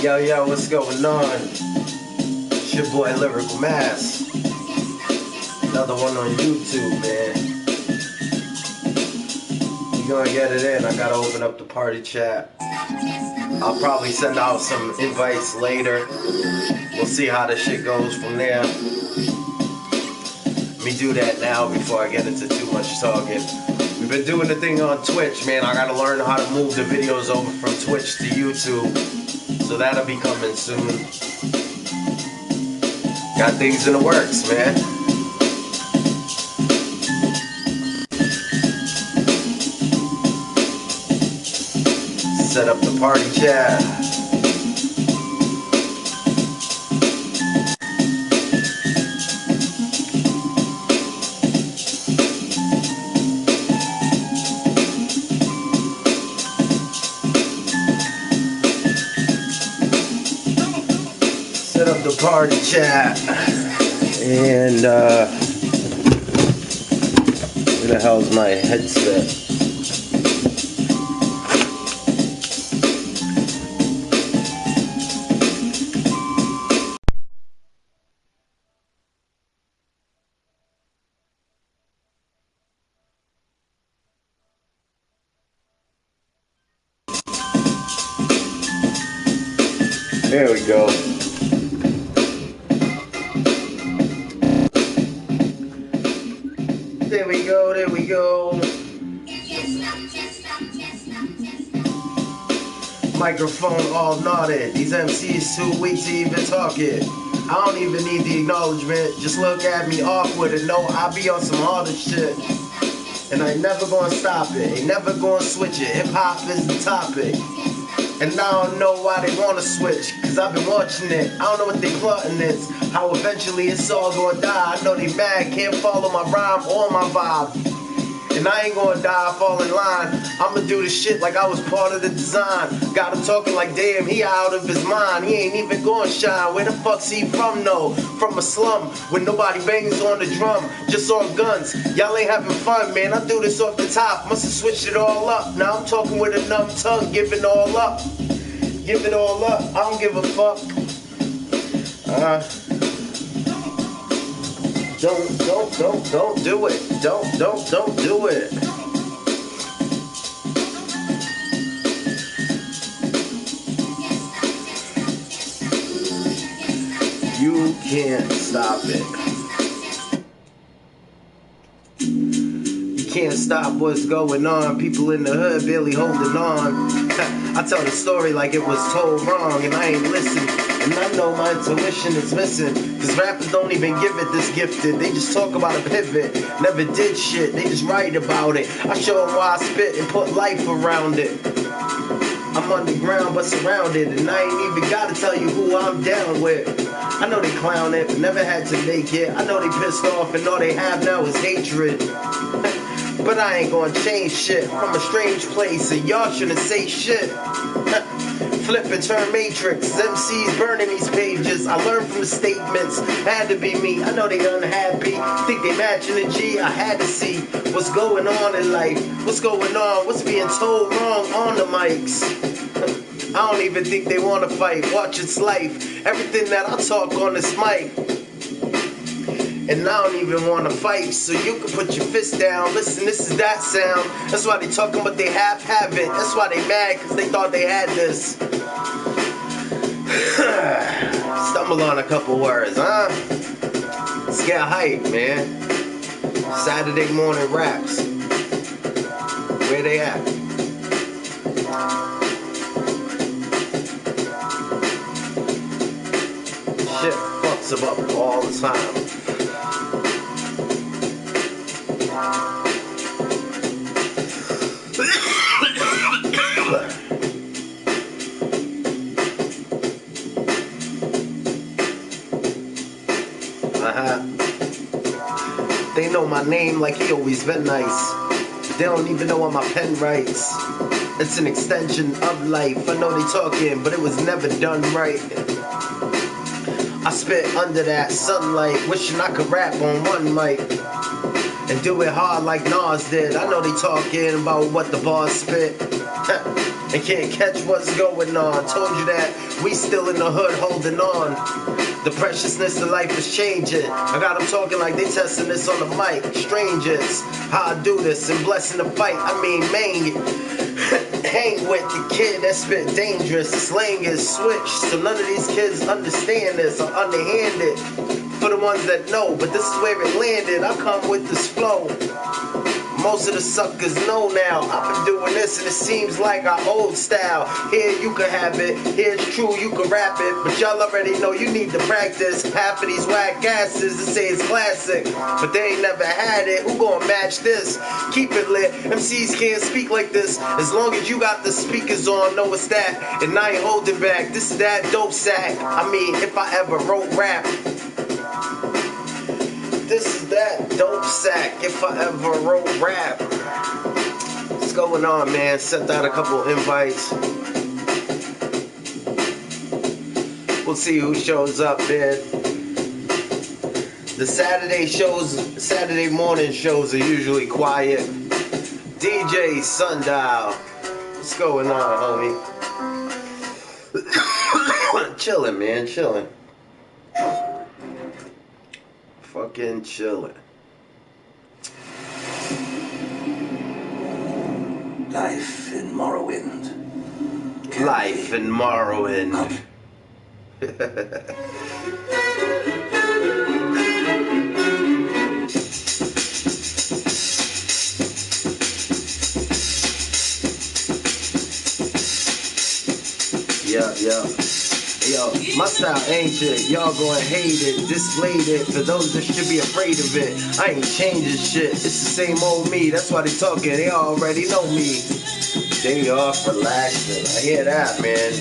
Yo, yo, what's going on? It's your boy LyRiCAL-MASS. Another one on YouTube, man. You gonna get it in. I gotta open up the party chat. I'll probably send out some invites later. We'll see how this shit goes from there. Let me do that now before I get into too much talking. We've been doing the thing on Twitch, man. I gotta learn how to move the videos over from Twitch to YouTube. So that'll be coming soon. Got things in the works, man. Set up the party chat. Set up the party chat. And where the hell's my headset? There we go. There we go, there we go. Microphone all nodded. These MCs too weak to even talk it. I don't even need the acknowledgement. Just look at me awkward and know I be on some harder shit. And I ain't never gonna stop it. Ain't never gonna switch it. Hip hop is the topic. And I don't know why they wanna switch, cause I've been watching it. I don't know what they plotting is, how eventually it's all gonna die. I know they mad, can't follow my rhyme or my vibe. And I ain't gonna die, fall in line. I'ma do this shit like I was part of the design. Got him talking like damn, he out of his mind. He ain't even gonna shine. Where the fuck's he from though? From a slum where nobody bangs on the drum, just on guns. Y'all ain't having fun, man. I do this off the top, must have switched it all up. Now I'm talking with a numb tongue, giving all up. Give it all up, I don't give a fuck. Don't do it. Don't do it. You can't stop it. You can't stop what's going on. People in the hood barely holding on. I tell the story like it was told wrong, and I ain't listen. And I know my intuition is missing, cause rappers don't even give it this gifted. They just talk about a pivot, never did shit, they just write about it. I show them why I spit and put life around it. I'm underground but surrounded, and I ain't even gotta tell you who I'm down with. I know they clown it, but never had to make it. I know they pissed off and all they have now is hatred. But I ain't gonna change shit from a strange place, and y'all shouldn't say shit. Flip and turn matrix, MCs burning these pages. I learned from the statements, had to be me. I know they unhappy, think they matching the G. I had to see what's going on in life. What's going on, what's being told wrong on the mics. I don't even think they wanna fight, watch it's life. Everything that I talk on this mic. And I don't even want to fight, so you can put your fist down. Listen, this is that sound. That's why they talking, but they have it. That's why they mad, because they thought they had this. Stumble on a couple words, huh? Let's get hype, man. Saturday morning raps. Where they at? Shit fucks them up all the time. They know my name like he always been nice. They don't even know what my pen writes. It's an extension of life. I know they talking, but it was never done right. I spit under that sunlight, wishing I could rap on one mic. and do it hard like Nas did. I know they talking about what the bars spit. and can't catch what's going on. Told you that we still in the hood holding on. The preciousness of life is changing. I got them talking like they testing this on the mic. Strangers, how I do this and blessing the fight. I mean, man, hang with the kid that spit dangerous. The slang is switched, so none of these kids understand this or underhanded. For the ones that know, but this is where it landed. I come with this flow. Most of the suckers know now. I've been doing this and it seems like our old style. Here you can have it, here it's true, you can rap it, but y'all already know you need to practice. Half of these whack asses that say it's classic, but they ain't never had it. Who gonna match this? Keep it lit. MCs can't speak like this. As long as you got the speakers on, know it's that. And I ain't holding back. This is that dope sack. I mean, if I ever wrote rap. This is that dope sack if I ever wrote rap. What's going on, man? Sent out a couple invites. We'll see who shows up, man. The Saturday morning shows are usually quiet. DJ Sundial. What's going on, homie? Chilling, man, chilling. Fucking chillin'. Life in Morrowind. Life in Morrowind. Yeah. Yo, my style ancient, y'all gonna hate it, displayed it, for those that should be afraid of it. I ain't changing shit, it's the same old me, that's why they talking, they already know me. Day off, relaxing, I hear that, man.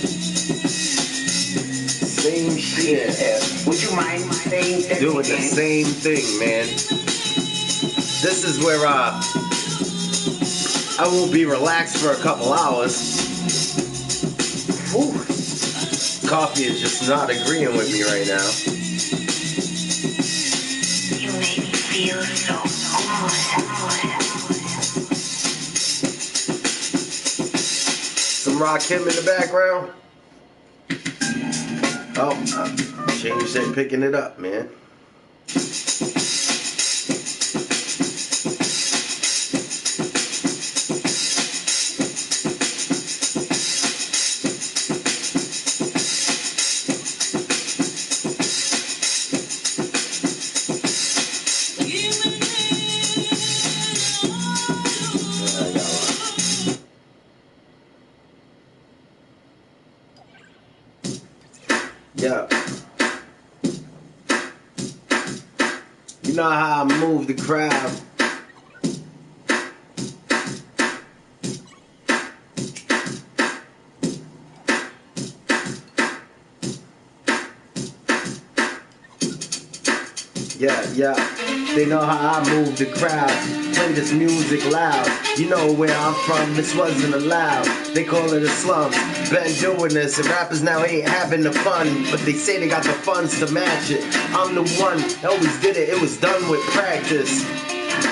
Same shit. Would you mind saying that doing the same thing, man. This is where I won't be relaxed for a couple hours. Whew. Coffee is just not agreeing with me right now. You make me feel so good. Some Rakim in the background. Oh, James ain't picking it up, man. Yeah. You know how I move the crowd. Yeah. They know how I move the crowd. Play this music loud. You know where I'm from, this wasn't allowed. They call it a slum. Been doing this, and rappers now ain't having the fun. But they say they got the funds to match it. I'm the one that always did it, it was done with practice.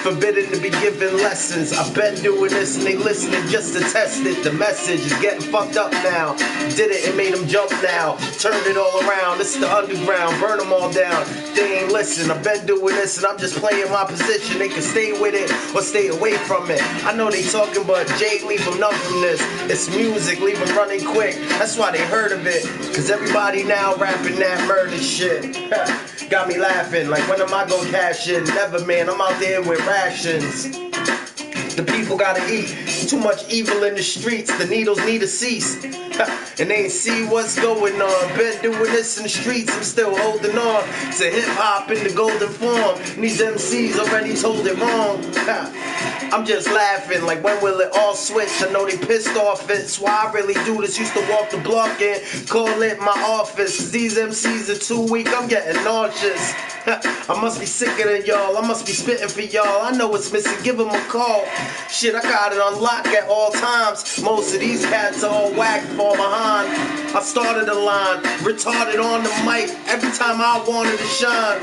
Forbidden to be given lessons. I've been doing this and they listening just to test it. The message is getting fucked up now. Did it and made them jump now. Turned it all around. This is the underground. Burn them all down. They ain't listen. I've been doing this and I'm just playing my position. They can stay with it or stay away from it. I know they talking, but Jay, leave them numb from this. It's music, leave them running quick. That's why they heard of it. Cause everybody now rapping that murder shit. Got me laughing, like when am I gonna cash in? Never, man, I'm out there with rations. The people gotta eat. Too much evil in the streets, the needles need to cease. And they ain't see what's going on. Been doing this in the streets, I'm still holding on to hip-hop in the golden form. And these MCs already told it wrong. I'm just laughing, like when will it all switch? I know they pissed off, it's why I really do this. Used to walk the block and call it my office. Cause these MCs are too weak, I'm getting nauseous. I must be sicker than y'all, I must be spitting for y'all. I know what's missing, give them a call. Shit, I got it on lock at all times. Most of these cats are all whack, fall behind. I started a line, retarded on the mic every time I wanted to shine.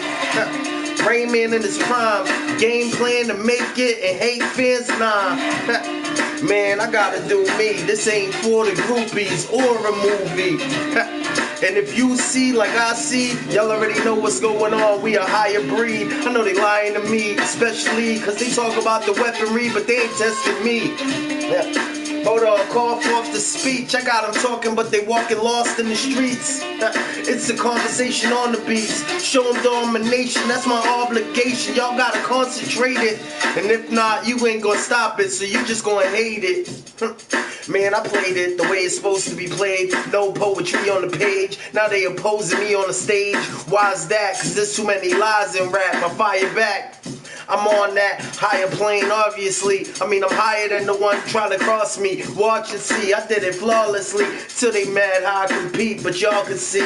Rain Man in his prime, game plan to make it and hate fans, nah. Man, I gotta do me. This ain't for the groupies or a movie. And if you see like I see, y'all already know what's going on. We a higher breed. I know they lying to me, especially cause they talk about the weaponry, but they ain't testing me. Yeah. Hold on, cough off the speech. I got them talking, but they walking lost in the streets. It's a conversation on the beats. Show them domination, that's my obligation. Y'all gotta concentrate it. And if not, you ain't gonna stop it, so you just gonna hate it. Man, I played it the way it's supposed to be played. No poetry on the page. Now they opposing me on the stage. Why's that? Cause there's too many lies in rap. I fire back. I'm on that higher plane, obviously. I mean, I'm higher than the one trying to cross me. Watch and see, I did it flawlessly. Till they mad how I compete, but y'all can see.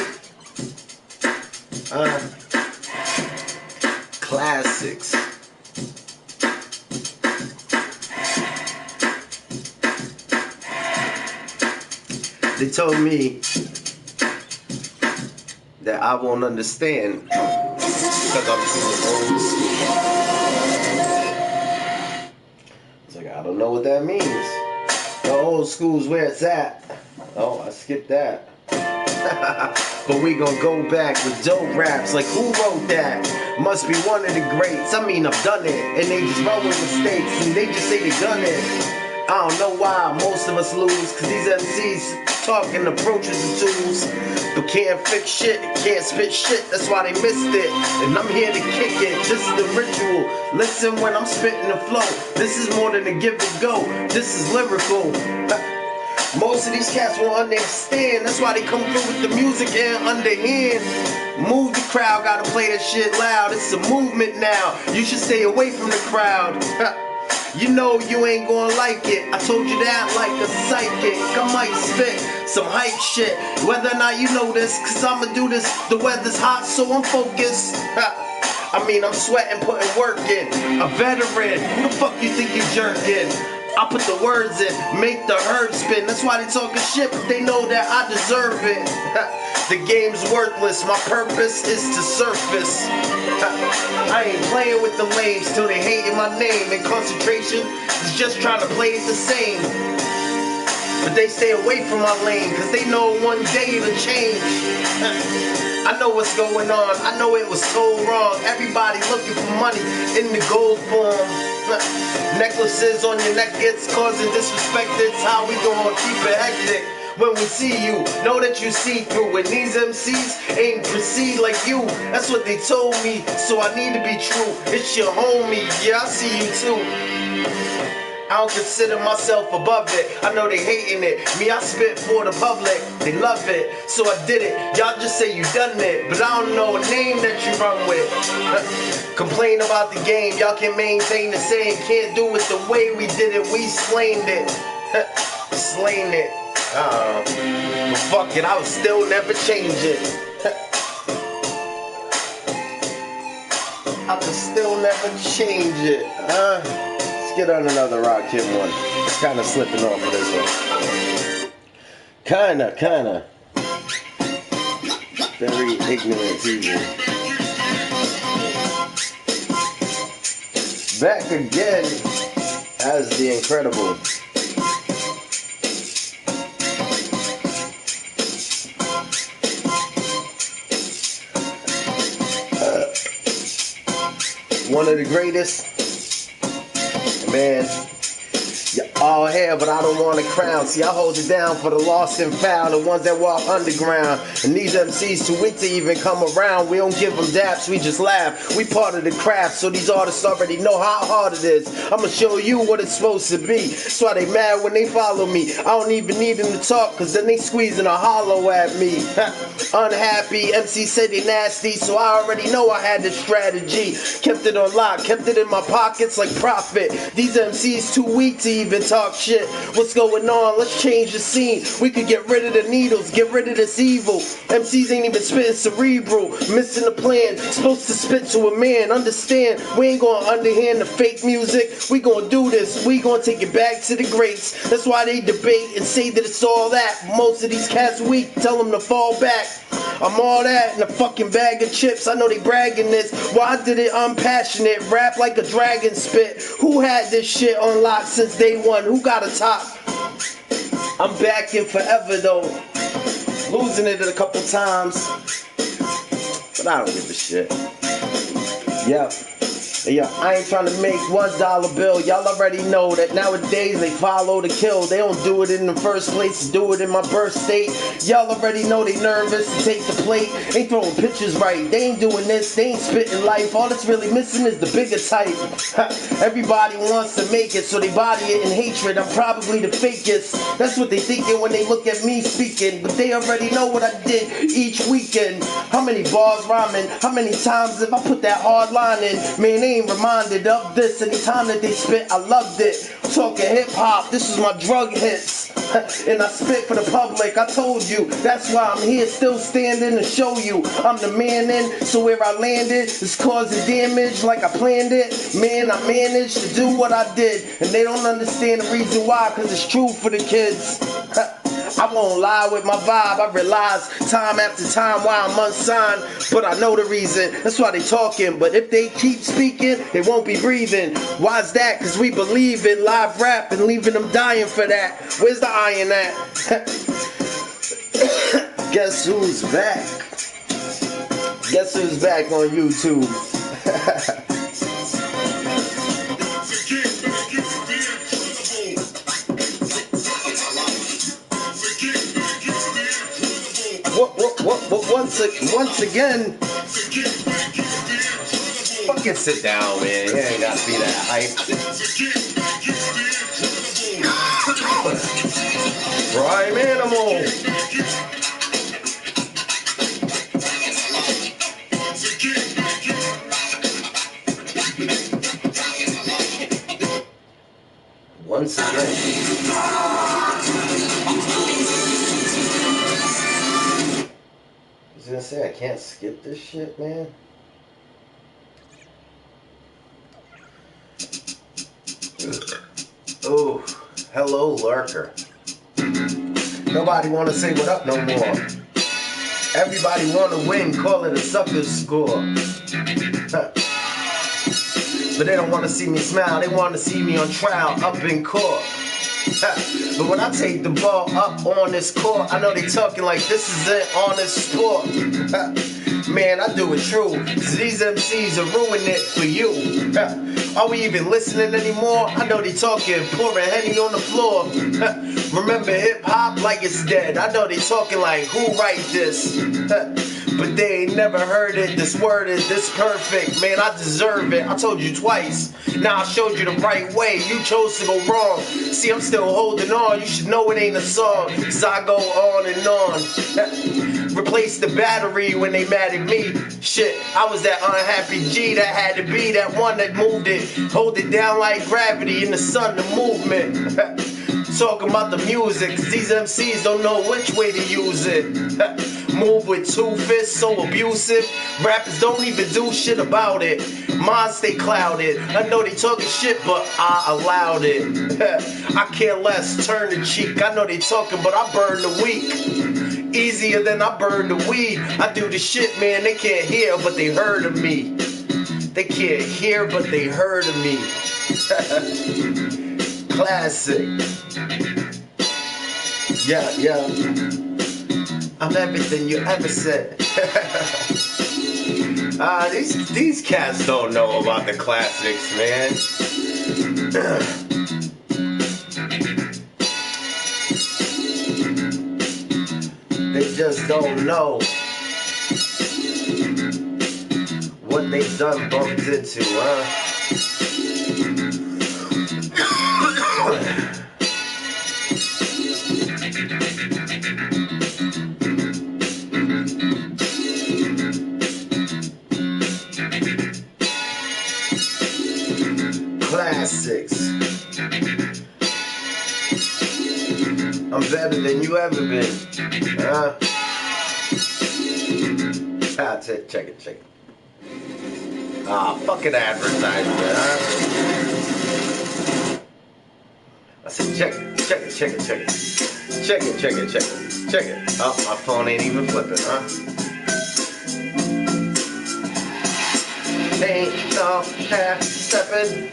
Classics. They told me that I won't understand because I'm too old school. It's like, I don't know what that means. The old school's where it's at. Oh, I skipped that. But we gon' go back with dope raps. Like, who wrote that? Must be one of the greats. I mean, I've done it. And they just roll with mistakes. And they just say they done it. I don't know why most of us lose. Cause these MCs talking approaches and tools. But can't fix shit, can't spit shit. That's why they missed it. And I'm here to kick it. This is the ritual. Listen when I'm spitting the flow. This is more than a give and go. This is lyrical. Most of these cats won't understand. That's why they come through with the music and underhand. Move the crowd, gotta play that shit loud. It's a movement now. You should stay away from the crowd. You know you ain't gonna like it. I told you that like a psychic. I might spit some hype shit. Whether or not you know this, cause I'ma do this. The weather's hot, so I'm focused. I mean, I'm sweating, putting work in. A veteran, who the fuck you think you jerking? I put the words in, make the herd spin. That's why they talking shit, but they know that I deserve it. The game's worthless, my purpose is to surface. I ain't playing with the lames till they hating my name. And concentration is just trying to play it the same. But they stay away from my lane, cause they know one day it'll change. I know what's going on, I know it was so wrong. Everybody looking for money in the gold form. Necklaces on your neck, it's causing disrespect. It's how we gonna keep it hectic. When we see you, know that you see through. And these MCs ain't proceed like you. That's what they told me, so I need to be true. It's your homie, yeah, I see you too. I don't consider myself above it. I know they hating it. Me, I spit for the public. They love it, so I did it. Y'all just say you done it, but I don't know a name that you run with. Complain about the game, y'all can maintain the same. Can't do it the way we did it. We slain it. Slain it. But fuck it, I would still never change it. I could still never change it. Let's get on another Rakim one. It's kind of slipping off of this one. Kinda. Very ignorant even. Back again as the Incredible. One of the greatest. Man, you're all here, but I don't want a crown. See, I hold it down for the lost and found, the ones that walk underground. And these MCs too weak to even come around. We don't give them daps, we just laugh. We part of the craft, so these artists already know how hard it is. I'ma show you what it's supposed to be. That's why they mad when they follow me. I don't even need them to talk, cause then they squeezing a hollow at me. Unhappy, MC said they nasty, so I already know I had the strategy. Kept it on lock, kept it in my pockets like profit. These MCs too weak to even talk shit. What's going on? Let's change the scene. We could get rid of the needles, get rid of this evil. MCs ain't even spitting cerebral, missing the plan. Supposed to spit to a man. Understand, we ain't gonna underhand the fake music. We gonna do this. We gonna take it back to the greats. That's why they debate and say that it's all that. Most of these cats weak. Tell them to fall back. I'm all that in a fucking bag of chips. I know they bragging this. Why did it unpassionate? Rap like a dragon spit. Who had this shit on lock since day one? Who got a top? I'm back in forever though. Losing it a couple times. But I don't give a shit. Yep. Yeah, I ain't trying to make $1 bill. Y'all already know that nowadays they follow the kill. They don't do it in the first place, do it in my birth state. Y'all already know they nervous to take the plate. Ain't throwing pitches right, they ain't doing this, they ain't spitting life. All that's really missing is the bigger type. Everybody wants to make it, so they body it in hatred. I'm probably the fakest. That's what they thinking when they look at me speaking. But they already know what I did each weekend. How many bars rhyming? How many times have I put that hard line in? Man, they ain't reminded of this. Anytime that they spit, I loved it. Talking hip-hop, this is my drug hits. And I spit for the public, I told you. That's why I'm here still standing to show you I'm the man in. So where I landed is causing damage like I planned it. Man, I managed to do what I did. And they don't understand the reason why, cause it's true for the kids. I won't lie with my vibe. I realize time after time why I'm unsigned, but I know the reason. That's why they talking. But if they keep speaking, they won't be breathing. Why's that? Cause we believe in live rap and leaving them dying for that. Where's the iron at? Guess who's back? Guess who's back on YouTube? Once again, fucking sit down, man. You ain't gotta be that hype. Prime animal. Once again. I was gonna say I can't skip this shit, man. Oh, hello, lurker. Nobody wanna say what up no more. Everybody wanna win, call it a sucker score. But they don't wanna see me smile, they wanna see me on trial, up in court. But when I take the ball up on this court, I know they talking like this is an honest sport. Man, I do it true. These MCs are ruining it for you. Are we even listening anymore? I know they talking, pouring Henny on the floor. Remember hip hop like it's dead. I know they talking like, who write this? But they ain't never heard it. This word is this perfect. Man, I deserve it. I told you twice. Now I showed you the right way. You chose to go wrong. See, I'm still holding on. You should know it ain't a song, cause I go on and on. Replace the battery when they mad at me. Shit, I was that unhappy G that had to be that one that moved it. Hold it down like gravity in the sun, the movement. Talking about the music, cause these MCs don't know which way to use it. Move with 2 fists, so abusive. Rappers don't even do shit about it. Mine stay clouded. I know they talking shit, but I allowed it. I care less, turn the cheek. I know they talking, but I burn the weak. Easier than I burn the weed. I do the shit, man, they can't hear, but they heard of me. They can't hear, but they heard of me. Classic. Yeah. I'm everything you ever said. These cats don't know about the classics, man. They just don't know what they've done bumped into, huh? Classics. I'm better than you ever been. Huh? Check it. Ah, fucking advertisement, huh? I said check it. Check it. Oh, my phone ain't even flipping, huh? Ain't no half stepping.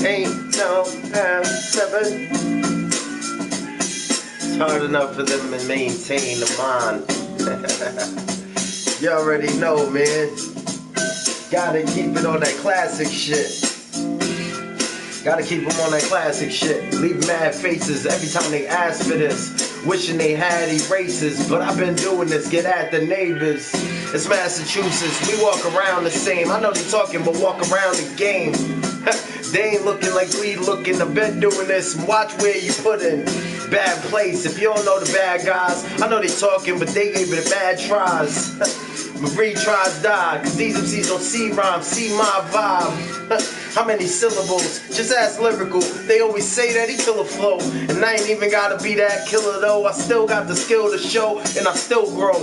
Ain't no half stepping. It's hard enough for them to maintain the mind. You already know, man. Gotta keep it on that classic shit. Gotta keep them on that classic shit. Leave mad faces every time they ask for this. Wishing they had erasers, but I've been doing this. Get at the neighbors. It's Massachusetts. We walk around the same. I know they talking, but walk around the game. They ain't looking like we looking. I've been doing this. Watch where you put in. Bad place. If you don't know the bad guys, I know they talking, but they gave it a bad tries. Marie tries die, cause these MCs don't see rhymes, see my vibe. How many syllables? Just ask Lyrical. They always say that he kill a flow, and I ain't even gotta be that killer though. I still got the skill to show, and I still grow.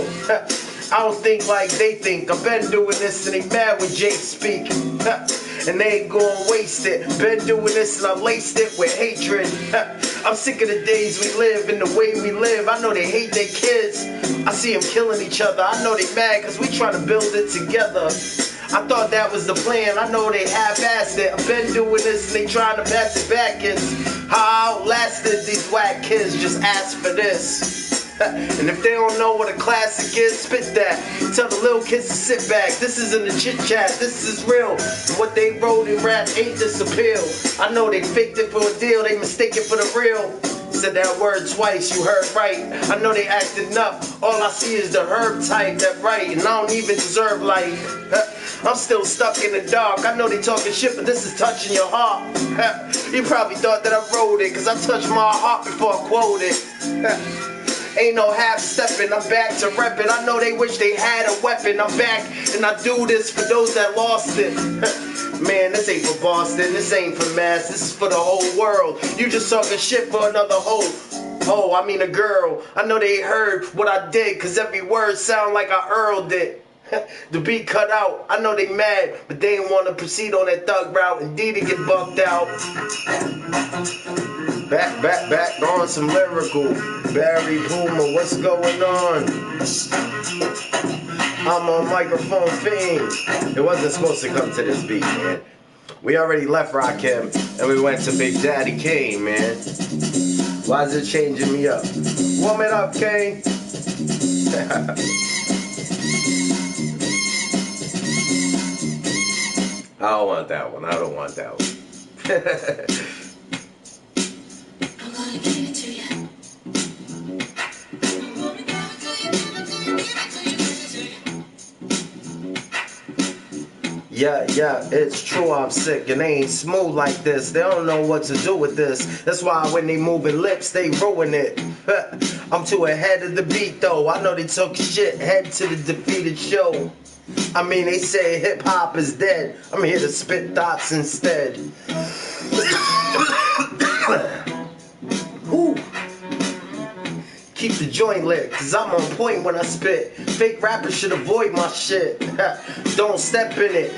I don't think like they think. I've been doing this, and they mad when Jake speak. And they ain't gonna waste it. Been doing this and I laced it with hatred. I'm sick of the days we live and the way we live. I know they hate their kids. I see them killing each other. I know they mad cause we trying to build it together. I thought that was the plan. I know they half-assed it. I've been doing this and they trying to pass it back. It's how I outlasted these whack kids. Just ask for this. And if they don't know what a classic is, spit that. Tell the little kids to sit back. This isn't a chit chat, this is real. And what they wrote in rap ain't this appeal. I know they faked it for a deal, they mistake it for the real. Said that word twice, you heard right. I know they acting up, all I see is the herb type that right. And I don't even deserve light. I'm still stuck in the dark. I know they talking shit, but this is touching your heart. You probably thought that I wrote it, cause I touched my heart before I quoted. Ain't no half-stepping, I'm back to reppin'. I know they wish they had a weapon. I'm back, and I do this for those that lost it. Man, this ain't for Boston, this ain't for Mass, this is for the whole world. You just talking shit for another hoe. I mean a girl. I know they heard what I did, cause every word sound like I earled it. The beat cut out, I know they mad, but they ain't want to proceed on that thug route. Indeed, it get bugged out. Back on some lyrical. Barry Puma, what's going on? I'm on microphone fiend. It wasn't supposed to come to this beat, man. We already left Rakim and we went to Big Daddy Kane, man. Why is it changing me up? Warm it up, Kane. I don't want that one. I don't want that one. I'm gonna give it to you. Yeah, it's true, I'm sick and they ain't smooth like this. They don't know what to do with this. That's why when they moving lips, they ruin it. I'm too ahead of the beat though. I know they took shit, head to the defeated show. I mean, they say hip-hop is dead. I'm here to spit thoughts instead. Ooh. Keep the joint lit, cause I'm on point when I spit. Fake rappers should avoid my shit. Don't step in it.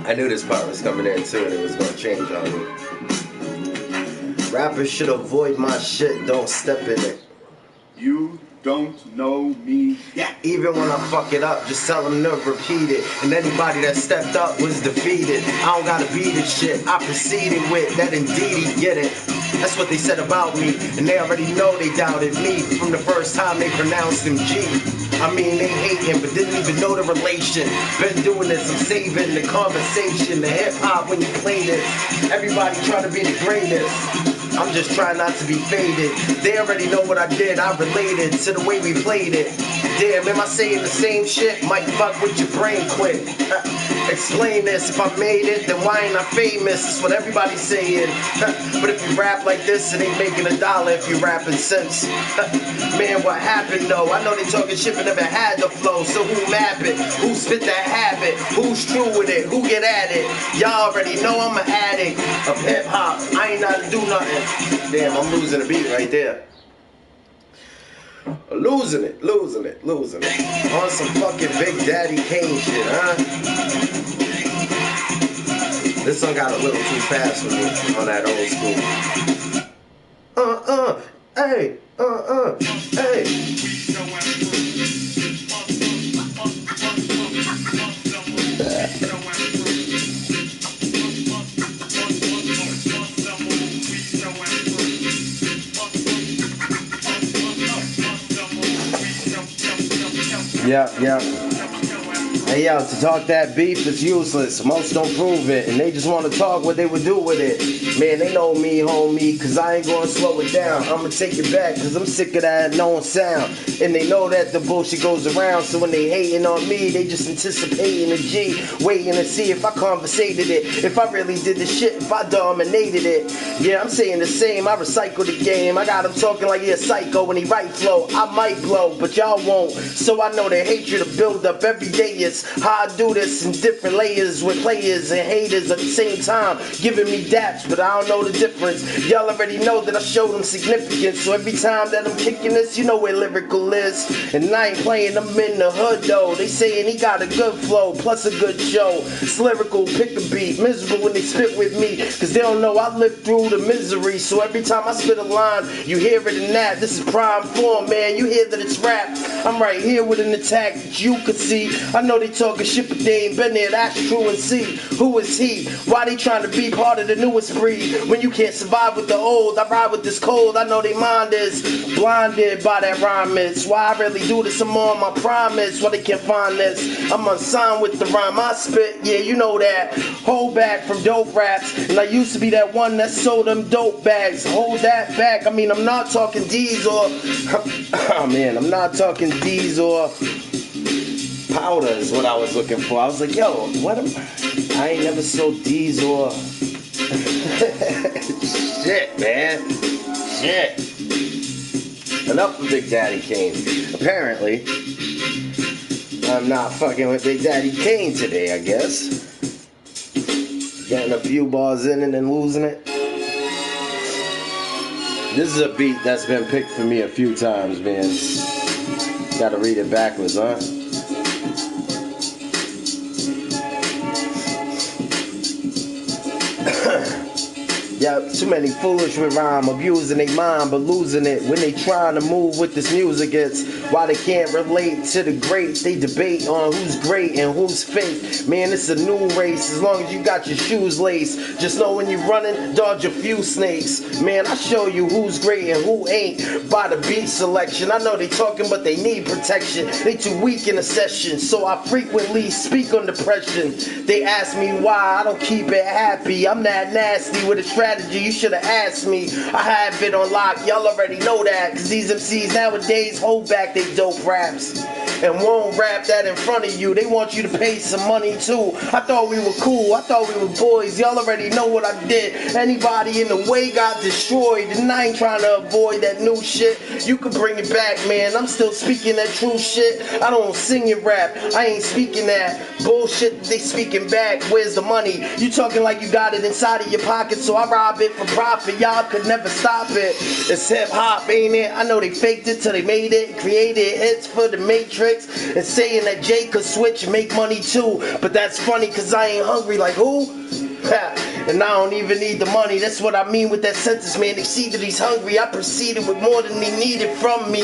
I knew this part was coming in too and it was gonna change on me. Rappers should avoid my shit, don't step in it. You don't know me yet. Even when I fuck it up, just tell them to repeat it. And anybody that stepped up was defeated. I don't gotta be this shit. I proceeded with that indeed he get it. That's what they said about me. And they already know they doubted me from the first time they pronounced him G. I mean, they hate him, but didn't even know the relation. Been doing this, I'm saving the conversation. The hip-hop when you play this. Everybody trying to be the greatest. I'm just trying not to be faded. They already know what I did. I related to the way we played it. Damn, am I saying the same shit? Might fuck with your brain quick. Explain this. If I made it, then why ain't I famous? That's what everybody's saying. But if you rap like this, it ain't making $1 if you rapping sense. Man, what happened though? I know they talking shit but never had the flow. So who map it? Who spit that habit? Who's true with it? Who get at it? Y'all already know I'm an addict of hip hop. I ain't not to do nothing. Damn, I'm losing the beat right there. Losing it. On some fucking Big Daddy Kane shit, huh? This song got a little too fast for me on that old school. Hey. Yeah. Hey yo, to talk that beef is useless. Most don't prove it, and they just want to talk what they would do with it. Man, they know me, homie, cause I ain't gonna slow it down. I'ma take it back, cause I'm sick of that known sound. And they know that the bullshit goes around, so when they hating on me, they just anticipating a G, waiting to see if I conversated it, if I really did the shit, if I dominated it. Yeah, I'm saying the same, I recycle the game. I got him talking like he a psycho when he right flow. I might blow, but y'all won't. So I know the hatred to build up every day is how I do this in different layers with players and haters at the same time, giving me daps, but I don't know the difference. Y'all already know that I showed them significance, so every time that I'm kicking this, you know where lyrical is. And I ain't playing them in the hood though. They saying he got a good flow, plus a good show. It's lyrical, pick a beat, miserable when they spit with me, cause they don't know I lived through the misery. So every time I spit a line, you hear it in that. This is prime form, man. You hear that it's rap. I'm right here with an attack that you could see. I know they talking shit, but they ain't been there. That's true and see. Who is he? Why they trying to be part of the newest breed? When you can't survive with the old, I ride with this cold. I know they mind is blinded by that rhyme. It's why I really do this. I'm on my promise. Why they can't find this? I'm unsigned with the rhyme I spit. Yeah, you know that. Hold back from dope raps. And I used to be that one that sold them dope bags. Hold that back. I mean, I'm not talking D's or oh man, I'm not talking D's or powder is what I was looking for. I was like, yo, what am I ain't never sold D's or shit, man. Shit. Enough of Big Daddy Kane. Apparently, I'm not fucking with Big Daddy Kane today, I guess. Getting a few bars in and then losing it. This is a beat that's been picked for me a few times, man. Gotta read it backwards, huh? Yeah, too many foolish with rhyme, abusing their mind but losing it when they trying to move with this music. It's why they can't relate to the great. They debate on who's great and who's fake. Man, it's a new race as long as you got your shoes laced. Just know when you're running, dodge a few snakes. Man, I show you who's great and who ain't by the beat selection. I know they talking but they need protection. They too weak in a session, so I frequently speak on depression. They ask me why I don't keep it happy. I'm that nasty with a strategy. You should have asked me. I have it on lock. Y'all already know that. Cause these MCs nowadays hold back they dope raps and won't rap that in front of you. They want you to pay some money too. I thought we were cool. I thought we were boys. Y'all already know what I did. Anybody in the way got destroyed. And I ain't trying to avoid that new shit. You can bring it back, man. I'm still speaking that true shit. I don't sing your rap. I ain't speaking that bullshit that they speaking back. Where's the money? You talking like you got it inside of your pocket, so I rob it for profit. Y'all could never stop it. It's hip hop, ain't it? I know they faked it till they made it. Created hits for the Matrix and saying that Jay could switch and make money too. But that's funny cause I ain't hungry like who? And I don't even need the money. That's what I mean with that sentence, man. They see that he's hungry. I proceeded with more than he needed from me.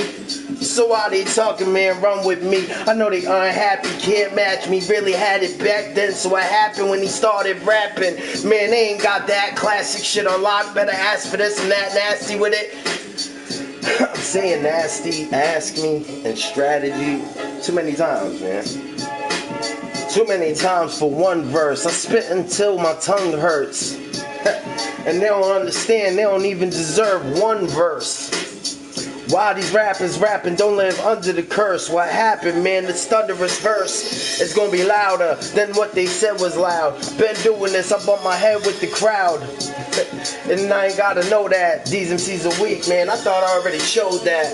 So why they talking, man? Run with me. I know they unhappy, can't match me. Really had it back then, so what happened when he started rapping? Man, they ain't got that classic shit on lock. Better ask for this and that, nasty with it. I'm saying nasty, ask me, and strategy too many times, man. Too many times for one verse. I spit until my tongue hurts. And they don't understand, they don't even deserve one verse. Why these rappers rapping don't live under the curse? What happened, man? This thunderous verse is gonna be louder than what they said was loud. Been doing this, I bump my head with the crowd. And I ain't gotta know that. These MCs are weak, man. I thought I already showed that.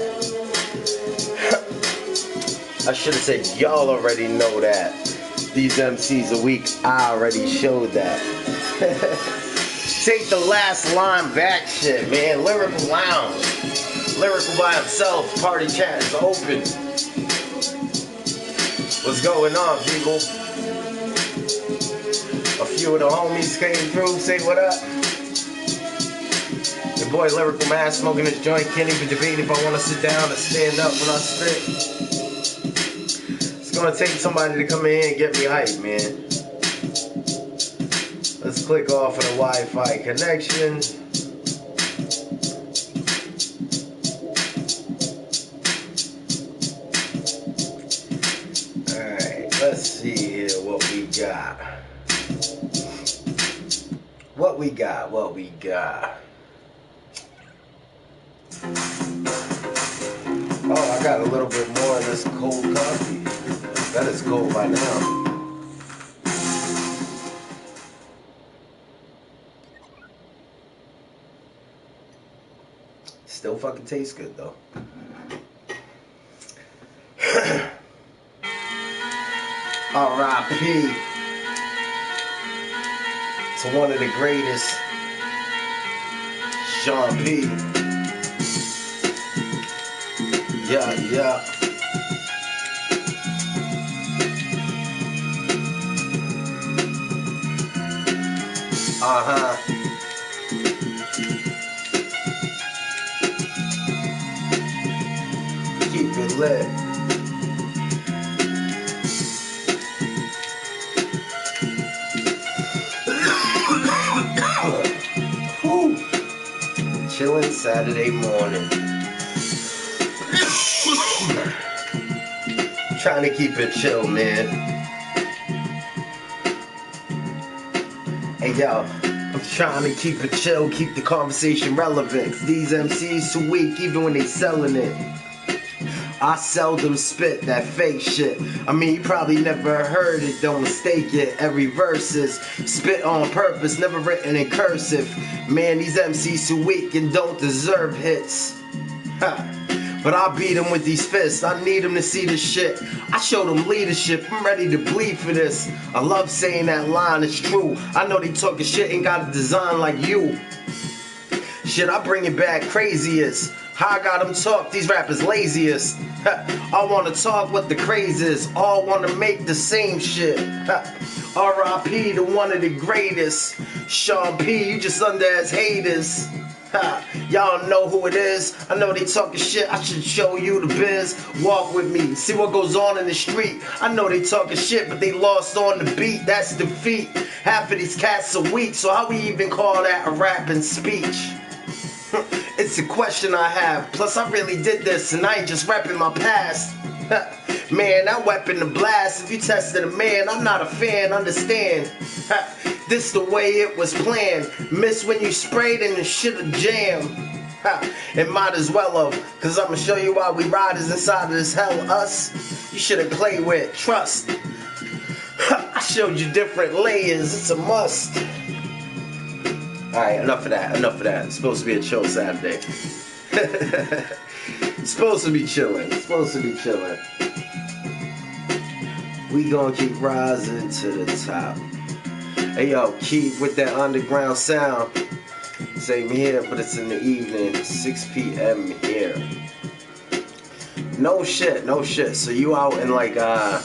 I should have said y'all already know that. These MCs are weak. I already showed that. Take the last line back shit, man. Lyrical Lounge. Lyrical by himself. Party chat is open. What's going on, people? A few of the homies came through. Say what up. Your boy LyRiCAL-MASS smoking his joint. Can't even debate if I want to sit down or stand up when I spit. It's gonna take somebody to come in here and get me hyped, man. Let's click off of the Wi-Fi connection. see here what we got. What we got, what we got. Oh, I got a little bit more of this cold coffee. That is cold by now. Still fucking tastes good though. R.I.P. to one of the greatest, Sean P. Yeah, yeah. Uh-huh. Keep it lit. Chillin' Saturday morning. Trying to keep it chill, man. Hey yo, I'm trying to keep it chill, keep the conversation relevant. These MCs too weak, even when they selling it. I seldom spit that fake shit. I mean, you probably never heard it, don't mistake it. Every verse is spit on purpose, never written in cursive. Man, these MCs too weak and don't deserve hits. Ha. But I beat them with these fists. I need them to see this shit. I show them leadership. I'm ready to bleed for this. I love saying that line, it's true. I know they talking shit, ain't got a design like you. Shit, I bring it back craziest. How I got them talk, these rappers laziest. I wanna talk what the craze is. All wanna make the same shit. R.I.P. to one of the greatest. Sean P, you just under as haters. Y'all know who it is. I know they talking shit, I should show you the biz. Walk with me, see what goes on in the street. I know they talking shit, but they lost on the beat. That's defeat. Half of these cats are weak, so how we even call that a rapping speech? It's a question I have. Plus I really did this and I ain't just repping my past. Man, that weapon to blast. If you tested a man, I'm not a fan, understand. This the way it was planned. Miss when you sprayed and the shit'll jam. It might as well have, cause I'ma show you why we riders inside of this hell. Us, you shouldn't play with, trust. I showed you different layers, it's a must. Alright, enough of that, enough of that. It's supposed to be a chill Saturday. It's supposed to be chilling, it's supposed to be chilling. We gonna keep rising to the top. Hey yo, keep with that underground sound. Same here, but it's in the evening, 6 p.m. here. No shit, no shit. So you out in like the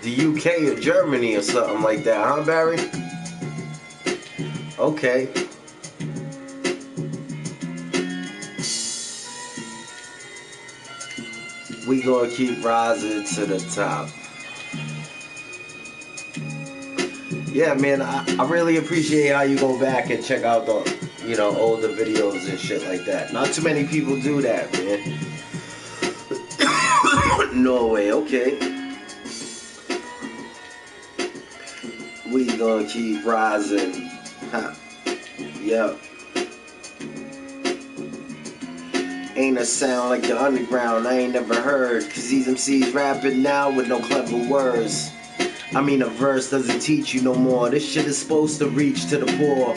UK or Germany or something like that, huh, Barry? Okay. We gonna keep rising to the top. Yeah, man, I really appreciate how you go back and check out the, you know, older videos and shit like that. Not too many people do that, man. Norway, okay. We gonna keep rising. Huh. Yep. Ain't a sound like the underground I ain't never heard. Cause these MCs rapping now with no clever words. I mean a verse doesn't teach you no more. This shit is supposed to reach to the poor.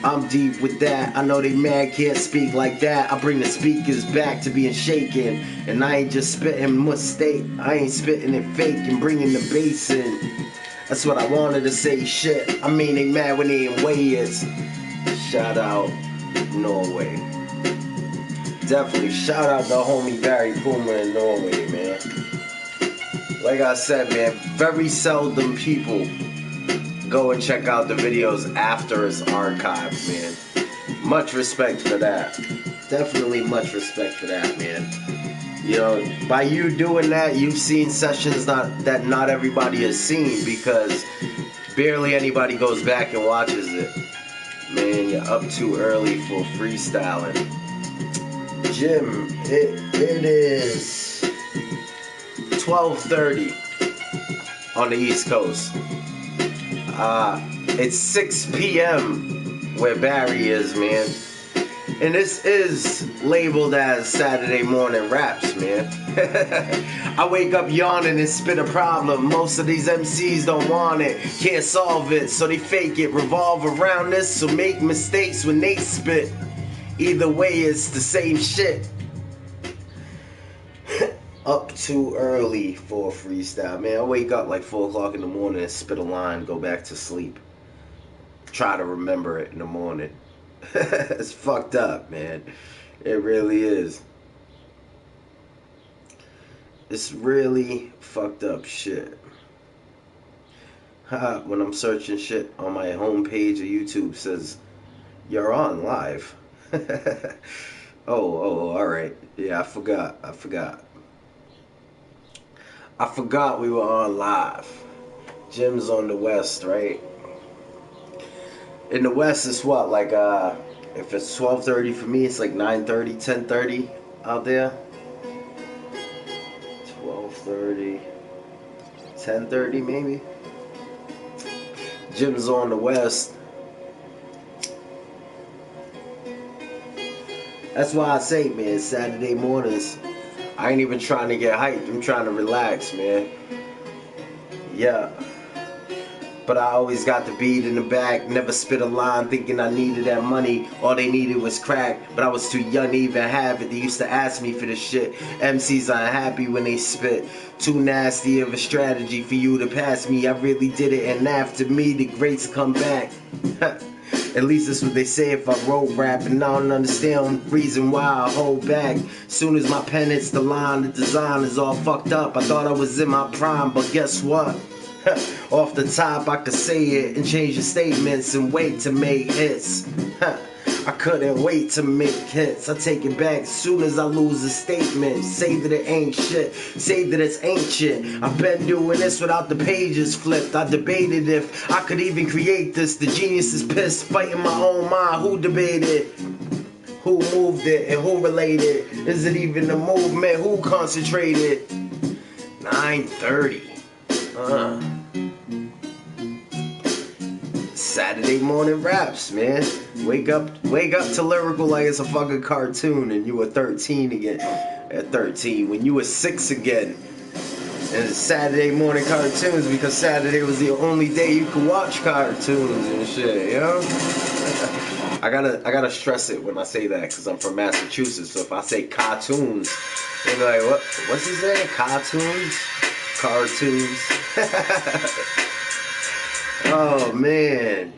I'm deep with that. I know they mad can't speak like that. I bring the speakers back to being shaken. And I ain't just spitting mistake. I ain't spitting it fake and bringing the bass in. That's what I wanted to say, shit. I mean they mad when they in ways. Shout out Norway. Definitely shout out the homie Barry Puma in Norway, man. Like I said, man, very seldom people go and check out the videos after it's archived, man. Much respect for that. Definitely much respect for that, man. You know, by you doing that, you've seen sessions that not everybody has seen because barely anybody goes back and watches it. Man, you're up too early for freestyling. Jim, it is 12:30. on the East Coast. It's 6 p.m. where Barry is, man. And this is labeled as Saturday morning raps, man. I wake up yawning and spit a problem. Most of these MCs don't want it, can't solve it, so they fake it. Revolve around this, so make mistakes when they spit. Either way, it's the same shit. Up too early for a freestyle, man. I wake up like 4 o'clock in the morning and spit a line, go back to sleep. Try to remember it in the morning. It's fucked up, man. It really is. It's really fucked up shit. When I'm searching shit on my homepage of YouTube, says you're on live. Oh, all right. Yeah, I forgot we were on live. Jim's on the West, right? In the West, it's what, like, if it's 12:30 for me, it's like 9:30, 10:30 out there. 12:30, 10:30 maybe. Jim's on the West. That's why I say, man, Saturday mornings, I ain't even trying to get hyped. I'm trying to relax, man. Yeah. But I always got the beat in the back. Never spit a line thinking I needed that money. All they needed was crack. But I was too young to even have it. They used to ask me for this shit. MCs are unhappy when they spit. Too nasty of a strategy for you to pass me. I really did it, and after me, the greats come back. At least that's what they say if I wrote rap, and I don't understand the reason why I hold back. Soon as my pen hits the line, the design is all fucked up. I thought I was in my prime, but guess what? Off the top, I could say it and change the statements and wait to make hits. I couldn't wait to make hits. I take it back as soon as I lose a statement. Say that it ain't shit. Say that it's ancient. I've been doing this without the pages flipped. I debated if I could even create this. The genius is pissed, fighting my own mind. Who debated? Who moved it and who related? Is it even a movement? Who concentrated? 9:30. Saturday morning raps, man. Wake up to lyrical like it's a fucking cartoon, and you were 13 again. At 13, when you were 6 again. And it's Saturday morning cartoons because Saturday was the only day you could watch cartoons and shit, you know? I gotta stress it when I say that because I'm from Massachusetts. So if I say cartoons, they'll be like, what's he saying? Cartoons? Cartoons. Oh man.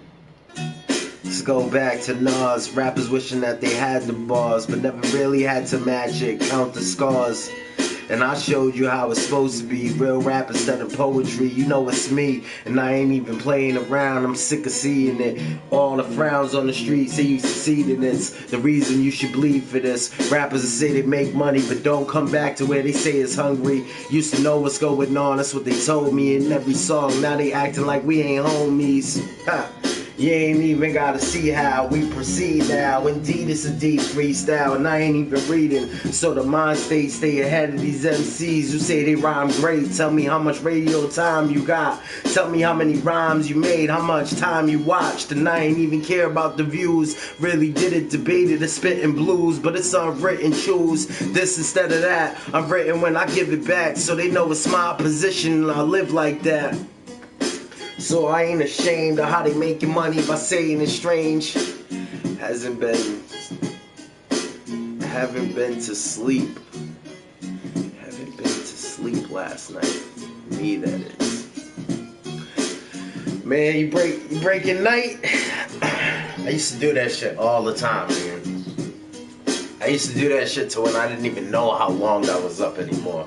Let's go back to Nas. Rappers wishing that they had the bars, but never really had to match it. Count the scars. And I showed you how it's supposed to be. Real rap instead of poetry. You know it's me. And I ain't even playing around. I'm sick of seeing it. All the frowns on the street say you succeed in it's the reason you should bleed for this. Rappers that say they make money but don't come back to where they say it's hungry. Used to know what's going on. That's what they told me in every song. Now they acting like we ain't homies. Ha. You ain't even gotta see how we proceed now. Indeed, it's a deep freestyle, and I ain't even reading. So the mind state stay ahead of these MCs who say they rhyme great. Tell me how much radio time you got. Tell me how many rhymes you made, how much time you watched. And I ain't even care about the views. Really did it, debated, the spitting blues. But it's unwritten, choose this instead of that. I'm written when I give it back, so they know it's my position and I live like that. So I ain't ashamed of how they making money by saying it's strange. Haven't been to sleep. Haven't been to sleep last night. Me, that is. Man, you breaking night? I used to do that shit all the time, man. I used to do that shit to when I didn't even know how long I was up anymore.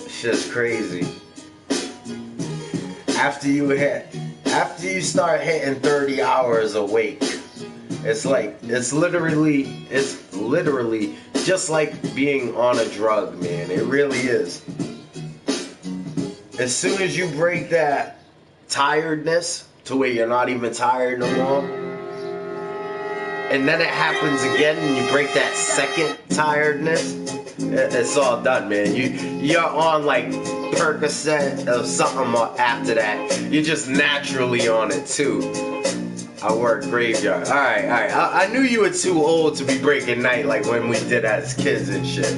Shit's crazy. After you start hitting 30 hours awake, it's literally just like being on a drug, man. It really is. As soon as you break that tiredness to where you're not even tired no more, and then it happens again, and you break that second tiredness, it's all done, man. You're on like Percocet or something after that. You're just naturally on it too. I work graveyard. All right. I knew you were too old to be breaking night like when we did as kids and shit.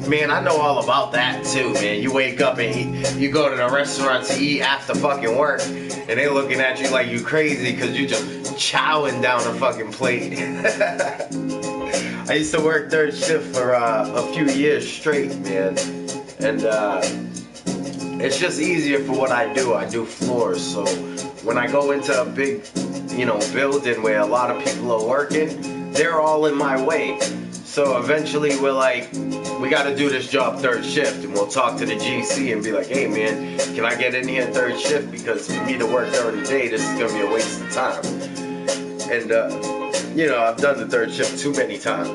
Man, I know all about that too, man. You wake up and eat, you go to the restaurant to eat after fucking work, and they looking at you like you crazy because you just chowing down a fucking plate. I used to work third shift for a few years straight, man, and it's just easier for what I do. I do floors, so when I go into a big, building where a lot of people are working, they're all in my way. So eventually we're like, we got to do this job third shift, and we'll talk to the GC and be like, hey man, can I get in here third shift, because for me to work during the day, this is gonna be a waste of time. And I've done the third shift too many times.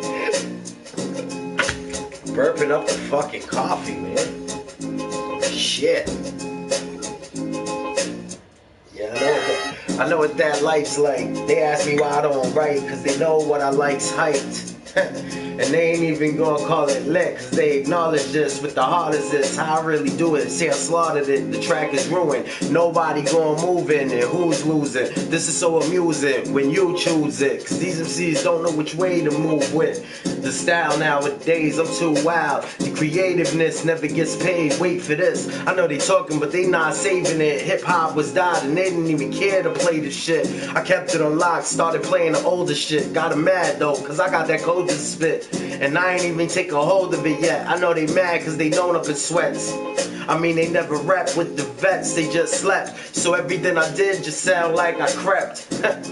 Burping up the fucking coffee, man. Shit. Yeah, I know what that life's like. They ask me why I don't write, cause they know what I like's hyped. And they ain't even gonna call it lit, cause they acknowledge this with the heart as this. How I really do it. See, I slaughtered it, the track is ruined. Nobody gonna move in it, who's losing? This is so amusing when you choose it, cause these MCs don't know which way to move with. The style nowadays, I'm too wild. The creativeness never gets paid, wait for this. I know they talking, but they not saving it. Hip hop was died and they didn't even care to play the shit. I kept it on lock, started playing the older shit. Got them mad though, cause I got that code to spit. And I ain't even take a hold of it yet. I know they mad cause they known up in sweats. I mean, they never rap with the vets, they just slept. So everything I did just sound like I crept.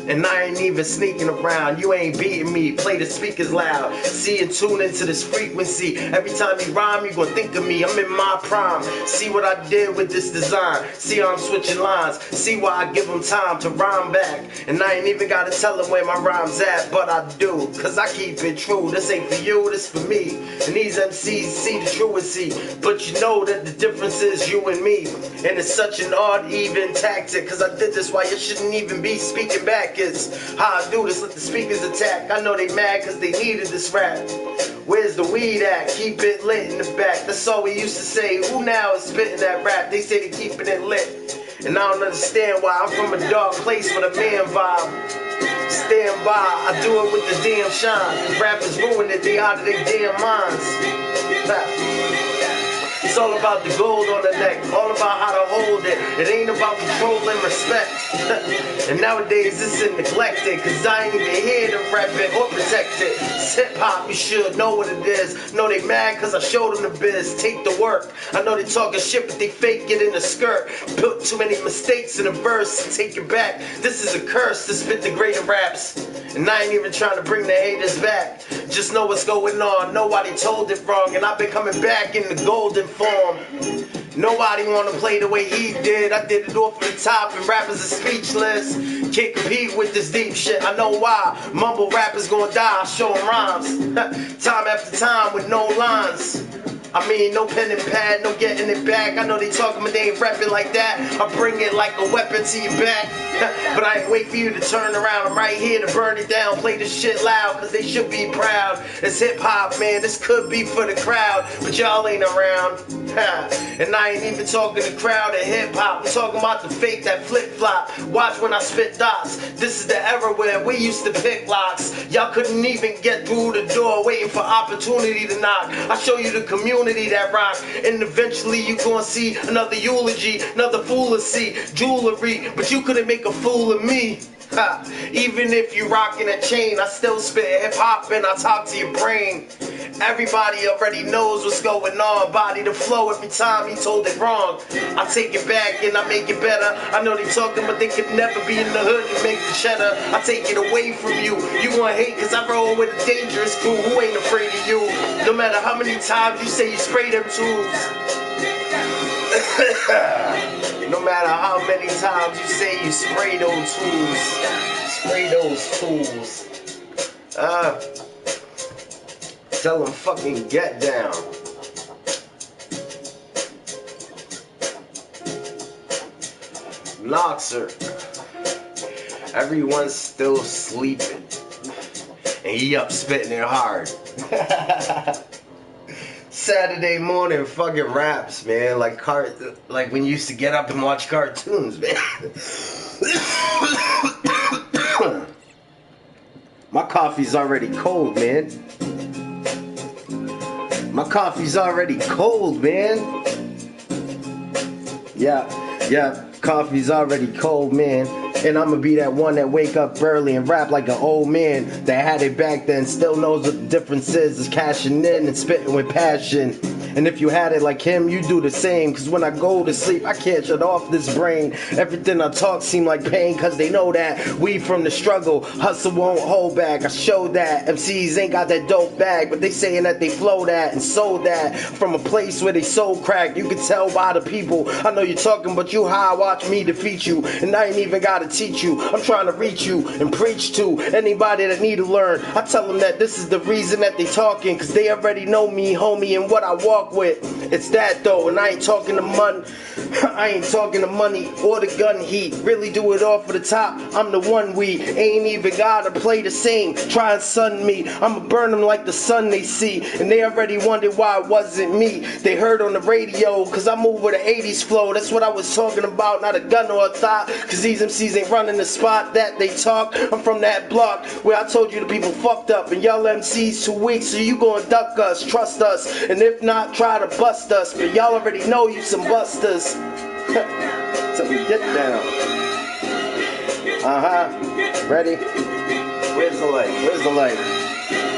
And I ain't even sneaking around. You ain't beating me, play the speakers loud. See and tune into this frequency. Every time you rhyme, you gon' think of me. I'm in my prime. See what I did with this design. See how I'm switching lines. See why I give them time to rhyme back. And I ain't even gotta tell them where my rhyme's at, but I do, cause I keep it true. This ain't for you, this for me. And these MCs see the truancy, but you know that the difference is you and me. And it's such an odd, even tactic, cause I did this while you shouldn't even be speaking back. It's how I do this, let the speakers attack. I know they mad cause they needed this rap. Where's the weed at? Keep it lit in the back. That's all we used to say. Who now is spitting that rap? They say they keeping it lit. And I don't understand why. I'm from a dark place with a man vibe. Stand by, I do it with the damn shine. Rappers ruin it, they out of their damn minds. It's all about the gold on the neck, all about how to hold it. It ain't about control and respect. And nowadays it's in neglected, cause I ain't even here to rep it or protect it. It's hip hop, you should know what it is. Know they mad cause I showed them the biz. Take the work. I know they talking shit, but they fake it in the skirt. Put too many mistakes in a verse. Take it back. This is a curse to spit the greater raps. And I ain't even trying to bring the haters back. Just know what's going on. Nobody told it wrong, and I've been coming back in the golden form. Nobody wanna play the way he did. I did it off the top, and rappers are speechless. Can't compete with this deep shit. I know why. Mumble rappers gonna die. I show them rhymes. Time after time with no lines. I mean, no pen and pad, no getting it back. I know they talking, but they ain't rapping like that. I bring it like a weapon to your back. But I ain't wait for you to turn around. I'm right here to burn it down. Play this shit loud, cause they should be proud. It's hip hop, man. This could be for the crowd, but y'all ain't around. And I ain't even talking the crowd of hip hop. I'm talking about the fake that flip flop. Watch when I spit dots. This is the era where we used to pick locks. Y'all couldn't even get through the door, waiting for opportunity to knock. I show you the community that rock, and eventually you gonna see another eulogy, another foolacy, jewelry, but you couldn't make a fool of me. Even if you rockin' a chain, I still spit hip hop and I talk to your brain. Everybody already knows what's going on. Body the flow every time he told it wrong. I take it back and I make it better. I know they talking, but they could never be in the hood and make the cheddar. I take it away from you. You gonna hate cause I roll with a dangerous crew who ain't afraid of you. No matter how many times you say you spray them tools. No matter how many times you say you spray those tools. Spray those tools. Tell them fucking get down. Noxer. Everyone's still sleeping. And he up spitting it hard. Saturday morning fucking raps, man. Like when you used to get up and watch cartoons, man. My coffee's already cold, man. My coffee's already cold, man. Yeah, coffee's already cold, man. And I'ma be that one that wake up early and rap like an old man that had it back then, still knows what the difference is cashing in and spitting with passion. And if you had it like him, you do the same. Cause when I go to sleep, I can't shut off this brain. Everything I talk seem like pain, cause they know that we from the struggle. Hustle won't hold back, I show that. MCs ain't got that dope bag, but they saying that they flow that and sold that from a place where they sold crack. You can tell by the people. I know you're talking, but you high, watch me defeat you. And I ain't even gotta teach you. I'm trying to reach you and preach to anybody that need to learn. I tell them that this is the reason that they talking, cause they already know me, homie, and what I walk with. It's that though, and I ain't talking to money. I ain't talking to money or the gun heat. Really do it all for the top. I'm the one we ain't even gotta play the same. Try and sun me. I'ma burn them like the sun they see. And they already wondered why it wasn't me. They heard on the radio, cause I move with an 80s flow. That's what I was talking about, not a gun or a thought. Cause these MCs ain't running the spot that they talk. I'm from that block where I told you the people fucked up. And y'all MCs too weak, so you gonna duck us, trust us. And if not, try to bust us. But y'all already know you some busters. So we get down. Ready? Where's the light? Where's the light?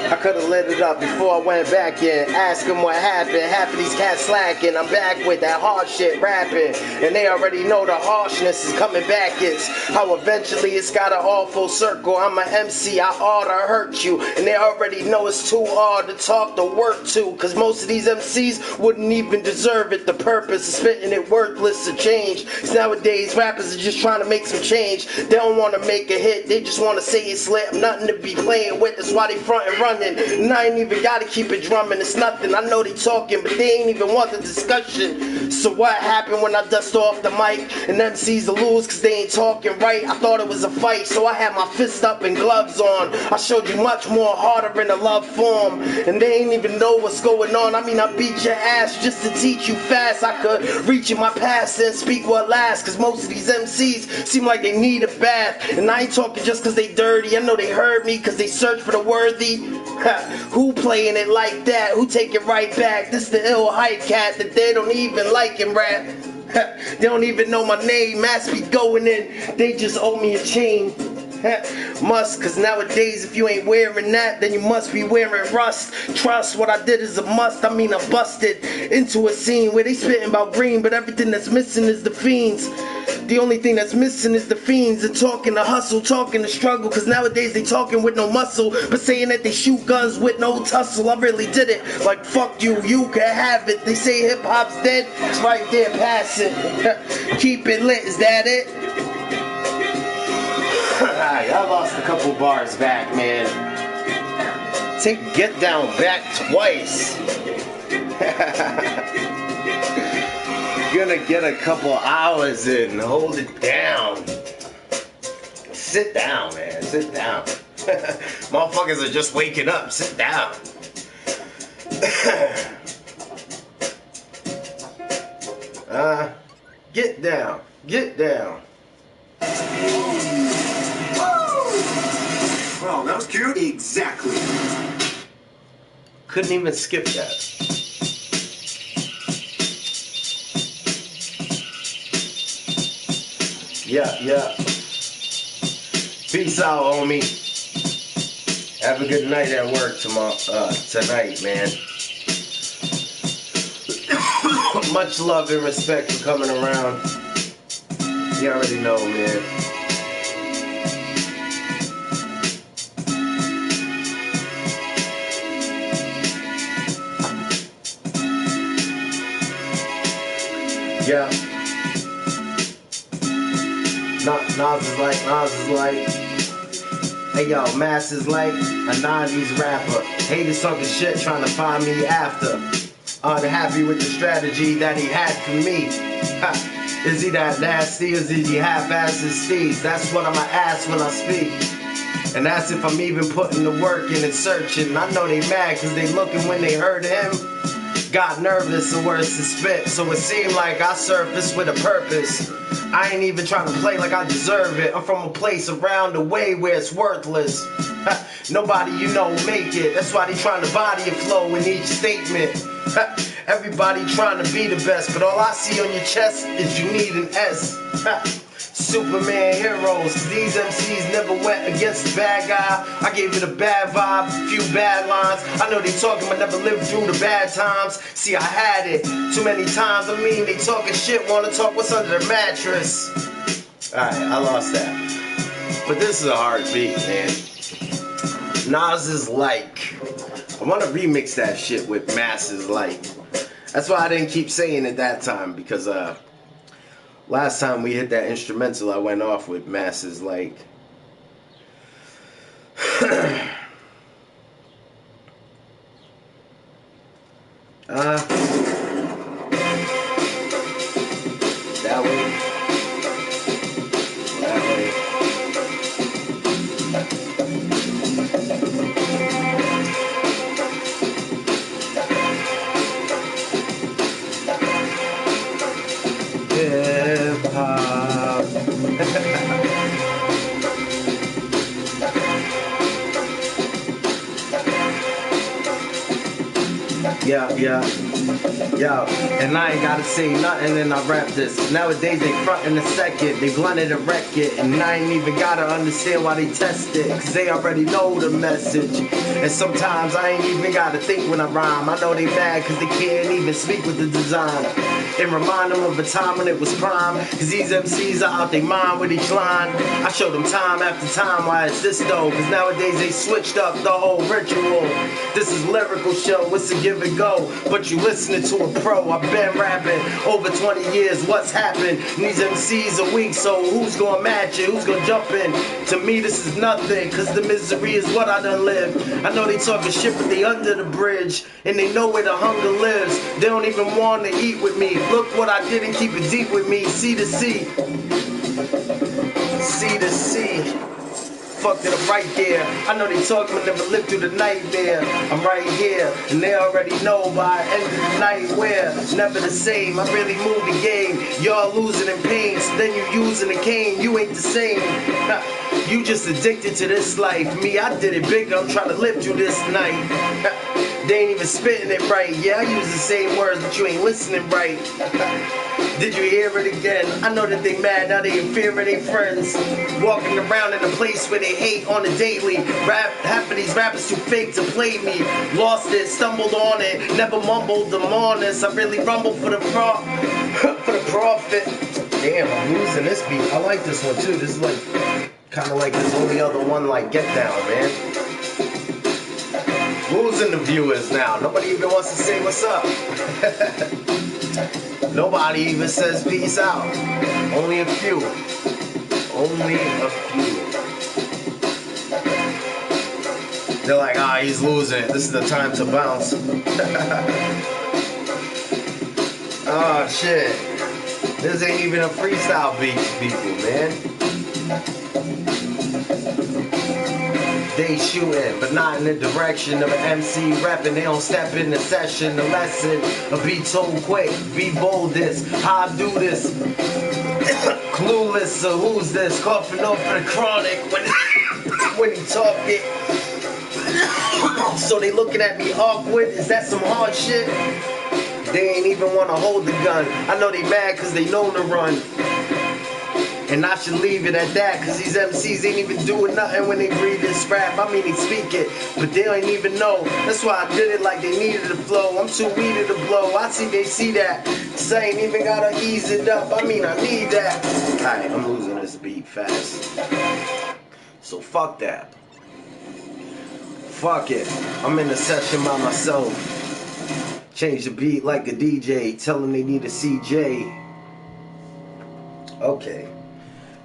I could've lit it up before I went back in. Ask them what happened. Half of these cats slacking. I'm back with that hard shit rapping. And they already know the harshness is coming back. It's how eventually it's got an all full circle. I'm an MC, I ought to hurt you. And they already know it's too hard to talk to work to. Cause most of these MCs wouldn't even deserve it. The purpose of spitting it worthless to change. Cause nowadays rappers are just trying to make some change. They don't want to make a hit, they just want to say it's lit. I'm nothing to be playing with, that's why they front and running. And I ain't even gotta keep it drumming, it's nothing. I know they talking, but they ain't even want the discussion. So what happened when I dust off the mic? And MCs to lose cause they ain't talking right. I thought it was a fight, so I had my fist up and gloves on. I showed you much more harder in a love form. And they ain't even know what's going on. I mean, I beat your ass just to teach you fast. I could reach in my past and speak what lasts. Cause most of these MCs seem like they need a bath. And I ain't talking just cause they dirty. I know they heard me cause they search for the worthy. Who playing it like that? Who take it right back? This the ill hype cat that they don't even like in rap. They don't even know my name. Mass be going in. They just owe me a chain. Must, cause nowadays if you ain't wearing that, then you must be wearing rust. Trust, what I did is a must. I mean, I busted into a scene where they spitting about green, but everything that's missing is the fiends. The only thing that's missing is the fiends. And talking to hustle, talking to struggle. Cause nowadays they talking with no muscle, but saying that they shoot guns with no tussle. I really did it. Like fuck you, you can have it. They say hip hop's dead, it's right there, pass it. Keep it lit, is that it? Alright, I lost a couple bars back, man. Take Get Down back twice. Gonna get a couple hours in. Hold it down. Sit down, man. Sit down. Motherfuckers are just waking up. Sit down. Get down. Get down. Well, that was cute. Exactly. Couldn't even skip that. Yeah. Peace out, homie. Have a good night at work tonight, man. Much love and respect for coming around. You already know, man. Yeah. Nas is like, hey yo, Mass is like a 90s rapper. Haters talking shit trying to find me after. Unhappy with the strategy that he had for me. Ha. Is he that nasty, or is he half-assed as Steve? That's what I'ma ask when I speak. And that's if I'm even putting the work in and searching. I know they mad cause they looking when they heard him. Got nervous and worse to spit, so it seemed like I surfaced with a purpose. I ain't even trying to play like I deserve it. I'm from a place around the way where it's worthless. Nobody you know make it. That's why they trying to body and flow in each statement. Everybody trying to be the best, but all I see on your chest is you need an S. Superman heroes, these MCs never went against a bad guy. I gave it a bad vibe, a few bad lines. I know they talking but never lived through the bad times. See, I had it too many times. I mean, they talking shit, wanna talk what's under their mattress. Alright, I lost that. But this is a hard beat, man. Nas is like. I wanna remix that shit with Mass is like. That's why I didn't keep saying it that time, because last time we hit that instrumental, I went off with Mass is like. That way. That way. Hip-hop. Yeah, and I ain't gotta say nothing and I rap this. Nowadays they frontin' a second, they blunted and wreck it, and I ain't even gotta understand why they test it, cause they already know the message. And sometimes I ain't even gotta think when I rhyme. I know they mad cause they can't even speak with the design. And remind them of a time when it was prime, cause these MCs are out they mind with each line. I show them time after time why it's this though, cause nowadays they switched up the whole ritual. This is lyrical show, it's a give and go, but you listening to a pro. I've been rapping over 20 years, what's happened? And these MCs are weak, so who's gonna match it? Who's gonna jump in? To me this is nothing, cause the misery is what I done lived. I know they talking shit but they under the bridge, and they know where the hunger lives. They don't even want to eat with me. Look what I did and keep it deep with me. C to C. C to C. Fucked it up right there. I know they talking but never lived through the nightmare. I'm right here, and they already know by the end of the night where never the same. I really moved the game. Y'all losing in pain, so then you using the cane. You ain't the same. You just addicted to this life. Me, I did it bigger. I'm trying to live through this night. They ain't even spitting it right. Yeah, I use the same words, but you ain't listening right. Did you hear it again? I know that they mad, now they in fear of their friends. Walking around in a place where they hate on a daily. Half of these rappers too fake to play me. Lost it, stumbled on it, never mumbled them honest. I really rumbled for the profit. Damn, I'm losing this beat. I like this one too. This is like kind of like this only other one, like Get Down, man. Losing the viewers now. Nobody even wants to say what's up. Nobody even says peace out. Only a few. Only a few. They're like, ah, he's losing. This is the time to bounce. Oh, shit. This ain't even a freestyle beat, people, man. They shooting, but not in the direction of an MC rapping. They don't step in the session. The lesson of be told quick, be boldest. How I do this? Clueless, so who's this? Coughing up for the chronic when he talk it. So they looking at me awkward. Is that some hard shit? They ain't even want to hold the gun. I know they mad cause they know to run. And I should leave it at that, cause these MCs ain't even doing nothing when they breathe this rap. I mean, they speak it, but they don't even know. That's why I did it like they needed to flow. I'm too weedy to blow. I see they see that. Cause I ain't even gotta ease it up. I mean, I need that. Alright, I'm losing this beat fast. So fuck that. Fuck it. I'm in a session by myself. Change the beat like a DJ. Tell them they need a CJ. Okay.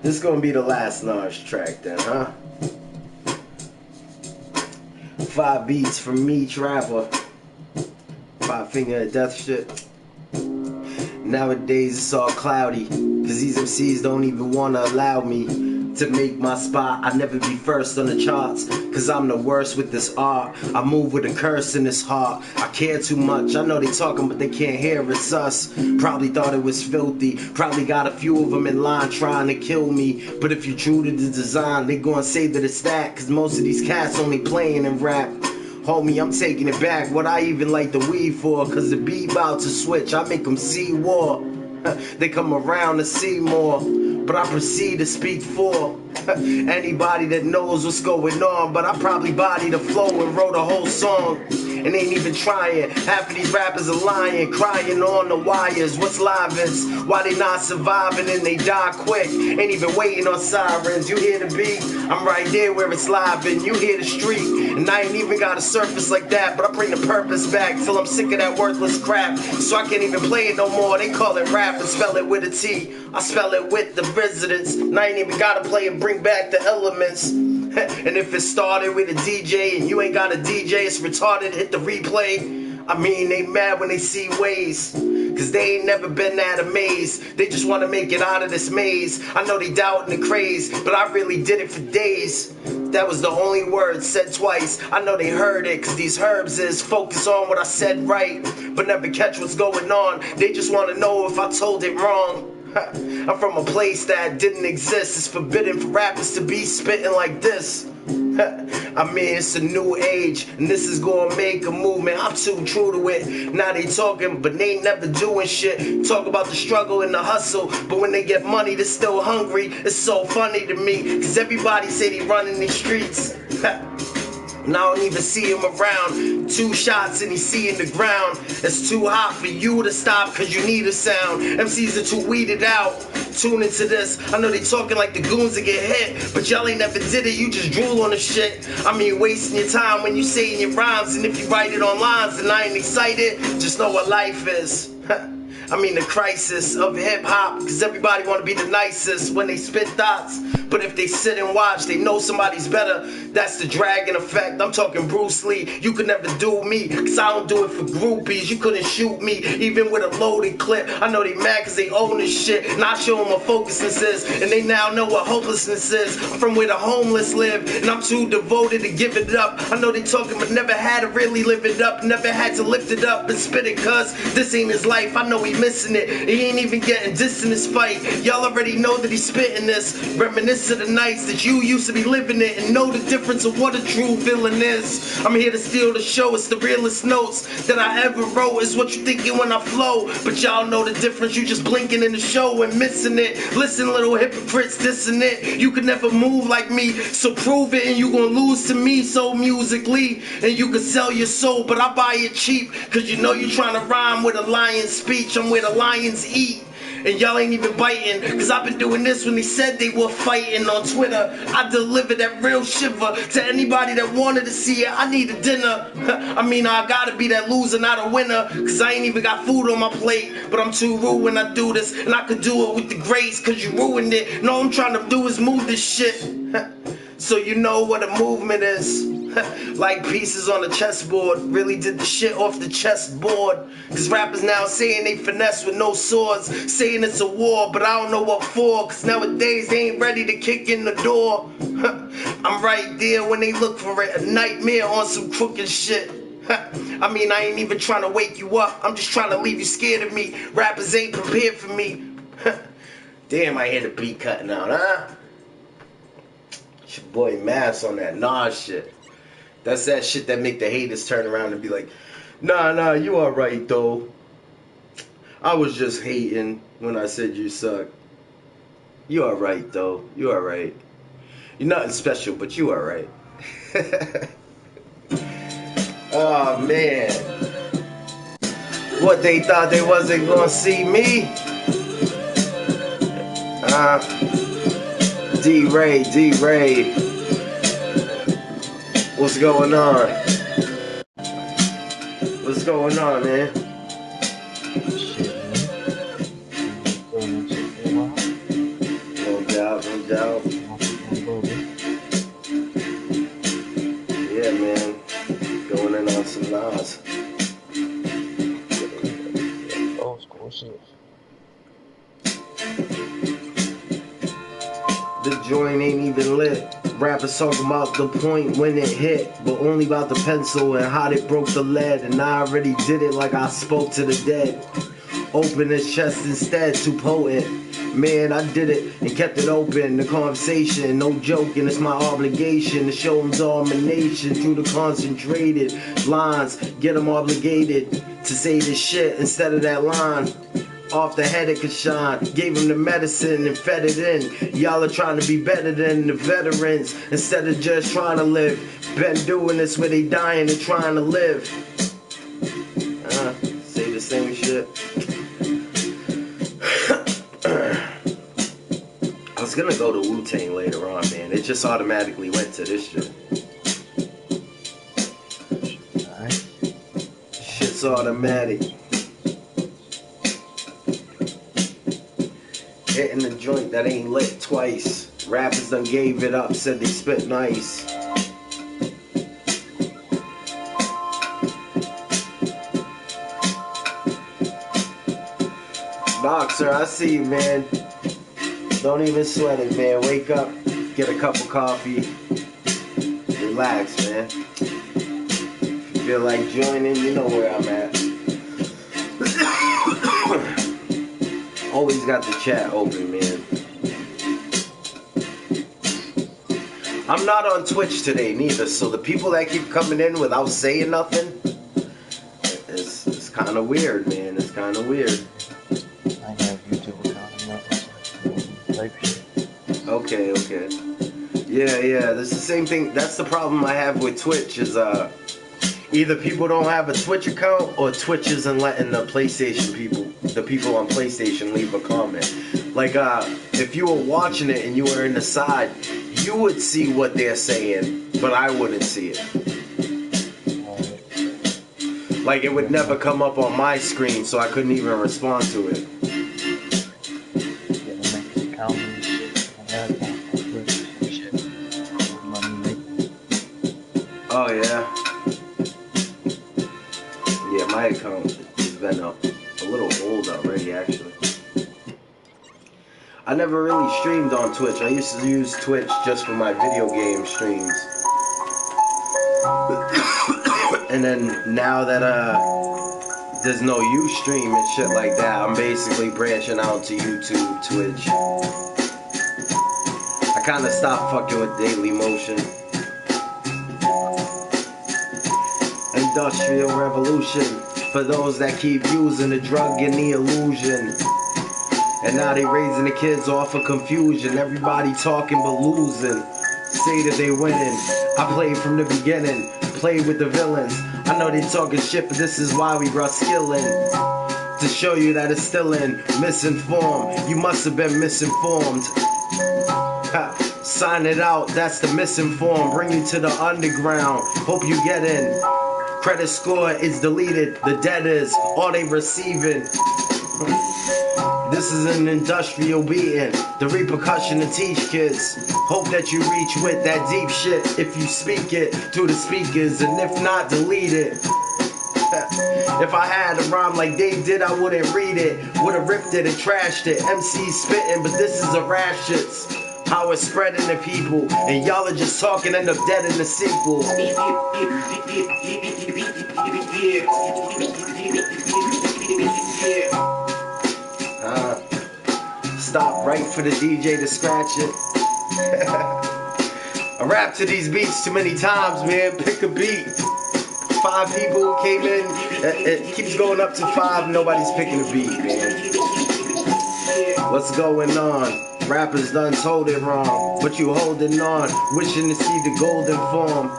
This is gonna be the last Nas track then, huh? 5 beats from me, Trapper. 5 finger of death shit. Nowadays it's all cloudy, cause these MCs don't even wanna allow me to make my spot. I never be first on the charts, cause I'm the worst with this art. I move with a curse in this heart. I care too much. I know they talking but they can't hear it's us. Probably thought it was filthy. Probably got a few of them in line trying to kill me. But if you're true to the design, they gonna say that it's that, cause most of these cats only playing in rap. Homie, I'm taking it back. What I even like the weed for, cause the beat about to switch. I make them see war. They come around to see more, but I proceed to speak for anybody that knows what's going on. But I probably bodied the flow and wrote a whole song and ain't even trying. Half of these rappers are lying, crying on the wires. What's live is why they not surviving and they die quick. Ain't even waiting on sirens. You hear the beat? I'm right there where it's live and you hear the street. And I ain't even got a surface like that, but I bring the purpose back till I'm sick of that worthless crap. So I can't even play it no more. They call it rap and spell it with a T. I spell it with the residents. And I ain't even gotta play and bring back the elements. And if it started with a DJ and you ain't got a DJ, it's retarded, hit the replay. I mean, they mad when they see ways, cause they ain't never been that amazed. They just wanna make it out of this maze. I know they doubting the craze, but I really did it for days. That was the only word said twice. I know they heard it, cause these herbs is focus on what I said right, but never catch what's going on. They just wanna know if I told it wrong. I'm from a place that didn't exist. It's forbidden for rappers to be spitting like this. I mean, it's a new age, and this is gonna make a movement. I'm too true to it. Now they talking, but they ain't never doing shit. Talk about the struggle and the hustle, but when they get money, they're still hungry. It's so funny to me, cause everybody say they running these streets. And I don't even see him around. 2 shots and he's seeing the ground. It's too hot for you to stop cause you need a sound. MCs are too weeded out. Tune into this. I know they talking like the goons that get hit, but y'all ain't never did it, you just drool on the shit. I mean, wasting your time when you saying your rhymes, and if you write it on lines and I ain't excited, just know what life is. I mean the crisis of hip-hop, cause everybody wanna be the nicest when they spit thoughts. But if they sit and watch, they know somebody's better. That's the dragon effect. I'm talking Bruce Lee. You could never do me, cause I don't do it for groupies. You couldn't shoot me, even with a loaded clip. I know they mad cause they own this shit, and I show them what focusness is, and they now know what hopelessness is. I'm from where the homeless live, and I'm too devoted to give it up. I know they talking but never had to really live it up. Never had to lift it up and spit it, cause this ain't his life. I know he missing it. He ain't even getting dissed in this fight. Y'all already know that he's spitting this. Reminisce of the nights that you used to be living it, and know the difference of what a true villain is. I'm here to steal the show. It's the realest notes that I ever wrote. Is what you thinking when I flow, but y'all know the difference. You just blinking in the show and missing it. Listen, little hypocrites dissing it. You could never move like me, so prove it, and you gonna lose to me so musically. And you can sell your soul, but I buy it cheap, cause you know you trying to rhyme with a lion's speech. I'm where the lions eat, and y'all ain't even biting, cause I've been doing this when they said they were fighting on Twitter. I delivered that real shiver to anybody that wanted to see it. I need a dinner. I mean, I gotta be that loser, not a winner, cause I ain't even got food on my plate. But I'm too rude when I do this, and I could do it with the grace, cause you ruined it. No, I'm trying to do is move this shit. So you know what a movement is. Like pieces on a chessboard. Really did the shit off the chessboard. Cause rappers now saying they finesse with no swords, saying it's a war, but I don't know what for. Cause nowadays they ain't ready to kick in the door. I'm right there when they look for it. A nightmare on some crooked shit. I mean, I ain't even trying to wake you up. I'm just trying to leave you scared of me. Rappers ain't prepared for me. Damn, I hear the beat cutting out, huh? It's your boy Mass on that Nas shit. That's that shit that make the haters turn around and be like, nah, you alright though. I was just hating when I said you suck. You alright though. You alright. You're nothing special, but you alright. Oh man. What, they thought they wasn't gonna see me? D-Ray. What's going on? What's going on, man? No doubt. Yeah, man. Going in on some Nas. Old school shit. joint ain't even lit. Rappers talking about the point when it hit, but only about the pencil and how they broke the lead. And I already did it like I spoke to the dead. Open his chest instead, too potent. Man, I did it and kept it open. The conversation, no joking, it's my obligation to show them domination through the concentrated lines. Get them obligated to say this shit instead of that line. Off the head it could shine. Gave him the medicine and fed it in. Y'all are trying to be better than the veterans instead of just trying to live. Been doing this where they dying and trying to live. Say the same shit. I was gonna go to Wu-Tang later on, man. It just automatically went to this shit. Alright. Shit's automatic. Hitting the joint that ain't lit twice. Rappers done gave it up, said they spit nice. Boxer, I see you, man. Don't even sweat it, man. Wake up, get a cup of coffee, relax, man. If you feel like joining, you know where I'm at. Always got the chat open, man. I'm not on Twitch today neither, so the people that keep coming in without saying nothing, it's kind of weird, man. It's kind of weird. I have YouTube account. Type shit. Okay. Yeah. That's the same thing. That's the problem I have with Twitch is either people don't have a Twitch account or Twitch isn't letting the PlayStation people, the people on PlayStation, leave a comment. Like if you were watching it and you were in the side, you would see what they're saying, but I wouldn't see it. Like it would never come up on my screen, so I couldn't even respond to it. Oh yeah. Yeah, my account has been up a little old already, actually. I never really streamed on Twitch. I used to use Twitch just for my video game streams. And then now that there's no Ustream and shit like that, I'm basically branching out to YouTube, Twitch. I kind of stopped fucking with Daily Motion. Industrial revolution for those that keep using the drug and the illusion. And now they raising the kids off of confusion. Everybody talking but losing. Say that they winning. I played from the beginning. Played with the villains. I know they talking shit, but this is why we brought skill in. To show you that it's still in misinformed. You must have been misinformed. Ha, sign it out, that's the misinformed. Bring you to the underground. Hope you get in. Credit score is deleted. The debt is all they receiving. This is an industrial beating. The repercussion to teach kids. Hope that you reach with that deep shit. If you speak it to the speakers, and if not, delete it. If I had a rhyme like they did, I wouldn't read it. Would've ripped it and trashed it. MC's spitting, but this is a rash shits. How it's spreading to people, and y'all are just talking, end up dead in the sequel. Stop right for the DJ to scratch it. I rap to these beats too many times, man. Pick a beat. 5 people came in. It keeps going up to 5. Nobody's picking a beat, man. What's going on? Rappers done told it wrong, but you holding on, wishing to see the golden form,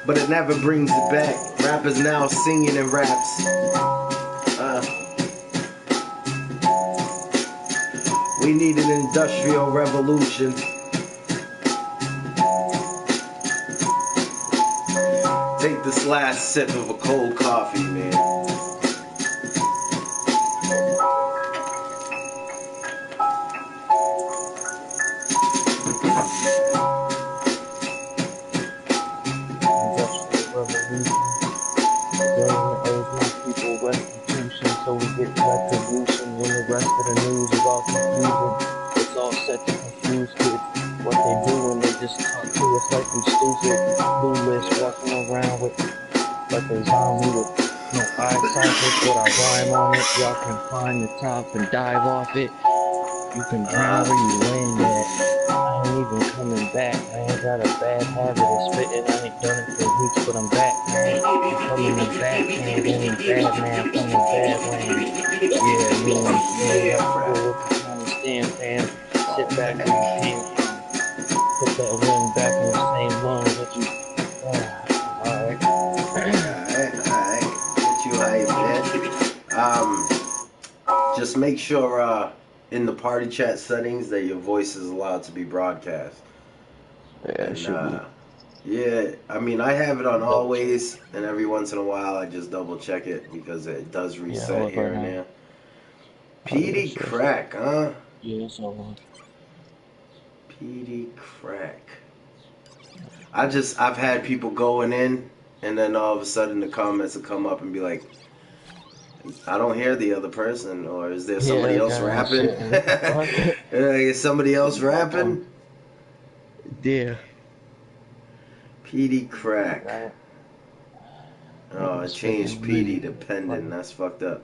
but it never brings it back. Rappers now singing in raps. We need an industrial revolution. Take this last sip of a cold coffee, man. So we get retribution when the rest of the news is all confusion. It's all set to confuse kids. just walking around with like a zombie with no eye sockets, but I rhyme on it. Y'all can climb the top and dive off it. You can drown where you land at. I ain't even coming back, man. Got a bad habit of spitting. I ain't done it for weeks, but I'm back, man. I'm coming in backhand, aiming bad, man, from the badlands. Yeah, you know what I'm saying? Like full if you understand, fam. Sit back where you came from. Put that wind back in the same lungs that you. Alright. Alright. Get you hype, man. Just make sure in the party chat settings that your voice is allowed to be broadcast. Yeah, And should be. yeah, I mean I have it on always, and every once in a while I just double check it because it does reset here and there. PD Crack, huh? Yeah, it's all. PD Crack. I've had people going in, and then all of a sudden the comments will come up and be like, I don't hear the other person, or is there somebody else rapping? Is somebody else rapping? Yeah. PD Crack. Right. Oh, I changed PD to pending. That's fucked up.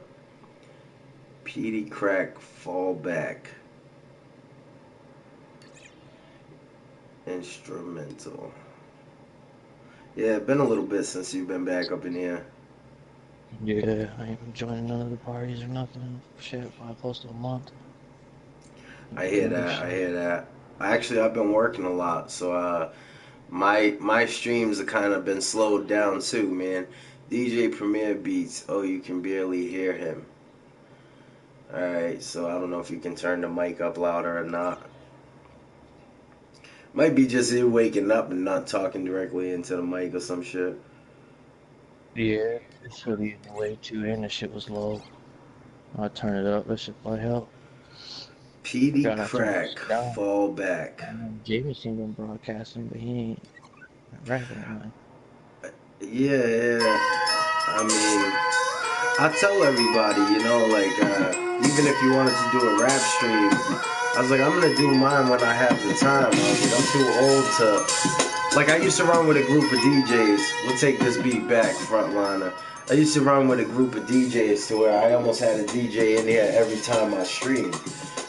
PD Crack fallback. Instrumental. Yeah, been a little bit since you've been back up in here. Yeah, I ain't been joining none of the parties or nothing. Shit, for close to a month. I hear that. Actually, I've been working a lot, so my streams have kind of been slowed down too, man. DJ Premier Beats. Oh, you can barely hear him. Alright, so I don't know if you can turn the mic up louder or not. Might be just you waking up and not talking directly into the mic or some shit. Yeah, it's really way too, and the shit was low. I turn it up. That shit probably help. PD Crack fall back. Jameson been broadcasting, but he ain't rapping it, man. Yeah. I mean, I tell everybody, you know, like, even if you wanted to do a rap stream, I was like, I'm gonna do mine when I have the time. I was like, I'm too old to. Like, I used to run with a group of DJs. We'll take this beat back, frontliner. I used to run with a group of DJs to where I almost had a DJ in here every time I streamed.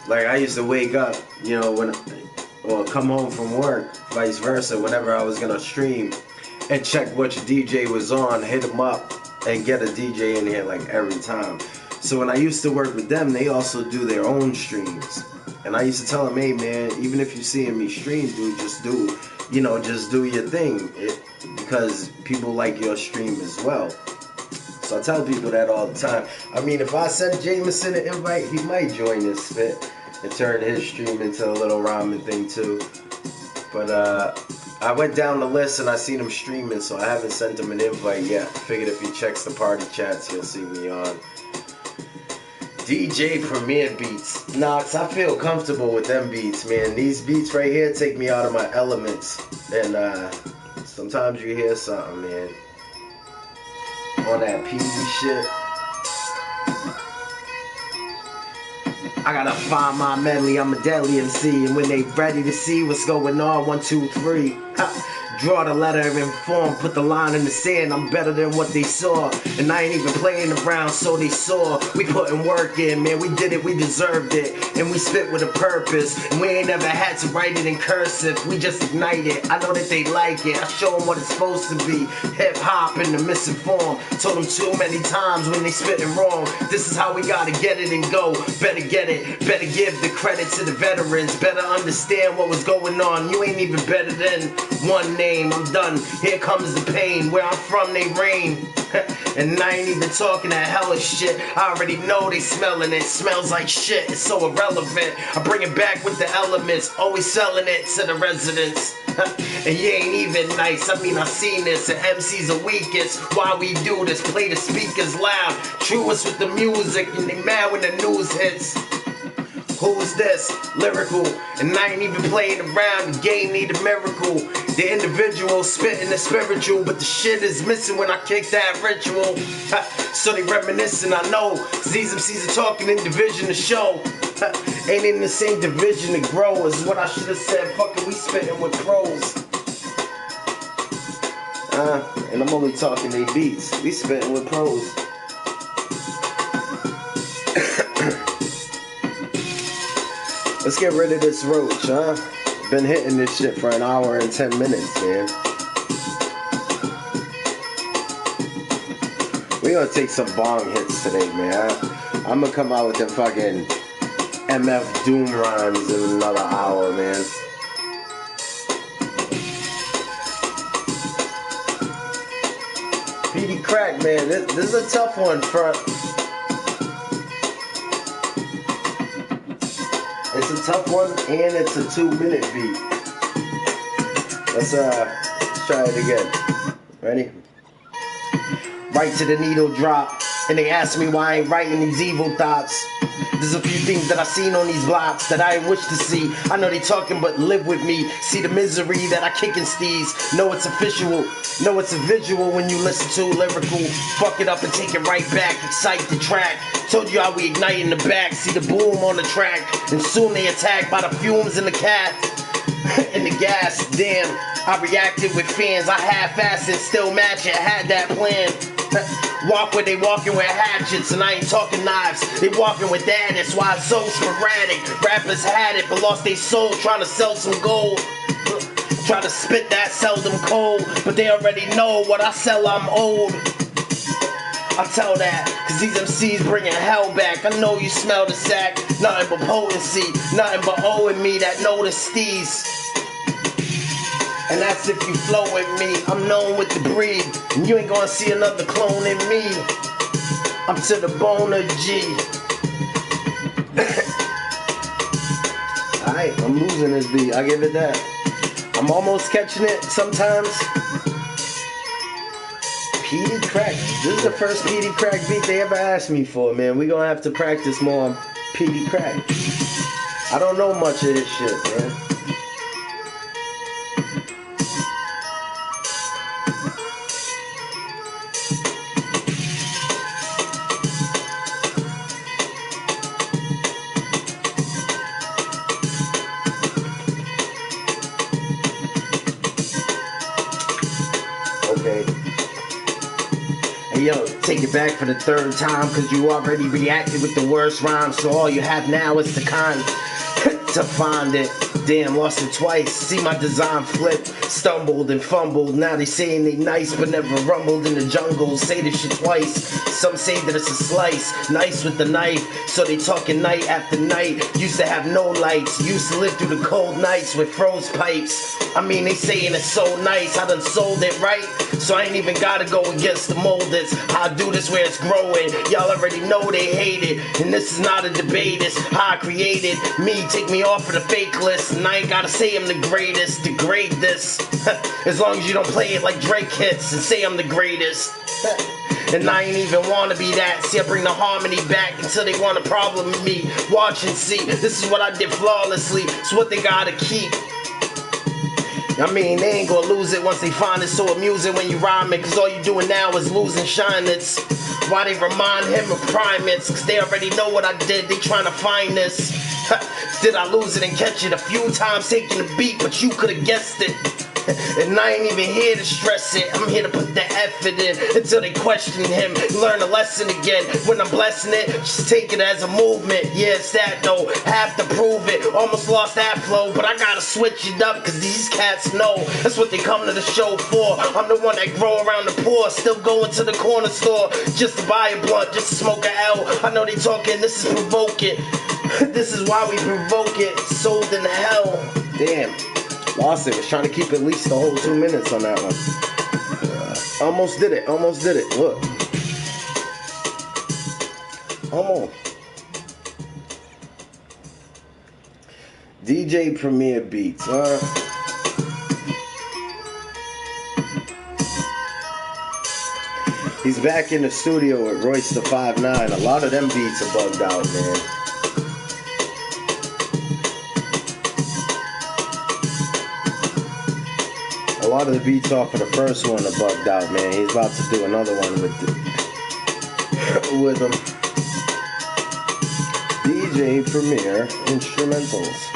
Like, I used to wake up, you know, or come home from work, vice versa, whenever I was gonna stream, and check which DJ was on, hit him up, and get a DJ in here like every time. So when I used to work with them, they also do their own streams. And I used to tell them, hey man, even if you're seeing me stream, dude, just do your thing. Because people like your stream as well. So I tell people that all the time. I mean, if I send Jameson an invite, he might join this spit and turn his stream into a little ramen thing too. But I went down the list and I seen him streaming, so I haven't sent him an invite yet. Figured if he checks the party chats, he'll see me on. DJ Premier Beats. Nah, 'cause I feel comfortable with them beats, man. These beats right here take me out of my elements. And sometimes you hear something, man. On that PD shit. I gotta find my medley, I'm a deadly MC. And when they ready to see what's going on, 1, 2, 3. Draw the letter in form, put the line in the sand. I'm better than what they saw, and I ain't even playing around, so they saw. We putting work in, man, we did it, we deserved it. And we spit with a purpose, and we ain't never had to write it in cursive. We just ignite it, I know that they like it. I show them what it's supposed to be, hip-hop in the missing form. Told them too many times when they spitting wrong, this is how we gotta get it and go. Better get it, better give the credit to the veterans. Better understand what was going on, you ain't even better than one name. I'm done, here comes the pain. Where I'm from, they rain. And I ain't even talking that hellish shit. I already know they smelling it. Smells like shit, it's so irrelevant. I bring it back with the elements, always selling it to the residents. And you ain't even nice, I mean I seen this. And MC's the weakest. Why we do this? Play the speakers loud. Truest with the music, and they mad when the news hits. Who's this? Lyrical. And I ain't even playing around. The game need a miracle. The individual spitting the spiritual, but the shit is missing when I kick that ritual. So they reminiscing, I know. These MCs are talking in division to show. Ain't in the same division to grow is what I should have said. Fuck it, we spitting with pros. And I'm only talking they beats. We spitting with pros. Let's get rid of this roach, huh? Been hitting this shit for an hour and 10 minutes, man. We gonna take some bong hits today, man. I'm gonna come out with them fucking MF Doom rhymes in another hour, man. PD Crack, man, this is a tough one for... It's a tough one, and it's a 2-minute beat. Let's try it again. Ready? Right to the needle drop, and they ask me why I ain't writing these evil thoughts. There's a few things that I seen on these blocks that I ain't wish to see. I know they talking, but live with me. See the misery that I kick in steez. Know it's official, know it's a visual when you listen to lyrical. Fuck it up and take it right back, excite the track. Told you how we ignite in the back, see the boom on the track. And soon they attacked by the fumes in the cat. In the gas, damn, I reacted with fans. I half-assed and still match it, had that plan. Walk where they walking with hatchets, and I ain't talking knives. They walking with that, that's why it's so sporadic. Rappers had it, but lost their soul trying to sell some gold. Try to spit that seldom cold, but they already know what I sell, I'm old. I tell that, cause these MCs bringing hell back. I know you smell the sack, nothing but potency, nothing but owing me that notice these. And that's if you flow with me. I'm known with the breed, and you ain't gonna see another clone in me. I'm to the bone of G. Alright, I'm losing this beat, I give it that. I'm almost catching it sometimes. PD Crack. This is the first PD Crack beat they ever asked me for, man. We gonna have to practice more on PD Crack. I don't know much of this shit, man. Okay. Hey yo, take it back for the third time, cause you already reacted with the worst rhyme. So all you have now is the kind to find it. Damn, lost it twice. See my design flip, stumbled and fumbled. Now they saying they nice, but never rumbled in the jungle. Say this shit twice. Some say that it's a slice, nice with the knife. So they talking night after night. Used to have no lights, used to live through the cold nights with froze pipes. I mean, they saying it's so nice, I done sold it right. So I ain't even gotta go against the mold. It's how I do this where it's growing. Y'all already know they hate it, and this is not a debate. It's how I created me. Take me off of the fake list, and I ain't gotta say I'm the greatest. Degrade this, as long as you don't play it like Drake hits and say I'm the greatest. And I ain't even wanna be that. See, I bring the harmony back until they want a problem with me. Watch and see, this is what I did flawlessly. It's what they gotta keep. I mean, they ain't gonna lose it once they find it so amusing when you rhyme it. Cause all you doing now is losing shine. It's why they remind him of primates. Cause they already know what I did, they trying to find this. Did I lose it and catch it a few times taking the beat, but you could've guessed it. And I ain't even here to stress it, I'm here to put the effort in until they question him, learn a lesson again. When I'm blessing it, just take it as a movement. Yeah, it's that though, have to prove it. Almost lost that flow, but I gotta switch it up, cause these cats know that's what they come to the show for. I'm the one that grow around the poor, still going to the corner store just to buy a blunt, just to smoke a L. I know they talking, this is provoking. This is why we provoke it, sold in hell. Damn. Lost it. Was trying to keep at least the whole 2 minutes on that one. Almost did it. Almost did it. Look. Almost. DJ Premier Beats. He's back in the studio with Royce the 5'9". A lot of them beats are bugged out, man. A lot of the beats off of the first one are bugged out, man. He's about to do another one with him. DJ Premier Instrumentals.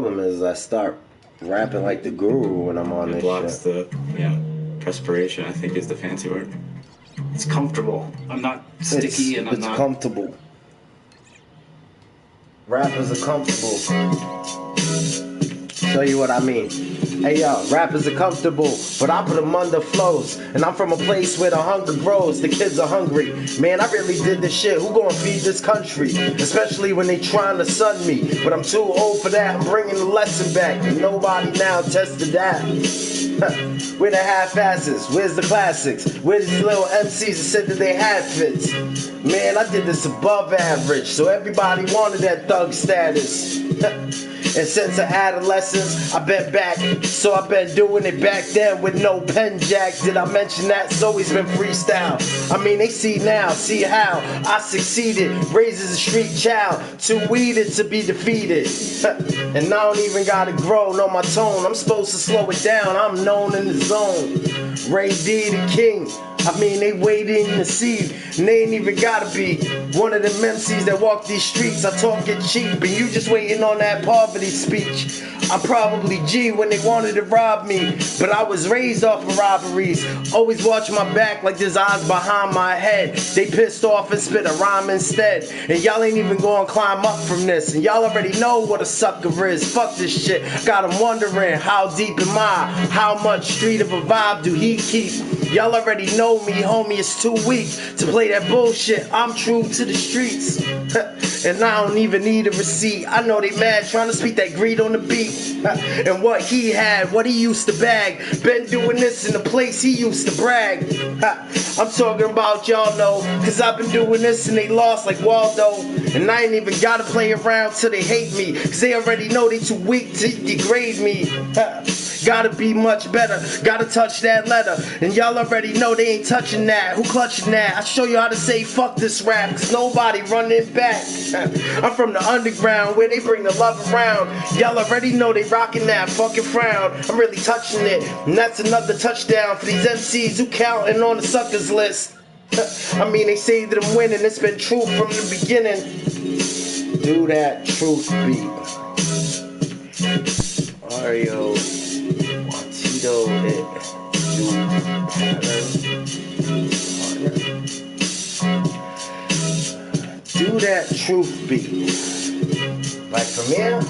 problem is I start rapping like the guru when I'm on It this blocks shit. the perspiration, I think, is the fancy word. It's comfortable. I'm not sticky and I'm It's not comfortable. Rappers are comfortable. Show you what I mean. Hey yo, rappers are comfortable, but I put them under flows. And I'm from a place where the hunger grows, the kids are hungry. Man, I really did this shit. Who gonna feed this country? Especially when they trying to sun me. But I'm too old for that, I'm bringing the lesson back. And nobody now tested that. Where the half-asses? Where's the classics? Where's these little MCs that said that they had fits? Man, I did this above average, so everybody wanted that thug status. And since the adolescence, I've been back. So I've been doing it back then with no pen jack. Did I mention that? It's always been freestyle. I mean, they see now, see how I succeeded. Raises a street child, too weeded to be defeated. And I don't even gotta grow, know my tone. I'm supposed to slow it down, I'm known in the zone. Ray D the king. I mean, they waiting to see, and they ain't even gotta be one of them MCs that walk these streets. I talk it cheap, and you just waiting on that poverty speech. I'm probably G when they wanted to rob me, but I was raised off of robberies. Always watch my back like there's eyes behind my head. They pissed off and spit a rhyme instead, and y'all ain't even gonna climb up from this. And y'all already know what a sucker is. Fuck this shit. Got them wondering how deep am I? How much street of a vibe do he keep? Y'all already know me, homie, it's too weak to play that bullshit. I'm true to the streets. And I don't even need a receipt. I know they mad trying to speak that greed on the beat. And what he had, what he used to bag. Been doing this in the place he used to brag. I'm talking about y'all know, cause I've been doing this and they lost like Waldo. And I ain't even gotta play around till they hate me, cause they already know they too weak to degrade me. Gotta be much better, gotta touch that letter. And y'all already know they ain't touching that. Who clutching that? I show you how to say fuck this rap, cause nobody running back. I'm from the underground where they bring the love around. Y'all already know they rocking that fucking frown. I'm really touching it, and that's another touchdown for these MCs who counting on the suckers list. I mean, they say that I'm winning, it's been true from the beginning. Do that truth beat. Mario, Tito, it, do do that truth beat. Like from here.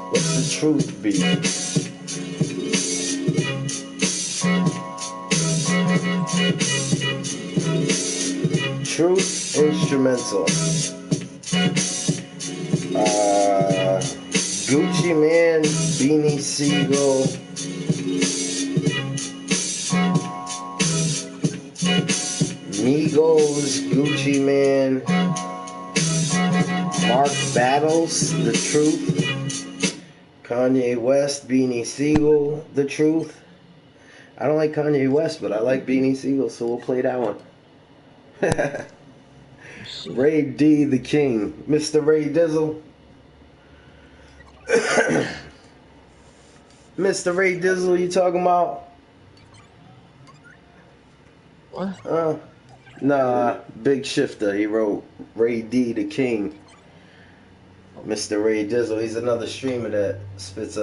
What's the truth beat? Truth instrumental. Gucci Man, Beanie Siegel, Migos, Gucci Man, Mark Battles, The Truth, Kanye West, Beanie Siegel, The Truth. I don't like Kanye West, but I like Beanie Siegel, so we'll play that one. Ray D the King, Mr. Ray Dizzle. Mr. Ray Dizzle, you talking about? What? Nah, Big Shifter. He wrote Ray D the King. Mr. Ray Dizzle. He's another streamer that spits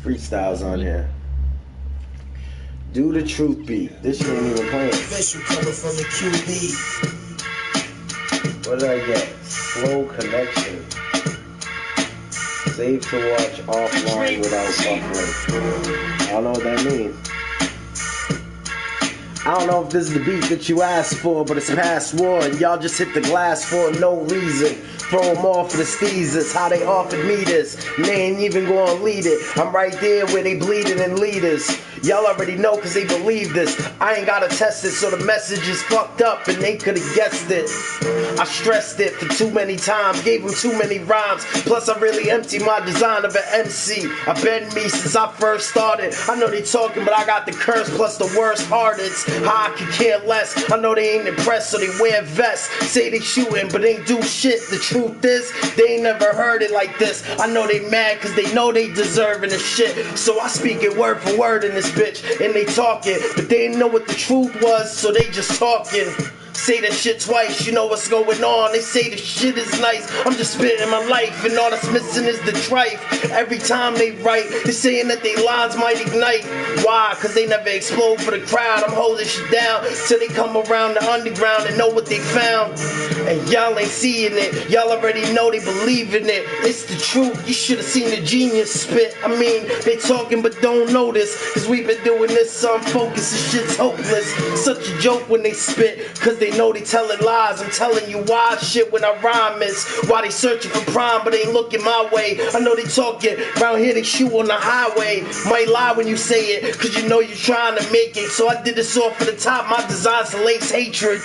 freestyles on here. Do the truth beat. This shit ain't even playing. What did I get? Slow connection. Save to watch offline without buffering. I don't know what that means. I don't know if this is the beat that you asked for, but it's past war, and y'all just hit the glass for no reason. Throw them off for the steezers, how they offered me this, and they ain't even gonna lead it. I'm right there where they bleeding and leaders. Y'all already know cause they believe this. I ain't gotta test it, so the message is fucked up and they could've guessed it. I stressed it for too many times, gave them too many rhymes. Plus I really emptied my design of an MC. I've been me since I first started. I know they talking, but I got the curse plus the worst hearteds. How I could care less. I know they ain't impressed, so they wear vests. Say they shooting, but ain't do shit. The truth is, they ain't never heard it like this. I know they mad cause they know they deserving the shit. So I speak it word for word in this bitch. And they talking, but they didn't know what the truth was, so they just talking. Say that shit twice, you know what's going on. They say the shit is nice, I'm just spitting my life, and all that's missing is the trife. Every time they write, they're saying that they lines might ignite. Why? Cause they never explode for the crowd. I'm holding shit down till they come around the underground and know what they found. And y'all ain't seeing it, y'all already know they believe in it. It's the truth, you should've seen the genius spit. I mean, they talking but don't notice, cause we've been doing this unfocused, this shit's hopeless. Such a joke when they spit, cause they know they telling lies. I'm telling you why shit when I rhyme is why they searching for prime but ain't looking my way. I know they talking, round here they shoot on the highway. Might lie when you say it, cause you know you're trying to make it. So I did this off for the top, my design's to lace hatred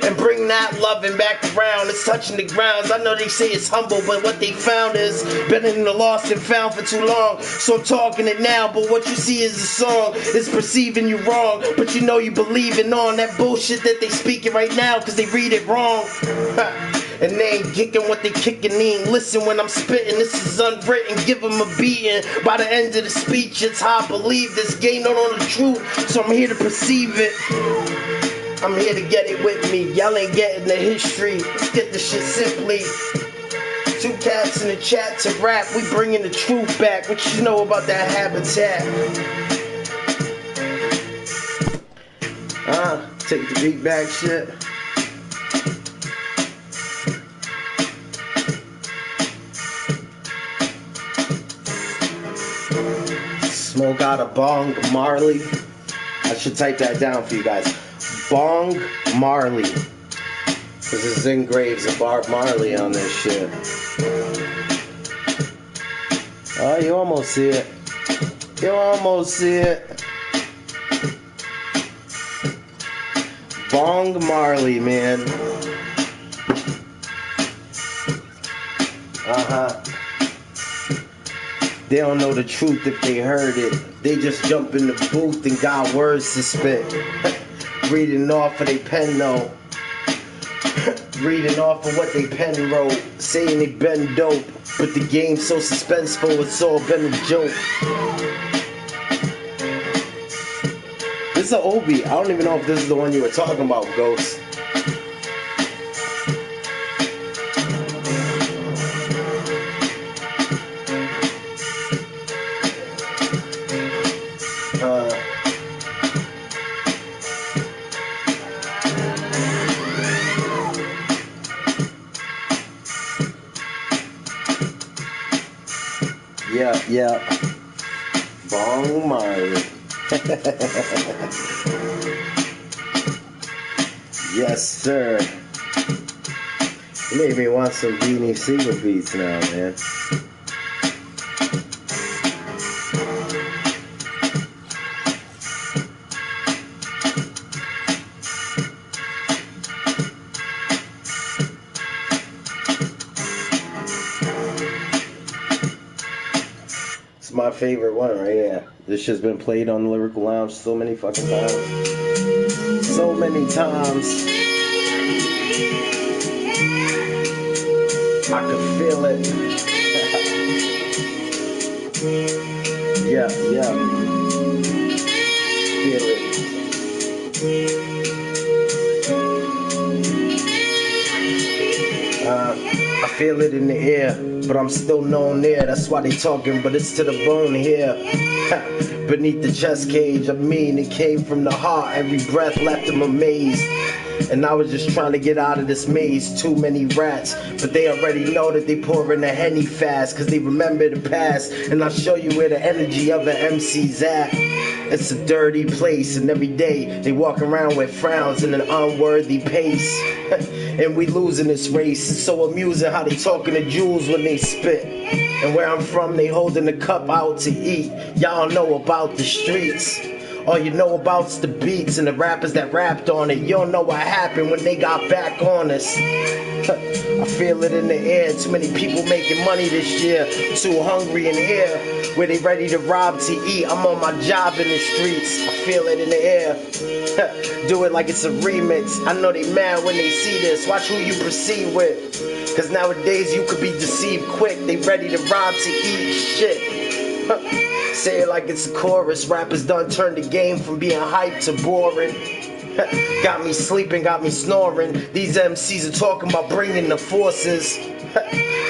and bring that loving back around. It's touching the grounds. I know they say it's humble, but what they found is better than the lost and found for too long. So I'm talking it now, but what you see is a song. It's perceiving you wrong, but you know you believing on that bullshit that they speaking right now, cause they read it wrong. And they ain't kicking what they kicking, they ain't listen when I'm spitting. This is unwritten, give them a beating. By the end of the speech, it's how I believe this game don't know the truth, so I'm here to perceive it. I'm here to get it with me. Y'all ain't getting the history. Let's get this shit simply. Two cats in the chat to rap. We bringing the truth back. What you know about that habitat? Take the beat back shit. Smoke out a bong Marley. I should type that down for you guys. Bong Marley. Cause there's engraves of Bob Marley on this shit. Oh, you almost see it. You almost see it. Bong Marley, man. They don't know the truth if they heard it. They just jump in the booth and got words to spit. Reading off of they pen though. Reading off of what they pen wrote. Saying they been dope. But the game's so suspenseful, it's all been a joke. This is an Obi. I don't even know if this is the one you were talking about, Ghost. Yeah. Bong Marley. Yes, sir. You made me want some Beanie Siegel beats now, man. My favorite one right here. This shit's been played on the Lyrical Lounge so many fucking times. So many times. I could feel it. Yeah. Feel it. I feel it in the air, but I'm still known there. That's why they talking, but it's to the bone here. Beneath the chest cage, I mean, it came from the heart. Every breath left them amazed. And I was just trying to get out of this maze. Too many rats, but they already know that they pouring the Henny fast, cause they remember the past. And I'll show you where the energy of an MC's at. It's a dirty place, and every day they walk around with frowns and an unworthy pace. And we losing this race. It's so amusing how they talking to jewels when they spit. And where I'm from, they holding the cup out to eat. Y'all know about the streets. All you know about's the beats and the rappers that rapped on it. You don't know what happened when they got back on us. I feel it in the air. Too many people making money this year. Too hungry in here. Where they ready to rob to eat. I'm on my job in the streets. I feel it in the air. Do it like it's a remix. I know they mad when they see this. Watch who you proceed with. Cause nowadays you could be deceived quick. They ready to rob to eat shit. Say it like it's a chorus. Rappers done turned the game from being hyped to boring. Got me sleeping, got me snoring. These MCs are talking about bringing the forces.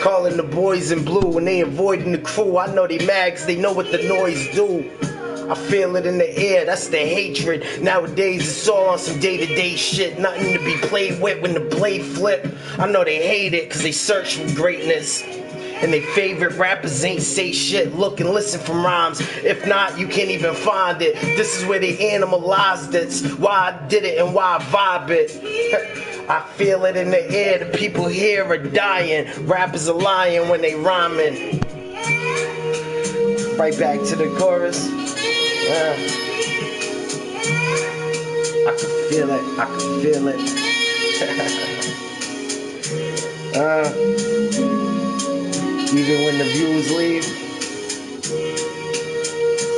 Calling the boys in blue when they avoiding the crew. I know they mags, they know what the noise do. I feel it in the air, that's the hatred. Nowadays it's all on some day-to-day shit. Nothing to be played with when the blade flip. I know they hate it cause they search for greatness. And they favorite rappers ain't say shit. Look and listen from rhymes. If not, you can't even find it. This is where they animalized it. Why I did it and why I vibe it. I feel it in the air. The people here are dying. Rappers are lying when they rhyming. Right back to the chorus. I can feel it. I can feel it. Even when the views leave,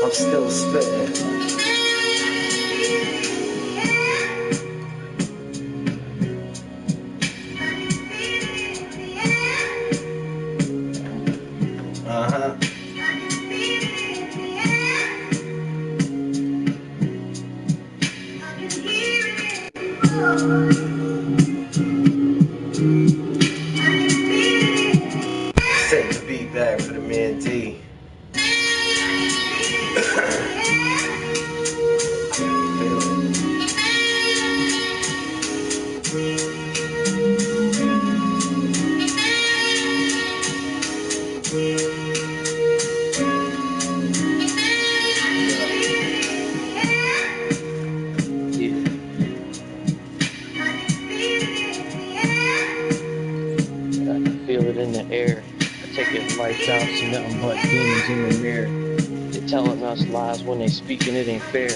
I'm still spitting. Set the beat back for the man D. Feel it in the air. I take it lights out, see nothing but demons in the mirror. They telling us lies when they speaking it ain't fair.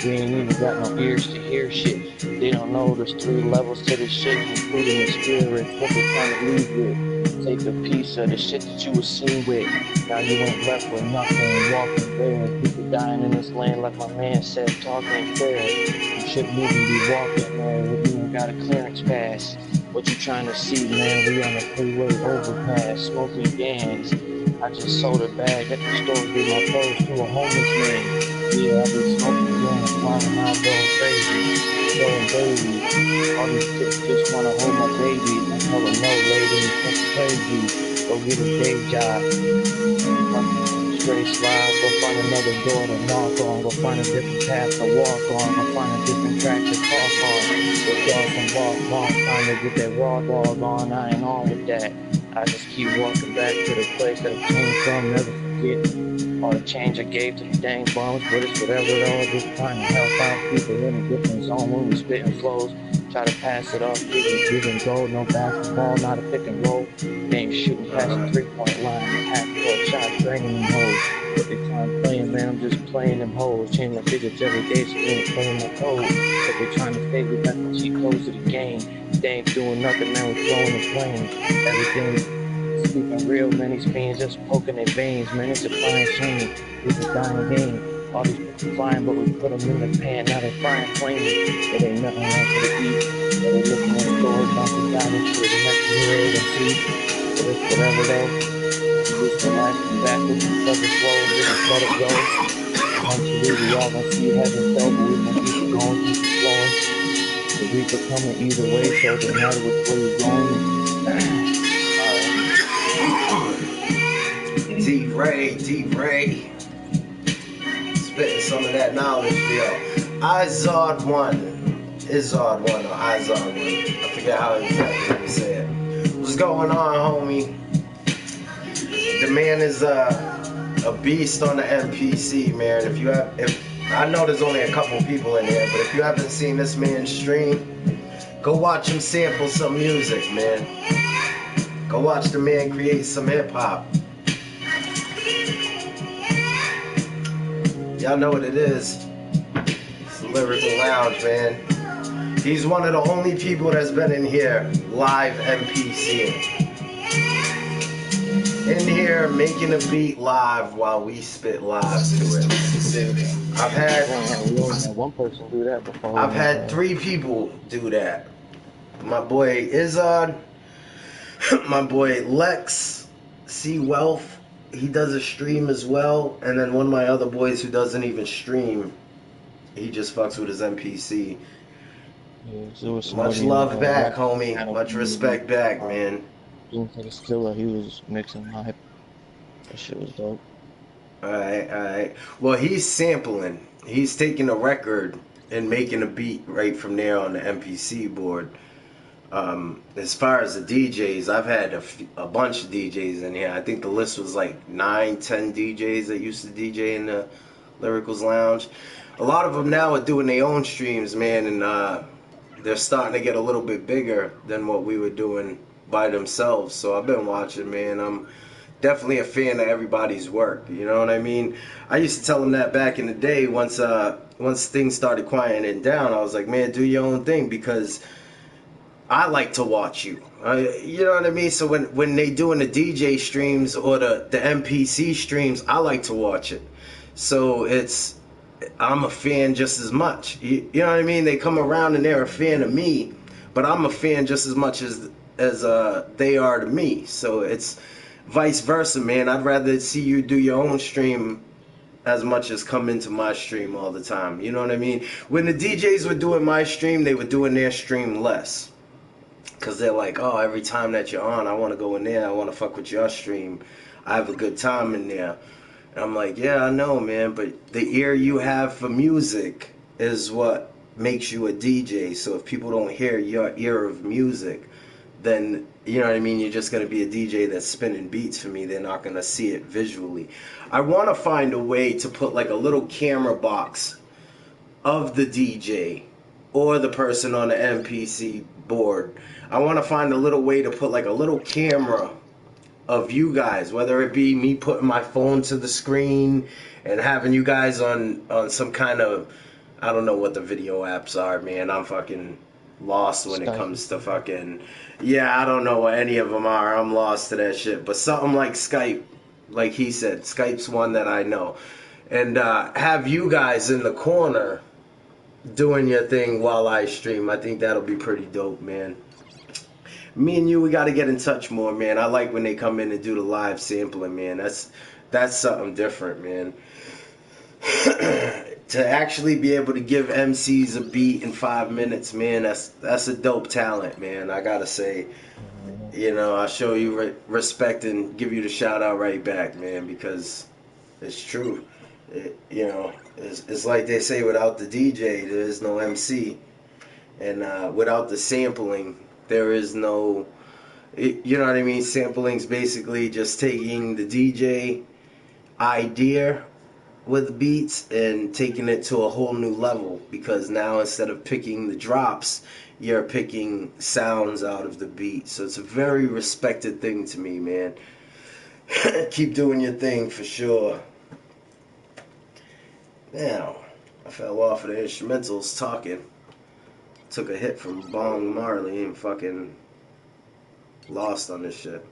We ain't even got no ears to hear shit. They don't know there's 3 levels to this shit, including the spirit. What they trying to leave with. Take a piece of the shit that you was seen with. Now you ain't left with nothing, walking bare. People dying in this land like my man said, talking fair. You shouldn't even be walking there. We even got a clearance pass. What you trying to see, man? We on a freeway overpass, smoking gangs. I just sold a bag at the store, gave my clothes to a homeless man. Yeah, I be smoking gangs, flying out going crazy, throwing babies. All these chicks just wanna hold my baby. I tell them no, lady, that's crazy. Go get a day job. Straight slide, go find another door to knock on, go find a different path to walk on, go find a different track to talk on. Go dog some walk, time to get that raw dog on, I ain't on with that. I just keep walking back to the place that I came from, never forget all the change I gave to the dang bums, but it's whatever though, just trying to help out people in a different zone when we spitting flows. Try to pass it off, giving gold, no basketball, not a pick and roll. They ain't shooting past the 3-point line, half-court shots, draining them hoes. What they trying to play, man, I'm just playing them hoes. Changing my figures every day, so they ain't playing my code. What they trying to say, we got the cheat codes of the game. They ain't doing nothing, man, we throwing the flames. Everything speaking real, man, these fiends just poking their veins, man, it's a flying shame. It's a dying game. All these people flying, but we put them in the pan, now they flying flaming. It ain't nothing left to eat. But they looking at stores, bouncing down into the next mirror and see. But it's whatever though. You just relaxing backwards and plug it slow, just let it go. Eventually we all gonna see heaven fell, but we gonna keep it going, keep it flowing. The reaper coming either way, so it doesn't matter which way you're going. D-Ray, D-Ray. Spitting some of that knowledge, yo. Izard 1. Izard 1 or Izard 1. I forget how exactly you say it. What's going on, homie? The man is a beast on the MPC, man. If I know there's only a couple people in here, but if you haven't seen this man stream, go watch him sample some music, man. Go watch the man create some hip hop. Y'all know what it is. It's the Lyrical Lounge, man. He's one of the only people that's been in here live MPCing. In here making a beat live while we spit live to it. I've had one person do that before. I've had 3 people do that. My boy Izod, my boy Lex C Wealth, he does a stream as well, and then one of my other boys who doesn't even stream, he just fucks with his MPC. Yeah, so it was Much somebody love back, rap homie. battle Much community. respect back, man. Looks like a Skilla, he was mixing hype. That shit was dope. All right, all right. Well, he's sampling. He's taking a record and making a beat right from there on the MPC board. As far as the DJs, I've had a bunch of DJs in here. I think the list was like 9, 10 DJs that used to DJ in the Lyrical's Lounge. A lot of them now are doing their own streams, man, and they're starting to get a little bit bigger than what we were doing by themselves. So I've been watching, man. I'm definitely a fan of everybody's work. You know what I mean? I used to tell them that back in the day. Once things started quieting down, I was like, man, do your own thing because I like to watch you. You know what I mean? So when they doing the DJ streams or the MPC streams, I like to watch it. So I'm a fan just as much. You know what I mean? They come around and they're a fan of me, but I'm a fan just as much as they are to me. So it's vice versa, man. I'd rather see you do your own stream as much as come into my stream all the time. You know what I mean? When the DJs were doing my stream, they were doing their stream less. Because they're like, oh, every time that you're on, I want to go in there. I want to fuck with your stream. I have a good time in there. And I'm like, yeah, I know, man. But the ear you have for music is what makes you a DJ. So if people don't hear your ear of music, then, you know what I mean? You're just going to be a DJ that's spinning beats for me. They're not going to see it visually. I want to find a way to put like a little camera box of the DJ or the person on the MPC board. I want to find a little way to put like a little camera of you guys, whether it be me putting my phone to the screen and having you guys on some kind of, I don't know what the video apps are, man. I'm fucking lost when it Skype. comes to fucking, yeah, I don't know what any of them are. I'm lost to that shit. But something like Skype, like he said, Skype's one that I know. And have you guys in the corner doing your thing while I stream. I think that'll be pretty dope, man. Me and you, we got to get in touch more, man. I like when they come in and do the live sampling, man. That's something different, man. To actually be able to give MCs a beat in 5 minutes, man, that's a dope talent, man. I gotta say, you know, I show you respect and give you the shout out right back, man, because it's true. You know, it's like they say, without the DJ, there is no MC, and without the sampling, there is no. You know what I mean? Sampling's basically just taking the DJ idea with beats and taking it to a whole new level, because now instead of picking the drops, you're picking sounds out of the beat. So it's a very respected thing to me, man. Keep doing your thing for sure. Now, I fell off of the instrumentals talking. Took a hit from Bong Marley and fucking lost on this shit.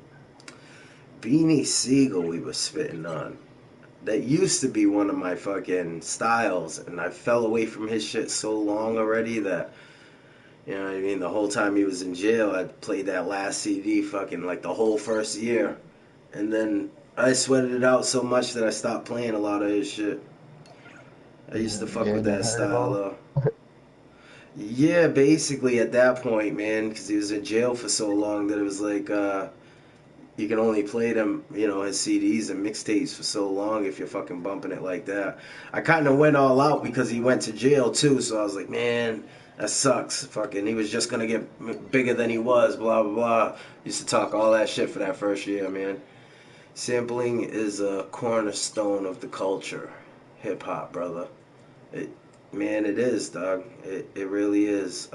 Beanie Siegel we were spitting on. That used to be one of my fucking styles, and I fell away from his shit so long already that, you know what I mean, the whole time he was in jail, I played that last CD fucking like the whole first year. And then I sweated it out so much that I stopped playing a lot of his shit. I used to fuck with that style, though. Yeah, basically at that point, man, because he was in jail for so long that it was like, you can only play them, you know, his CDs and mixtapes for so long if you're fucking bumping it like that. I kind of went all out because he went to jail too, so I was like, man, that sucks. Fucking, he was just gonna get bigger than he was, blah, blah, blah. Used to talk all that shit for that first year, man. Sampling is a cornerstone of the culture. Hip-hop, brother. Man, it is, dog. It really is.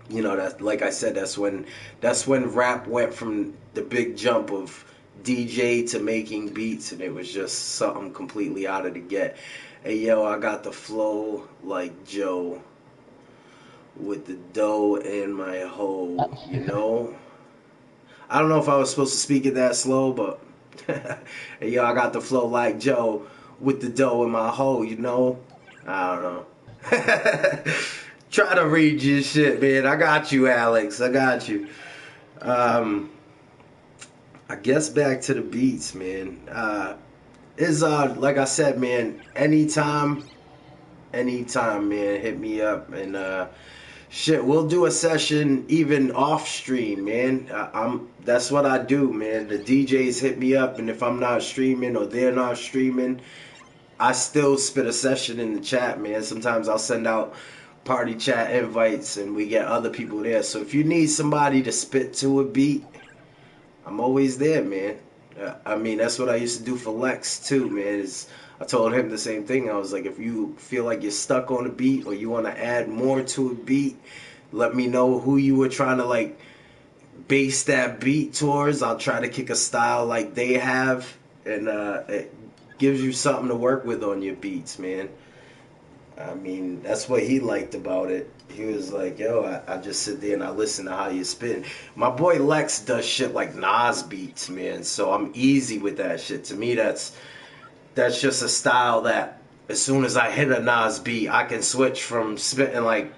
You know, that, like I said, that's when rap went from the big jump of DJ to making beats, and it was just something completely out of the get. Hey, yo, I got the flow like Joe with the dough in my hole, you know? I don't know if I was supposed to speak it that slow, but hey, yo, I got the flow like Joe with the dough in my hole, you know? I don't know. Try to read your shit, man. I got you, Alex. I got you. I guess back to the beats, man. Like I said, man, anytime, man, hit me up. And Shit, we'll do a session even off stream, man. That's what I do, man. The DJs hit me up, and if I'm not streaming or they're not streaming, I still spit a session in the chat, man. Sometimes I'll send out party chat invites, and we get other people there. So if you need somebody to spit to a beat, I'm always there, man. I mean, that's what I used to do for Lex too, man. I told him the same thing. I was like, if you feel like you're stuck on a beat or you want to add more to a beat, let me know who you were trying to like base that beat towards. I'll try to kick a style like they have, and it gives you something to work with on your beats, man. I mean, that's what he liked about it. He was like, yo, I just sit there and I listen to how you spit. My boy Lex does shit like Nas beats, man, so I'm easy with that shit. To me, that's just a style that as soon as I hit a Nas beat, I can switch from spitting like,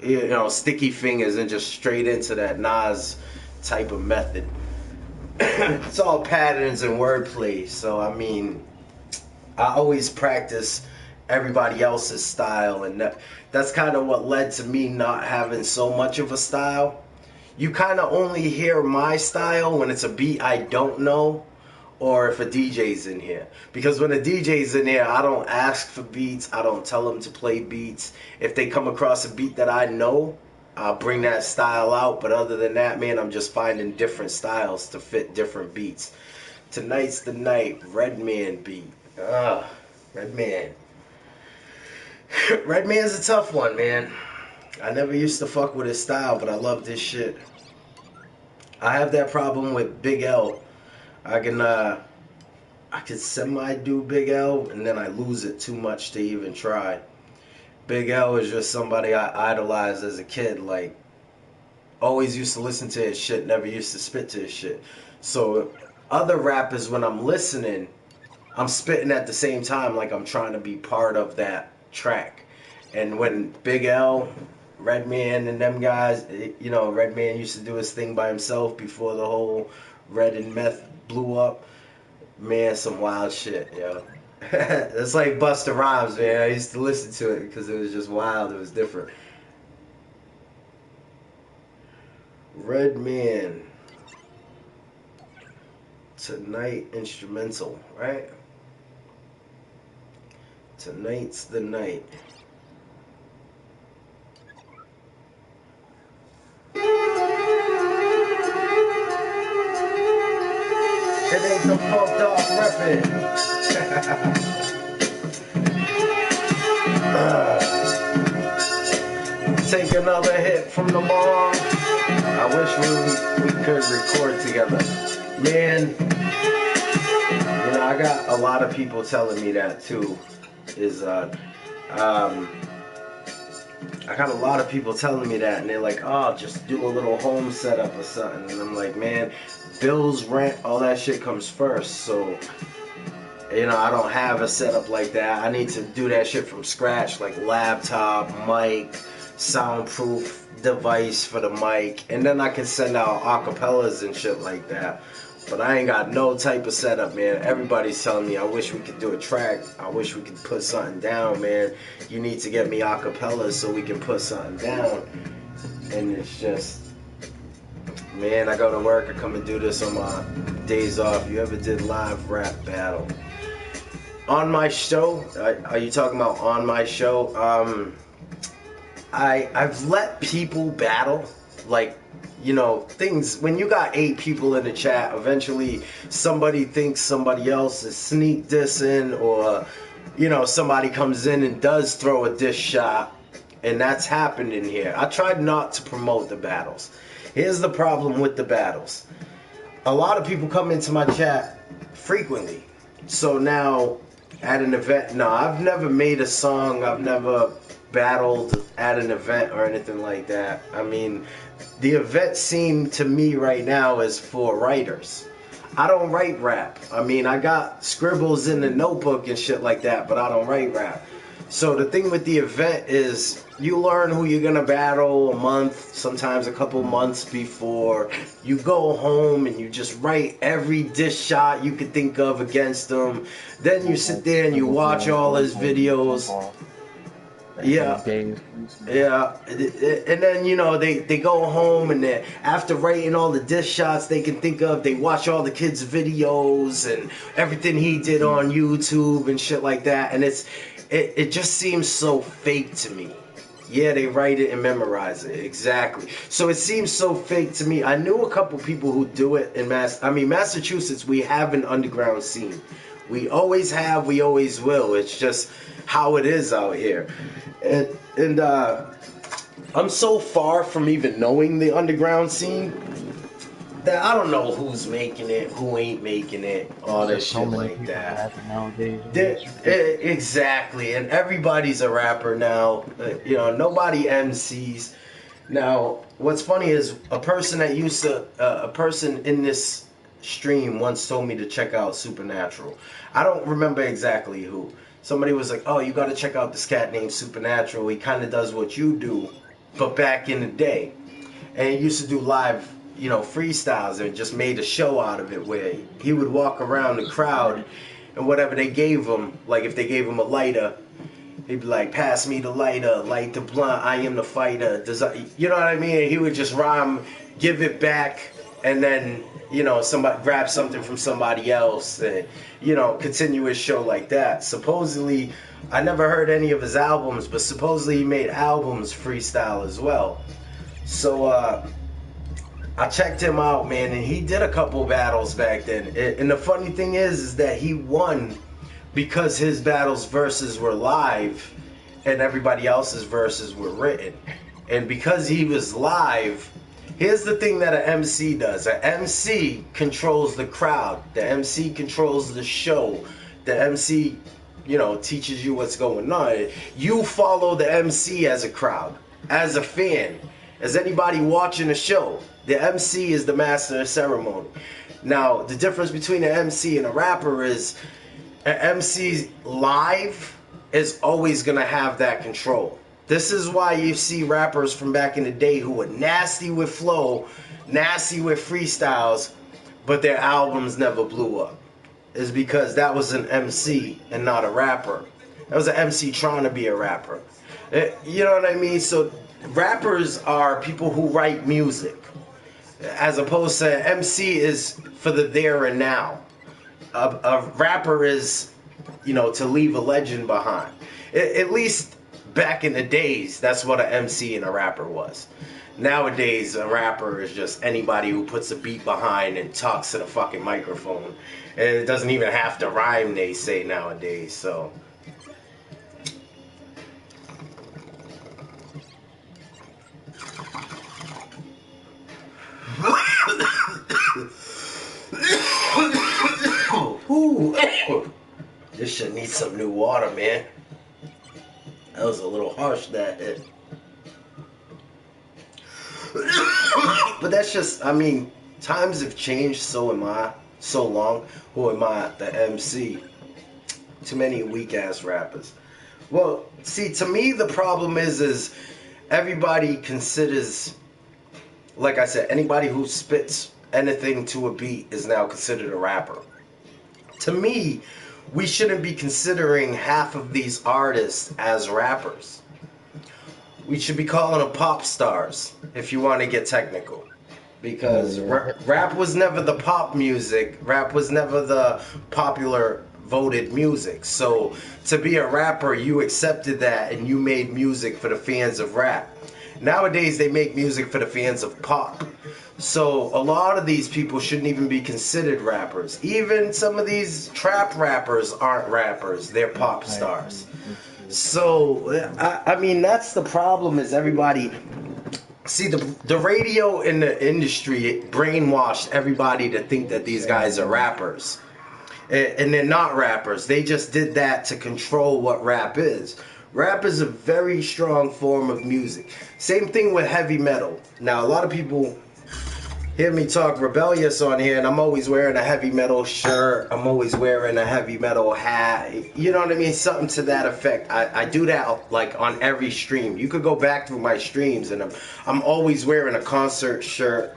you know, sticky fingers and just straight into that Nas type of method. It's all patterns and wordplay, so I mean, I always practice everybody else's style, and that's kind of what led to me not having so much of a style. You kind of only hear my style when it's a beat I don't know, or if a DJ's in here. Because when a DJ's in here, I don't ask for beats, I don't tell them to play beats. If they come across a beat that I know, I'll bring that style out, but other than that, man, I'm just finding different styles to fit different beats. Tonight's the night, Redman beat. Redman. Redman's a tough one, man. I never used to fuck with his style, but I love this shit. I have that problem with Big L. I can semi-do Big L, and then I lose it too much to even try. Big L is just somebody I idolized as a kid. Like, always used to listen to his shit, never used to spit to his shit. So other rappers, when I'm listening, I'm spitting at the same time like I'm trying to be part of that track. And when Big L, Redman, and them guys, you know, Redman used to do his thing by himself before the whole Red and Meth blew up. Man, some wild shit, yo. It's like Busta Rhymes, man. I used to listen to it because it was just wild. It was different. Redman. Tonight instrumental, right? Tonight's the night. It ain't the fucked off reppin'. Take another hit from the mom. I wish we could record together. Man, you know, I got a lot of people telling me that too. I got a lot of people telling me that, and they're like, oh, just do a little home setup or something. And I'm like, man, bills, rent, all that shit comes first. So, you know, I don't have a setup like that. I need to do that shit from scratch, like laptop, mic, soundproof device for the mic, and then I can send out acapellas and shit like that. But I ain't got no type of setup, man. Everybody's telling me I wish we could do a track. I wish we could put something down, man. You need to get me acapellas so we can put something down. And it's just, man, I go to work, I come and do this on my days off. You ever did live rap battle? On my show, are you talking about on my show? I've let people battle, like, you know, things, when you got 8 people in the chat, eventually somebody thinks somebody else is sneak dissing, or, you know, somebody comes in and does throw a diss shot, and that's happened in here. I tried not to promote the battles. Here's the problem with the battles. A lot of people come into my chat frequently. So now, at an event, no, I've never made a song, I've never battled at an event or anything like that. I mean, the event scene to me right now is for writers. I don't write rap. I mean, I got scribbles in the notebook and shit like that, but I don't write rap. So the thing with the event is you learn who you're gonna battle a month, sometimes a couple months before. You go home and you just write every diss shot you could think of against them. Then you sit there and you watch all his videos. Yeah. Days. Yeah, and then they go home and after writing all the diss shots they can think of, they watch all the kids' videos and everything he did on YouTube and shit like that, and it just seems so fake to me. Yeah, they write it and memorize it exactly. So it seems so fake to me. I knew a couple people who do it in Massachusetts. We have an underground scene. We always have. We always will. It's just how it is out here. And I'm so far from even knowing the underground scene that I don't know who's making it, who ain't making it, all this So shit many like people that. rapping nowadays. Exactly, and everybody's a rapper now. Nobody MCs. Now, what's funny is a person in this stream once told me to check out Supernatural. I don't remember exactly who. Somebody was like, "Oh, you got to check out this cat named Supernatural. He kind of does what you do, but back in the day." And he used to do live, freestyles, and just made a show out of it where he would walk around the crowd and whatever they gave him, like if they gave him a lighter, he'd be like, "Pass me the lighter, light the blunt, I am the fighter." You know what I mean? And he would just rhyme, give it back, and then, somebody grab something from somebody else and, continue his show like that. Supposedly, I never heard any of his albums, but supposedly he made albums freestyle as well. So, I checked him out, man, and he did a couple battles back then. And the funny thing is that he won because his battles verses were live and everybody else's verses were written. And because he was live, here's the thing that an MC does. An MC controls the crowd. The MC controls the show. The MC, teaches you what's going on. You follow the MC as a crowd, as a fan, as anybody watching a show. The MC is the master of ceremony. Now, the difference between an MC and a rapper is an MC live is always going to have that control. This is why you see rappers from back in the day who were nasty with flow, nasty with freestyles, but their albums never blew up. Is because that was an MC and not a rapper. That was an MC trying to be a rapper. You know what I mean? So rappers are people who write music, as opposed to MC is for the there and now. A rapper is, to leave a legend behind. At least back in the days, that's what an MC and a rapper was. Nowadays, a rapper is just anybody who puts a beat behind and talks to the fucking microphone. And it doesn't even have to rhyme, they say nowadays, so. This shit needs some new water, man. That was a little harsh, that hit. But that's just, times have changed, so long. Who am I, the MC? Too many weak-ass rappers. Well, see, to me, the problem is everybody considers, like I said, anybody who spits anything to a beat is now considered a rapper. To me, we shouldn't be considering half of these artists as rappers. We should be calling them pop stars, if you want to get technical. Because rap was never the pop music. Rap was never the popular voted music. So to be a rapper, you accepted that and you made music for the fans of rap. Nowadays, they make music for the fans of pop. So a lot of these people shouldn't even be considered rappers. Even some of these trap rappers aren't rappers. They're pop stars. So, that's the problem, is everybody... See, the radio in the industry brainwashed everybody to think that these guys are rappers. And they're not rappers. They just did that to control what rap is. Rap is a very strong form of music. Same thing with heavy metal. Now, a lot of people hear me talk rebellious on here, and I'm always wearing a heavy metal shirt. I'm always wearing a heavy metal hat. You know what I mean? Something to that effect. I do that like on every stream. You could go back through my streams, and I'm always wearing a concert shirt.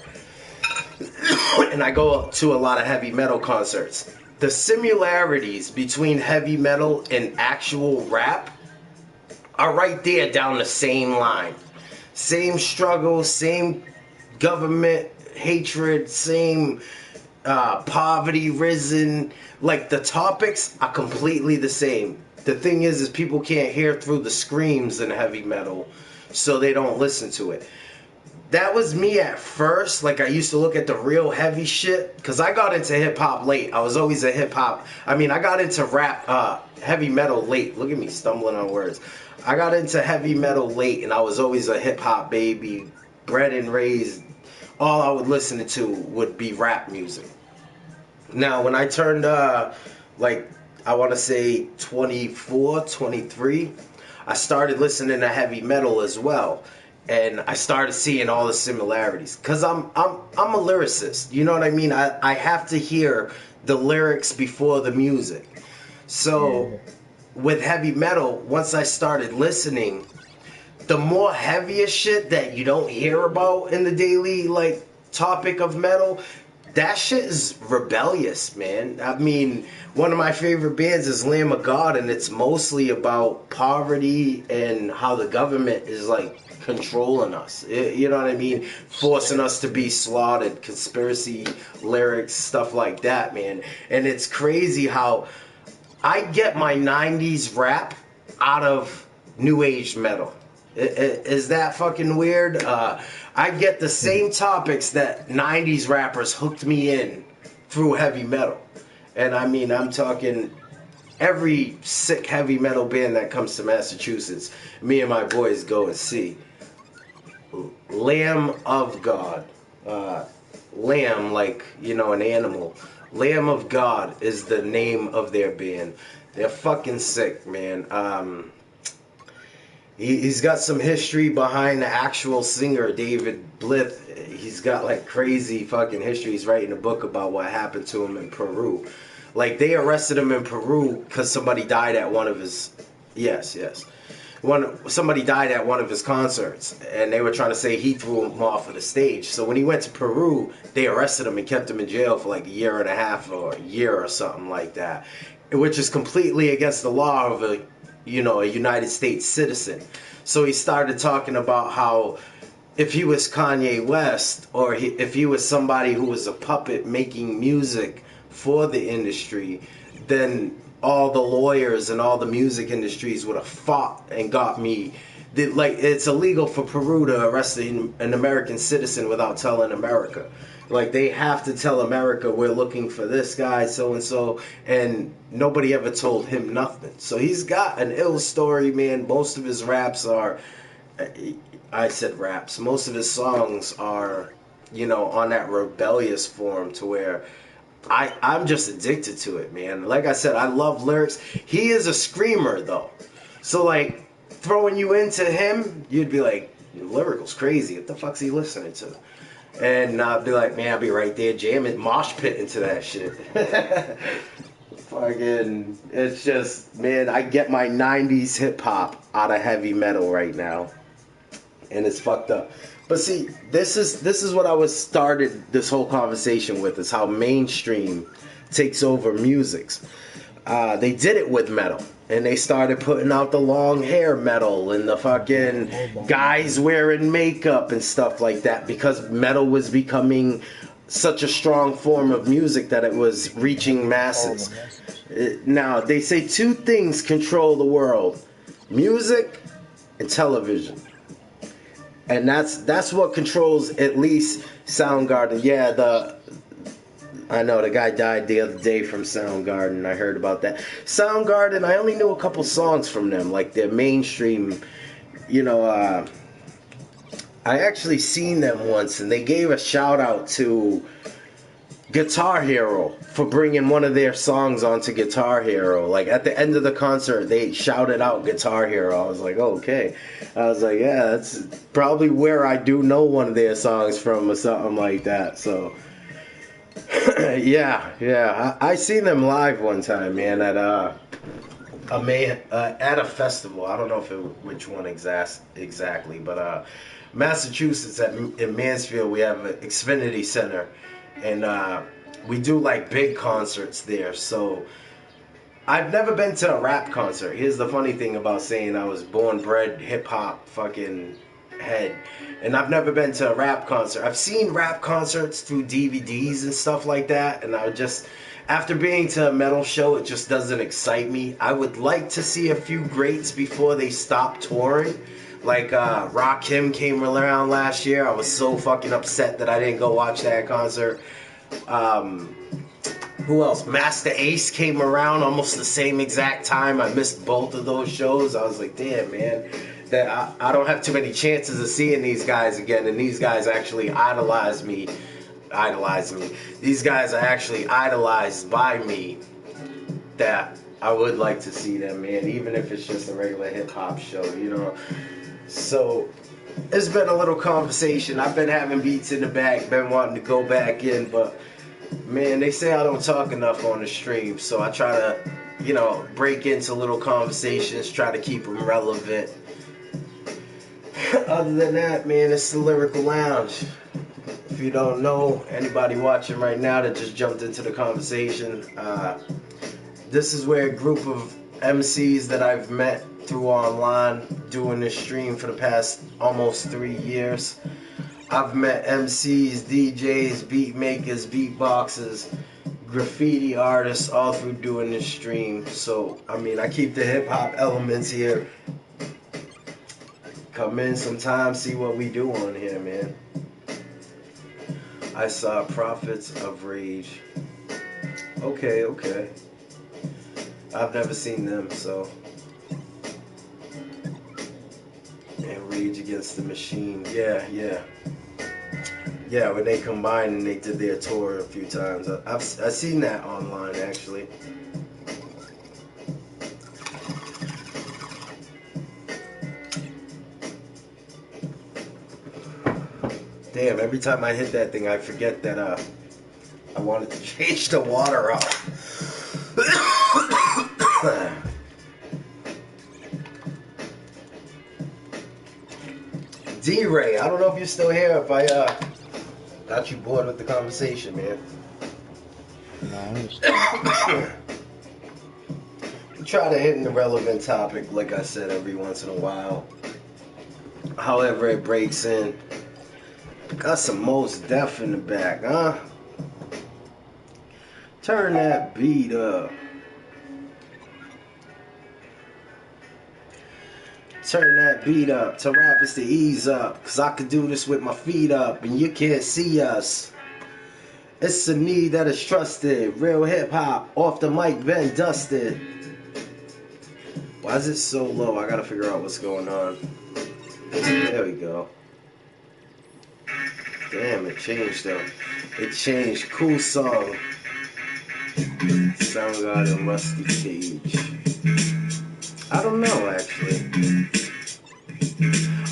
And I go to a lot of heavy metal concerts. The similarities between heavy metal and actual rap are right there down the same line. Same struggle, same government hatred, same poverty risen. Like the topics are completely the same. The thing is people can't hear through the screams in heavy metal, so they don't listen to it. That was me at first. Like, I used to look at the real heavy shit, because I got into hip-hop late. I was always a hip-hop. I mean, I got into heavy metal late. Look at me stumbling on words. I got into heavy metal late, and I was always a hip-hop baby, bred and raised. All I would listen to would be rap music. Now, when I turned, like, I want to say 24, 23, I started listening to heavy metal as well. And I started seeing all the similarities, because I'm a lyricist. You know what I mean? I have to hear the lyrics before the music. So with heavy metal, once I started listening, the more heaviest shit that you don't hear about in the daily like topic of metal, that shit is rebellious, man. I mean, one of my favorite bands is Lamb of God, and it's mostly about poverty and how the government is like controlling us. You know what I mean? Forcing us to be slaughtered, conspiracy lyrics, stuff like that, man. And it's crazy how I get my 90s rap out of new age metal. Is that fucking weird? I get the same topics that 90s rappers hooked me in through heavy metal. And I mean, I'm talking every sick heavy metal band that comes to Massachusetts, me and my boys go and see. Lamb of God. Lamb, like, you know, an animal. Lamb of God is the name of their band. They're fucking sick, man. He's got some history behind the actual singer, David Blith. He's got like crazy fucking history. He's writing a book about what happened to him in Peru. Like, they arrested him in Peru because somebody died at one of his... Yes. Somebody died at one of his concerts, and they were trying to say he threw him off of the stage. So when he went to Peru, they arrested him and kept him in jail for like a year and a half or a year or something like that, which is completely against the law of a United States citizen. So he started talking about how if he was Kanye West, or if he was somebody who was a puppet making music for the industry, then all the lawyers and all the music industries would have fought and got me. Like, it's illegal for Peru to arrest an American citizen without telling America. Like, they have to tell America, we're looking for this guy, so-and-so, and nobody ever told him nothing. So he's got an ill story, man. Most of his raps are, I said raps, most of his songs are, on that rebellious form to where I'm just addicted to it, man. Like I said, I love lyrics. He is a screamer, though. So, like, throwing you into him, you'd be like, Lyrical's crazy. What the fuck's he listening to? And I'd be like, man, I'll be right there jamming, mosh pit into that shit. Fucking, it's just, man, I get my 90s hip-hop out of heavy metal right now. And it's fucked up. But see, this is what I was started this whole conversation with, is how mainstream takes over musics. They did it with metal, and they started putting out the long hair metal and the fucking guys wearing makeup and stuff like that, because metal was becoming such a strong form of music that it was reaching masses. Now, they say two things control the world: music and television. And that's what controls at least Soundgarden. Yeah, I know the guy died the other day from Soundgarden. I heard about that. Soundgarden, I only knew a couple songs from them, like their mainstream. I actually seen them once, and they gave a shout out to Guitar Hero for bringing one of their songs onto Guitar Hero. Like, at the end of the concert, they shouted out Guitar Hero. I was like, oh, okay. I was like, yeah, that's probably where I do know one of their songs from or something like that. So, yeah. I seen them live one time, man, at a festival. I don't know which one exactly, but Massachusetts in Mansfield, we have an Xfinity Center. And we do like big concerts there. So I've never been to a rap concert. Here's the funny thing about saying I was born bred hip hop fucking head, and I've never been to a rap concert. I've seen rap concerts through DVDs and stuff like that, and I just, after being to a metal show, it just doesn't excite me. I would like to see a few greats before they stop touring. Like Rakim came around last year. I was so fucking upset that I didn't go watch that concert. Who else? Master Ace came around almost the same exact time. I missed both of those shows. I was like, damn, man, that I don't have too many chances of seeing these guys again. And these guys actually idolize me. These guys are actually idolized by me. That I would like to see them, man, even if it's just a regular hip hop show, you know. So it's been a little conversation. I've been having beats in the back, been wanting to go back in, but man, they say I don't talk enough on the stream, so I try to, you know, break into little conversations, try to keep them relevant. Other than that, man, it's the Lyrical Lounge. If you don't know, anybody watching right now that just jumped into the conversation, this is where a group of MCs that I've met through online doing this stream for the past almost 3 years. I've met MCs, DJs, beat makers, beatboxers, graffiti artists all through doing this stream. So, I mean, I keep the hip hop elements here. Come in sometime, see what we do on here, man. I saw Prophets of Rage. Okay. I've never seen them, so. And Rage Against the Machine. Yeah, when they combined and they did their tour a few times. I've seen that online, actually. Damn, every time I hit that thing, I forget that I wanted to change the water up. D-Ray, I don't know if you're still here, if I got you bored with the conversation, man. No, I understand. Try to hit an irrelevant topic, like I said, every once in a while. However it breaks in. Got some Mos Def in the back, huh? Turn that beat up. Turn that beat up. Tell rappers to ease up, cause I can do this with my feet up and you can't see us. It's a need that is trusted. Real hip hop, off the mic, been dusted. Why is it so low? I gotta figure out what's going on. There we go. Damn, it changed though. It changed. Cool song. Soundgarden, Rusty Cage. I don't know, actually.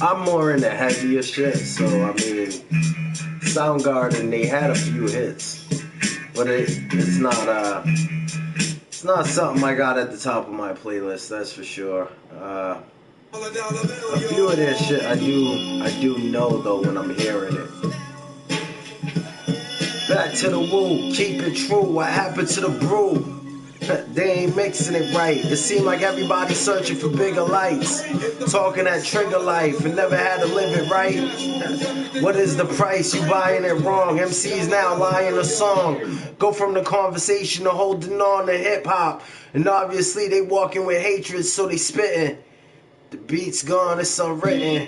I'm more into heavier shit, so I mean, Soundgarden, they had a few hits, but it's not something I got at the top of my playlist, that's for sure. A few of their shit I do know though when I'm hearing it. Back to the woo, keep it true. What happened to the brew? They ain't mixing it right. It seemed like everybody's searching for bigger lights, talking that trigger life and never had to live it right. What is the price? You buying it wrong. MCs now lying a song. Go from the conversation to holding on to hip hop, and obviously they walking with hatred, so they spitting. The beat's gone, it's unwritten.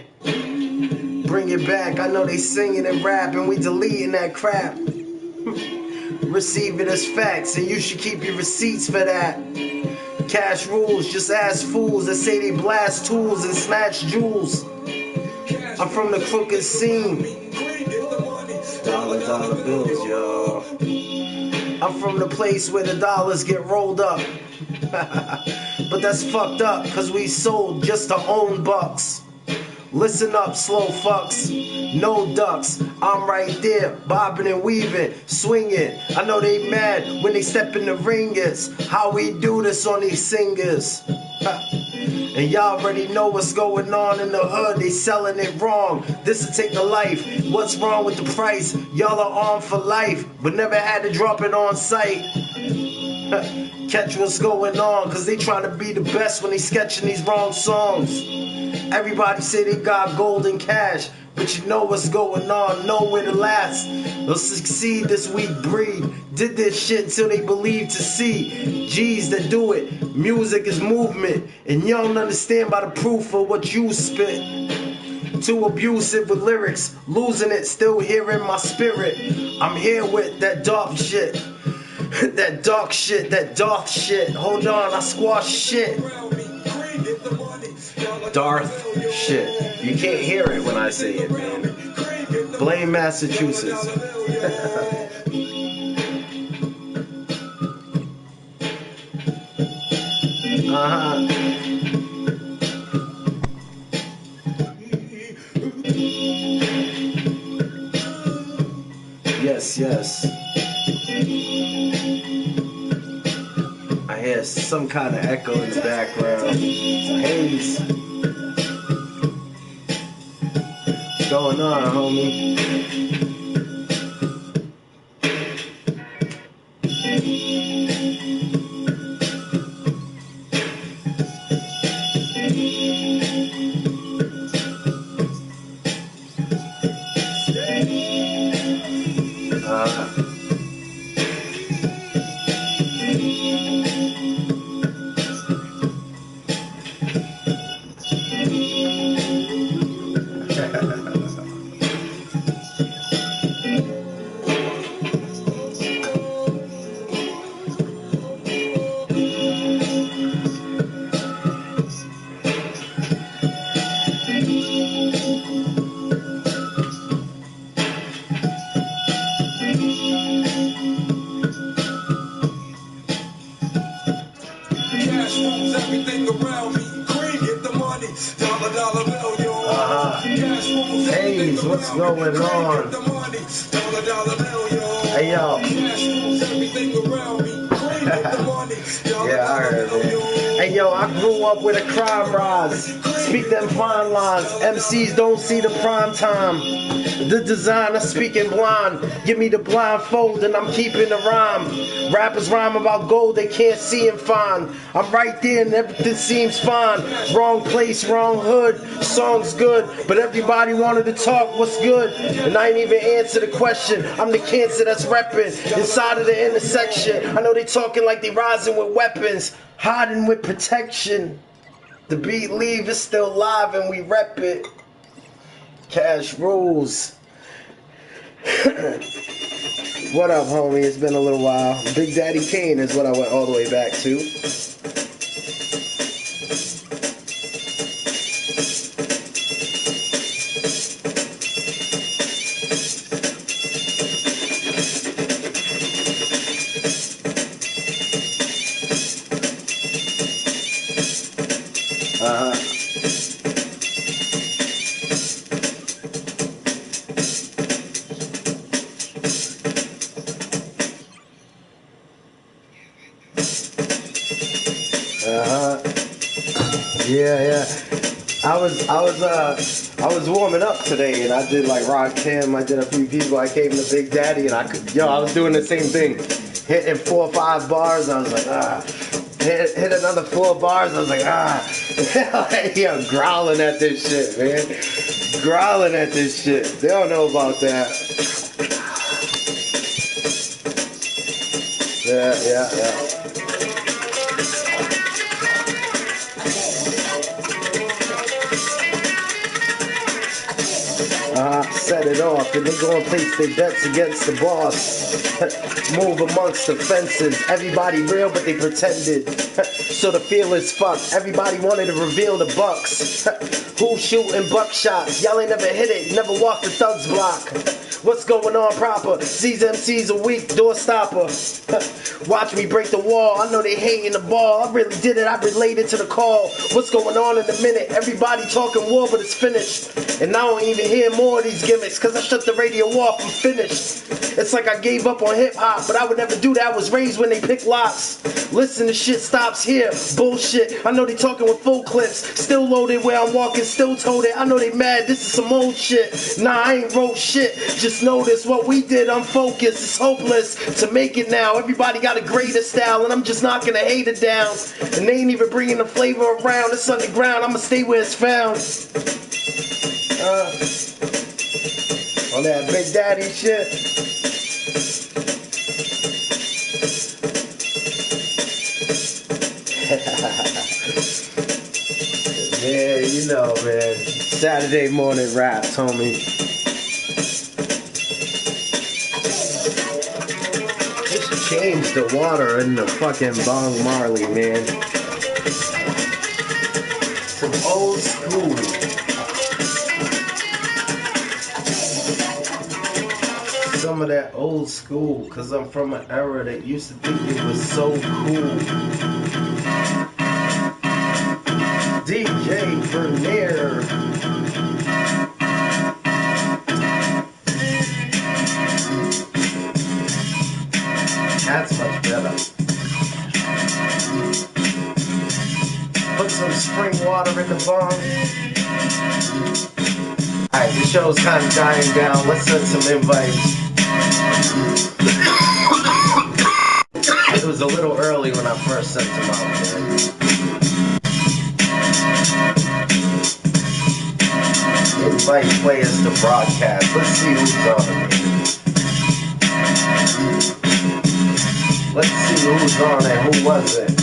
Bring it back. I know they singing and rapping. We deleting that crap. Receive it as facts, and you should keep your receipts for that. Cash rules, just ask fools that say they blast tools and snatch jewels. I'm from the crooked scene. Dollar bills, yo. I'm from the place where the dollars get rolled up. But that's fucked up, cause we sold just to own bucks. Listen up, slow fucks, no ducks. I'm right there, bobbing and weaving, swinging. I know they mad when they step in the ring. It's how we do this on these singers. And y'all already know what's going on in the hood. They selling it wrong. This'll take the life. What's wrong with the price? Y'all are on for life, but never had to drop it on sight. Catch what's going on, cause they trying to be the best when they sketching these wrong songs. Everybody say they got gold and cash, but you know what's going on, nowhere to last. They'll succeed this weak breed. Did this shit until they believe to see. G's that do it. Music is movement, and you don't understand by the proof of what you spit. Too abusive with lyrics, losing it, still hearing my spirit. I'm here with that dark shit. That dark shit, that dark shit. Hold on, I squash shit. Darth shit. You can't hear it when I say it, man. Blame Massachusetts. Yes, yes. I hear some kind of echo in the background. Haze. What's going on, homie? Haze, what's going on? Hey, yo. Yeah, I heard it. Hey, yo, I grew up with a crime rise. Speak them fine lines. MCs don't see the prime time. The designer speaking blind. Give me the blindfold and I'm keeping the rhyme. Rappers rhyme about gold they can't see and find. I'm right there and everything seems fine. Wrong place, wrong hood. Song's good, but everybody wanted to talk what's good. And I ain't even answer the question. I'm the cancer that's repping inside of the intersection. I know they talking like they rising with weapons, hiding with protection. The beat leave is still live and we rep it. Cash rules. What up, homie? It's been a little while. Big Daddy Kane is what I went all the way back to. Yeah. I was warming up today, and I did like Rakim. I did a few people. I came to Big Daddy, and I was doing the same thing, hitting 4 or 5 bars. I was like, hit another 4 bars. I was like, yo, growling at this shit, man, growling at this shit. They don't know about that. Yeah. set it off, and they go and place their bets against the boss. Move amongst the fences. Everybody real, but they pretended. So the feel is fucked. Everybody wanted to reveal the bucks. Who's shooting buckshots? Y'all ain't never hit it, never walked the thug's block. What's going on proper? These MCs a weak door stopper. Watch me break the wall. I know they hating the ball. I really did it. I related to the call. What's going on in a minute? Everybody talking war, but it's finished. And I don't even hear more of these gimmicks, cause I shut the radio off and finished. It's like I gave up on hip hop, but I would never do that. I was raised when they pick locks. Listen, the shit stops here. Bullshit. I know they talking with full clips. Still loaded where I'm walking, still told it. I know they mad. This is some old shit. Nah, I ain't wrote shit. Just notice what we did. I'm focused. It's hopeless to make it now. Everybody got a greater style, and I'm just knocking the hater down. And they ain't even bringing the flavor around. It's underground. I'ma stay where it's found. On that Big Daddy shit. Yeah, you know, man. Saturday morning raps, homie. Just change the water in the fucking Bong Marley, man. Some old school. Some of that old school, cause I'm from an era that used to think it was so cool. DJ Vernier. That's much better. Put some spring water in the bong. Alright, the show's kind of dying down. Let's send some invites. It was a little early when I first sent them out, man. Invite players to broadcast. Let's see who's on. Let's see who's on and who wasn't.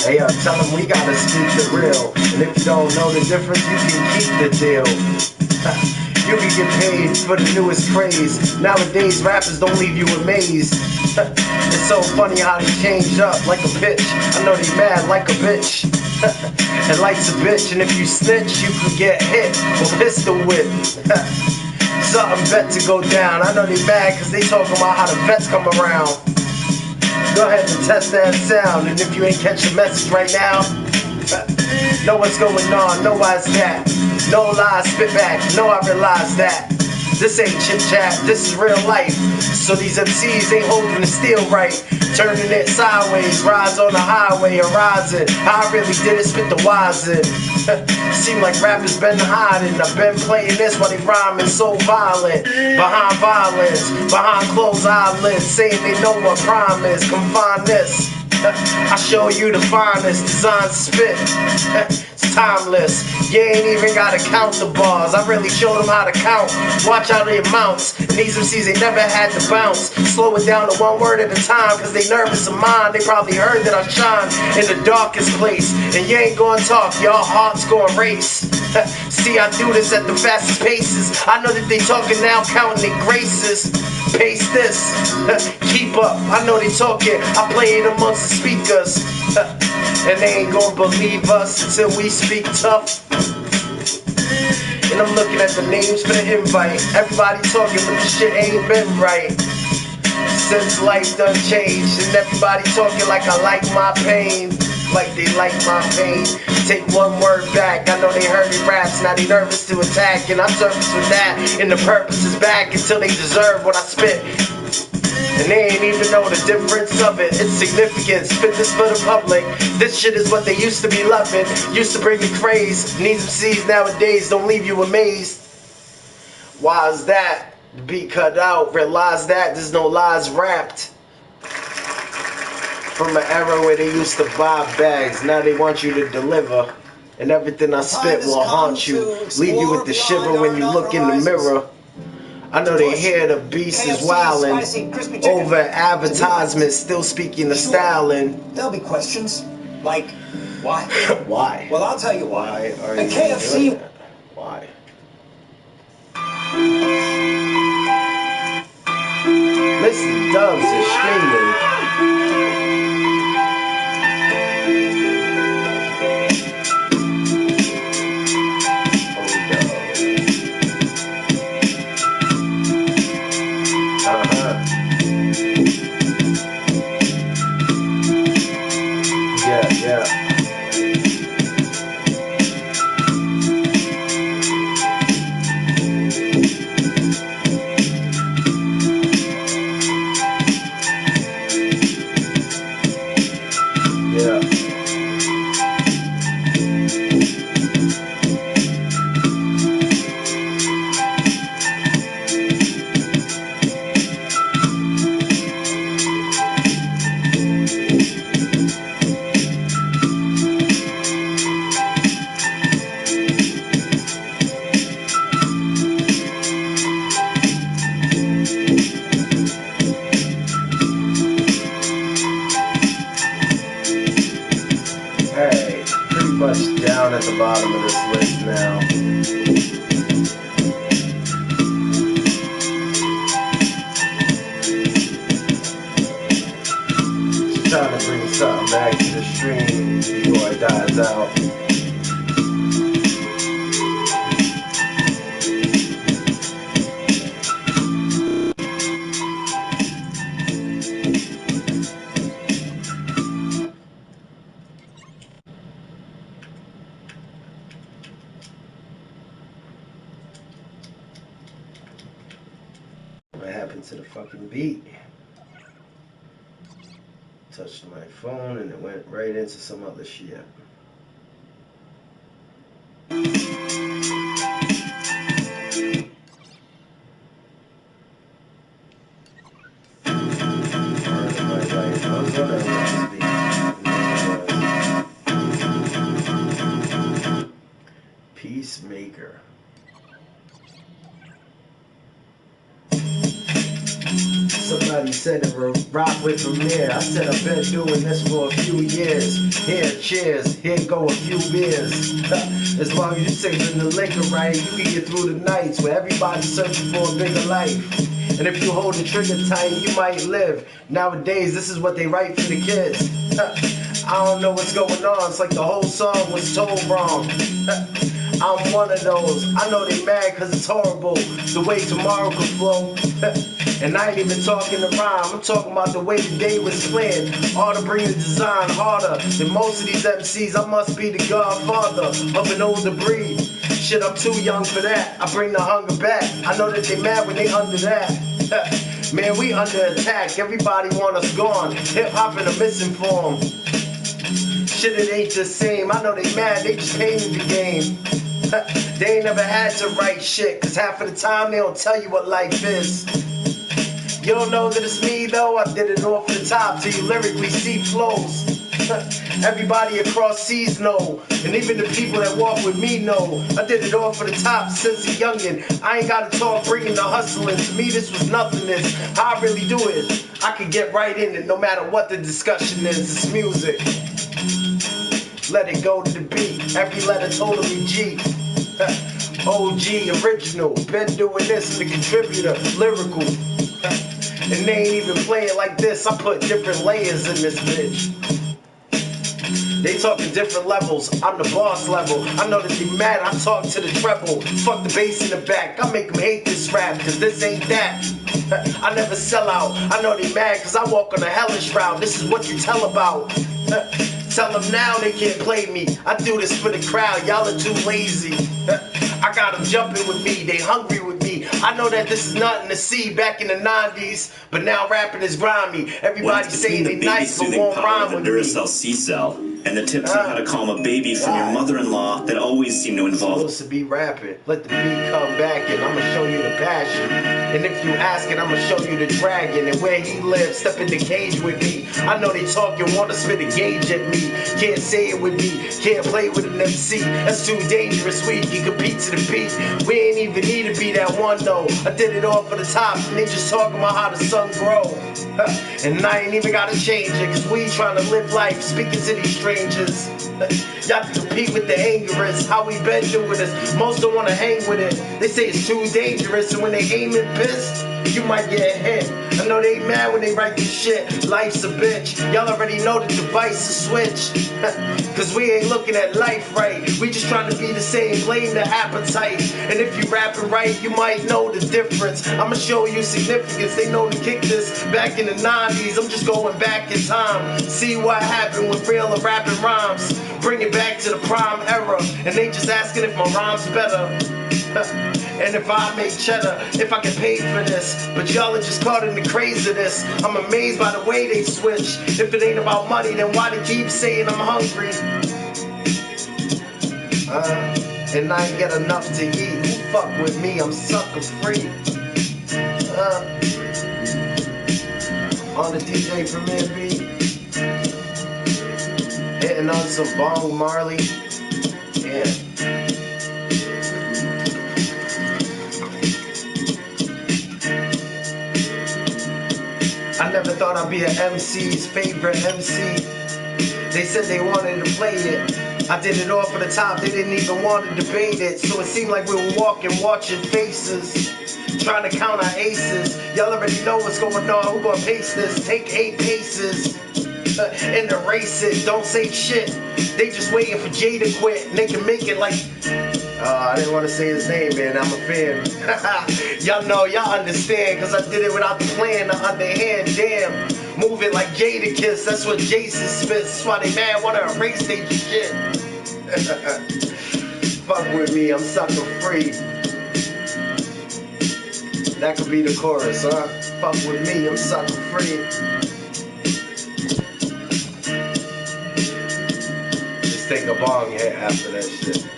Hey, tell them we gotta speak the real. And if you don't know the difference, you can keep the deal. You can get paid for the newest craze. Nowadays, rappers don't leave you amazed. It's so funny how they change up like a bitch. I know they mad like a bitch. And life's a bitch, and if you snitch, you can get hit or pistol whip. Something bet to go down. I know they mad cause they talking about how the vets come around. Go ahead and test that sound, and if you ain't catch the message right now, know what's going on, know why it's that. No lies, spit back, know I realize that. This ain't chit chat, this is real life. So these MCs ain't holding the steel right. Turning it sideways, rise on the highway, horizon. How I really did it, spit the wise in. Seem like rappers been hiding. I've been playing this while they rhyming so violent. Behind violence, behind closed eyelids, saying they know what crime is. Come find this. I show you the finest design spit. It's timeless. You ain't even gotta count the bars. I really showed them how to count. Watch out the amounts. And these MCs, they never had to bounce. Slow it down to one word at a time, cause they nervous of mine. They probably heard that I shine in the darkest place. And you ain't gonna talk, y'all hearts gonna race. See, I do this at the fastest paces. I know that they talking now, counting their graces. Pace this, keep up. I know they talking, I play it amongst the speakers. And they ain't gonna believe us until we speak tough. And I'm looking at the names for the invite. Everybody talking, but the shit ain't been right. Since life done changed, and everybody talking like I like my pain. Like they like my pain. Take one word back, I know they heard it raps. Now they nervous to attack, and I surface with that. And the purpose is back until they deserve what I spit. And they ain't even know the difference of it. It's significant, spit this for the public. This shit is what they used to be loving. Used to bring the craze. And these MCs nowadays don't leave you amazed. Why is that? The beat cut out, realize that there's no lies rapped. From an era where they used to buy bags, now they want you to deliver. And everything I spit will haunt you, leave you with the shiver when you look in the mirror. I know they hear the beast is wildin'. Over advertisements, still speaking the styling. There'll be questions like, why? Why? Well, I'll tell you why. Why are And you KFC. doing that? Why? Listen, Dubs is streaming. Yeah. Alright, pretty much down at the bottom of this list now. Just trying to bring something back to the stream before it dies out. What happened to the fucking beat? Touched my phone and it went right into some other shit. Peacemaker. Somebody said it would rock with from here. I said I've been doing this for a few years. Here, cheers. Here go a few beers. As long as you saving the liquor right, you can get through the nights where everybody's searching for a bigger life. And if you hold the trigger tight, you might live. Nowadays, this is what they write for the kids. I don't know what's going on. It's like the whole song was told wrong. I'm one of those. I know they mad cause it's horrible the way tomorrow could flow. And I ain't even talking the rhyme. I'm talking about the way the day was planned. All to bring the design harder than most of these MCs. I must be the godfather of an older breed. Shit, I'm too young for that. I bring the hunger back. I know that they mad when they under that. Man, we under attack. Everybody want us gone. Hip hop in a missing form. Shit, it ain't the same. I know they mad. They just painted the game. They ain't never had to write shit, cause half of the time they don't tell you what life is. You don't know that it's me though. I did it off the top till you lyrically see flows. Everybody across seas know, and even the people that walk with me know. I did it all for the top since a youngin'. I ain't gotta talk, bringing the hustling. To me this was nothingness. How I really do it, I can get right in it no matter what the discussion is. It's music. Let it go to the beat. Every letter totally G. OG, original. Been doing this, the contributor, lyrical. And they ain't even playing like this. I put different layers in this bitch. They talking different levels. I'm the boss level. I know that they mad. I talk to the treble. Fuck the bass in the back. I make them hate this rap, cause this ain't that. I never sell out. I know they mad cause I walk on a hellish route. This is what you tell about. Tell them now they can't play me. I do this for the crowd. Y'all are too lazy. I got them jumping with me. They hungry with me. I know that this is nothing to see back in the 90s, but now rapping is grimy. Everybody saying they nice but won't rhyme with me. LyRiCAL C-cell. And the tips on how to calm a baby from your mother-in-law that always seem to involve... Supposed to be rapping. Let the beat come back and I'ma show you the passion. And if you ask it, I'ma show you the dragon. And where he lives, step in the cage with me. I know they talking, wanna spit a gauge at me. Can't say it with me, can't play with an MC. That's too dangerous, we can compete to the beat. We ain't even need to be that one though. I did it all for the top, and they just talking about how the sun grow. And I ain't even gotta change it, cause we trying to live life, speaking to these strangers. Y'all can compete with the angerous, how we been doing this. Most don't wanna hang with it. They say it's too dangerous, and when they aim and piss, you might get hit. I know they mad when they write this shit. Life's a bitch. Y'all already know the device is switch. Cause we ain't looking at life right. We just trying to be the same. Blame the appetite. And if you rapping right, you might know the difference. I'ma show you significance. They know to kick this back in the 90s. I'm just going back in time. See what happened with real or rapping rhymes. Bring it back to the prime era. And they just asking if my rhyme's better. And if I make cheddar, if I can pay for this. But y'all are just caught in the craze of this. I'm amazed by the way they switch. If it ain't about money, then why they keep saying I'm hungry? And I ain't get enough to eat. Who fuck with me? I'm sucker free. On the DJ Premier beat. Hitting on some Bong Marley. Yeah. I never thought I'd be an MC's favorite MC. They said they wanted to play it. I did it all for the top, they didn't even want to debate it. So it seemed like we were walking, watching faces, trying to count our aces. Y'all already know what's going on, who gonna pace this? Take 8 paces and erase it, don't say shit. They just waiting for Jay to quit, and they can make it like... I didn't want to say his name, man. I'm a fan. Y'all know, y'all understand, cause I did it without the plan, the underhand. Damn, move it like Jada Kiss. That's what Jason spits. That's why they mad wanna erase they shit. Fuck with me, I'm sucker free. That could be the chorus, huh? Fuck with me, I'm sucker free. Just take a bong hit after that shit.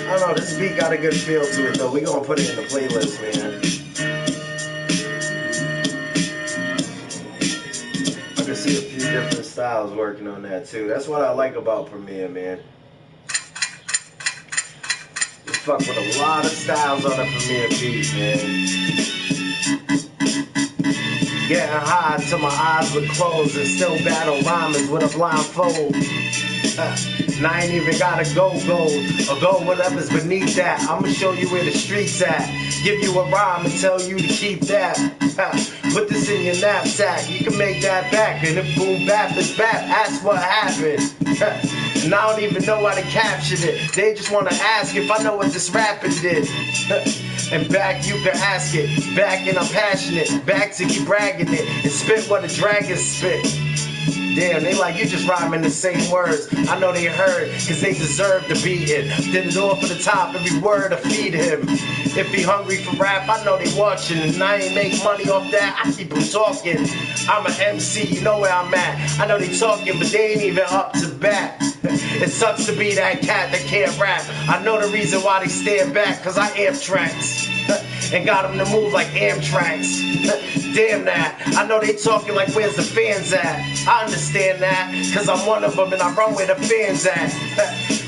I don't know, this beat got a good feel to it though. We gonna put it in the playlist, man. I can see a few different styles working on that too. That's what I like about Premier, man. You fuck with a lot of styles on a Premier beat, man. Getting high till my eyes were closed and still battle rhymers with a blindfold. And I ain't even gotta go gold or go whatever's beneath that. I'ma show you where the streets at. Give you a rhyme and tell you to keep that. Put this in your knapsack. You can make that back. And if boom bap is bap, ask what happened. And I don't even know how to caption it. They just wanna ask if I know what this rapping did. And back you can ask it. Back and I'm passionate. Back to keep bragging it. And spit what a dragon spit. Damn, they like you just rhyming the same words. I know they heard, cause they deserve to be it. Did it all for the top, every word to feed him. If he hungry for rap, I know they watching. And I ain't make money off that, I keep them talking. I'm an MC, you know where I'm at. I know they talking, but they ain't even up to bat. It sucks to be that cat that can't rap. I know the reason why they stand back, cause I amp tracks. And got them to move like Amtraks. Damn that. I know they talking like where's the fans at. I understand that, cause I'm one of them and I run where the fans at.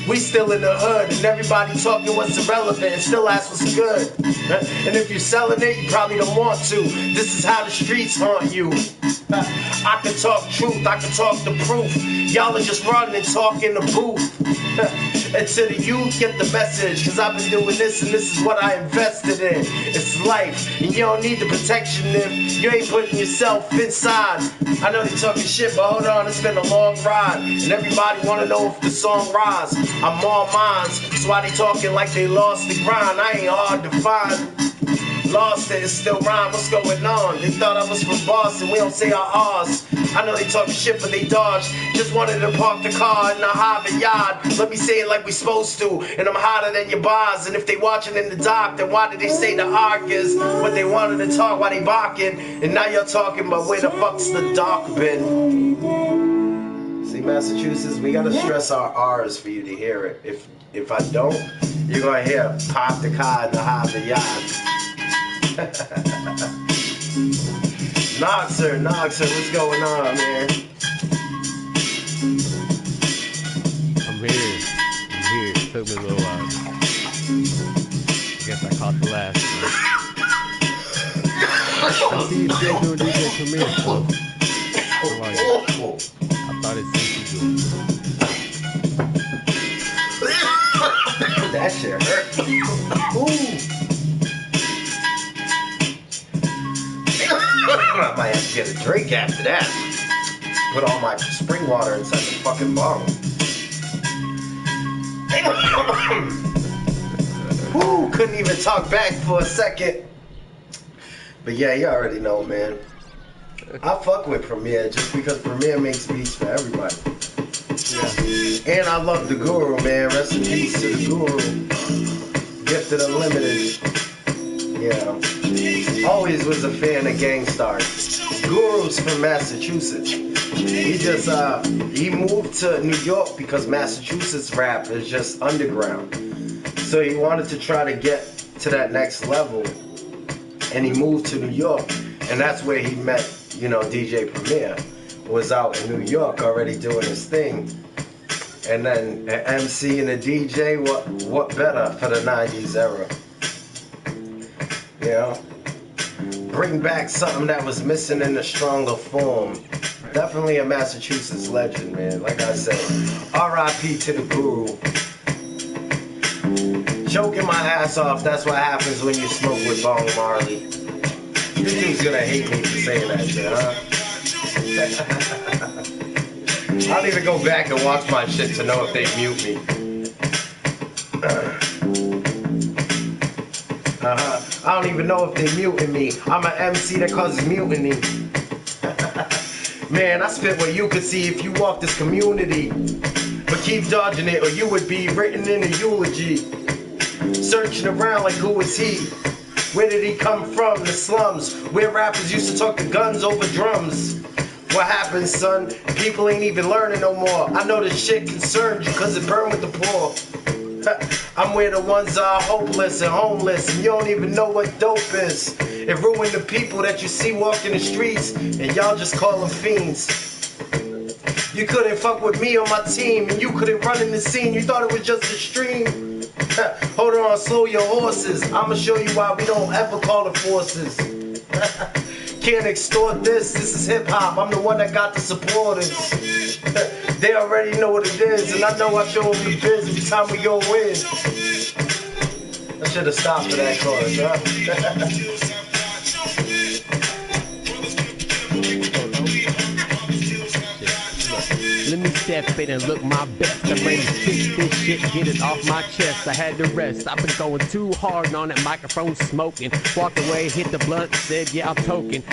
We still in the hood and everybody talking what's irrelevant and still ask what's good. And if you're selling it, you probably don't want to. This is how the streets haunt you. I can talk truth, I can talk the proof. Y'all are just running and talking the booth. And to the youth, get the message, cause I've been doing this and this is what I invested in. It's life, and you don't need the protection if you ain't putting yourself inside. I know they talking shit, but hold on, it's been a long ride. And everybody wanna know if the song rise. I'm all mines, that's why they talking like they lost the grind. I ain't hard to find. Lost it, it's still rhyme, what's going on? They thought I was from Boston, we don't say our R's. I know they talk shit, but they dodge. Just wanted to park the car in the Harvard yard. Let me say it like we supposed to. And I'm hotter than your bars. And if they watching in the dark, then why did they say the arc is what they wanted to talk while they barking? And now you're talking about where the fuck's the dark been? See, Massachusetts, we gotta stress our R's for you to hear it. If I don't, you're gonna hear pop the car in the Harvard yard. Noxer, what's going on, man? I'm here. It took me a little while. I guess I caught the last one. I see you still doing DJ Premier stuff. How are you? I thought it seemed you good. That shit hurt. Ooh. I might have to get a drink after that. Put all my spring water inside the fucking bottle. Woo, couldn't even talk back for a second. But yeah, you already know, man. I fuck with Premier just because Premier makes beats for everybody. Yeah. And I love the Guru, man. Rest in peace to the Guru. Gifted Unlimited. Yeah. Always was a fan of Gangstar. Guru's from Massachusetts. He just he moved to New York because Massachusetts rap is just underground. So he wanted to try to get to that next level, and he moved to New York, and that's where he met, you know, DJ Premier. Was out in New York already doing his thing, and then an MC and a DJ. What better for the '90s era? You know, bring back something that was missing in a stronger form. Definitely a Massachusetts legend, man. Like I said, R.I.P. to the Guru. Choking my ass off, that's what happens when you smoke with Bob Marley. You dude's gonna hate me for saying that shit, huh? I'll even go back and watch my shit to know if they mute me. I don't even know if they muting me. I'm an MC that causes mutiny. Man, I spit what you could see if you walk this community. But keep dodging it or you would be written in a eulogy. Searching around like who is he? Where did he come from? The slums, where rappers used to talk to guns over drums. What happened, son? People ain't even learning no more. I know this shit concerned you cause it burned with the poor. I'm where the ones are hopeless and homeless, and you don't even know what dope is. It ruined the people that you see walking the streets, and y'all just call them fiends. You couldn't fuck with me on my team, and you couldn't run in the scene. You thought it was just a stream. Hold on, slow your horses. I'ma show you why we don't ever call the forces. Can't extort this is hip hop. I'm the one that got the supporters. They already know what it is, and I know I show them the biz every time we go in. I should have stopped for that chorus, huh? Let me step in and look my best. I'm ready to fix this shit, get it off my chest. I had to rest. I've been going too hard on that microphone smoking. Walked away, hit the blunt, said, yeah, I'm toking.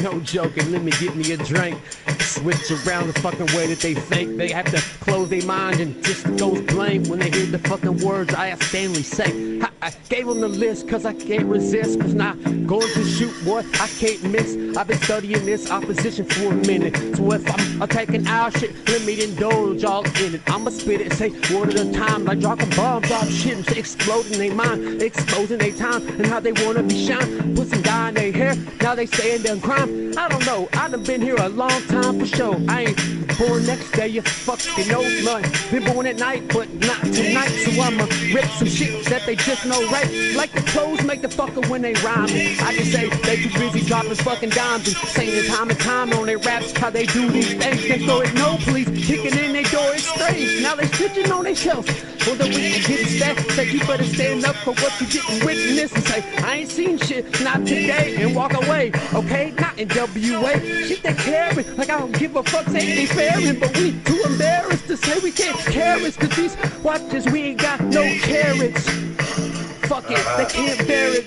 No joking, let me get me a drink. Switch around the fucking way that they think. They have to close their mind and just goes blank when they hear the fucking words I have Stanley say. I gave them the list cause I can't resist. Cause now going to shoot what I can't miss. I've been studying this opposition for a minute. So if I'm taking our shit, let me indulge all in it. I'ma spit it, say one at a time, like dropping bombs, drop shit and exploding their mind, exposing their time and how they wanna be shine. Put some dye in their hair, now they saying they're crime. I don't know, I done been here a long time for sure. I ain't born next day, you fucking know man. Been born at night, but not tonight. So I'ma rip some shit that they just know right. Like the clothes make the fucker when they rhyme. I can say they too busy dropping fucking dimes and saying time and time on their raps how they do these things. They throw it no police kicking in their door, it's strange. Now they snitching on themselves. For the week to get stacked, say you better stand up for what you didn't witness and say I ain't seen shit, not today, and walk away. Okay, not in WA. Shit they caring, like I don't give a fuck, say they fairing, but we too embarrassed to say we can't care it, cause these watches we ain't got no carrots. Fuck it, they can't bear it.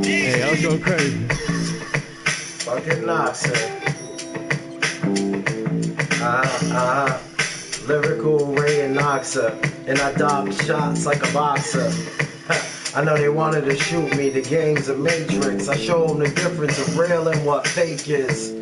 Hey, I was going crazy. Fucking Noxa. Lyrical Ray and Noxa. And I dodge shots like a boxer. I know they wanted to shoot me, the game's a matrix. I show them the difference of real and what fake is.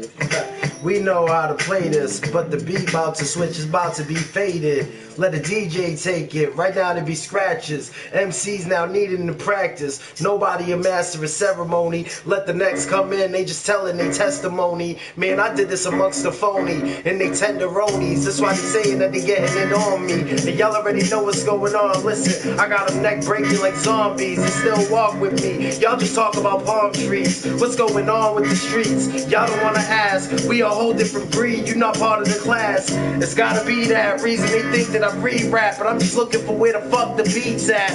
We know how to play this, but the beat about to switch is about to be faded. Let the DJ take it, right now there be scratches. MCs now needing to practice. Nobody a master of ceremony. Let the next come in, they just telling their testimony. Man, I did this amongst the phony and they tenderonis. That's why they saying that they getting it on me. And y'all already know what's going on. Listen, I got them neck breaking like zombies and still walk with me. Y'all just talk about palm trees. What's going on with the streets? Y'all don't wanna ask. We a whole different breed. You not part of the class. It's gotta be that reason they think that I re-rap, but I'm just looking for where the fuck the beat's at.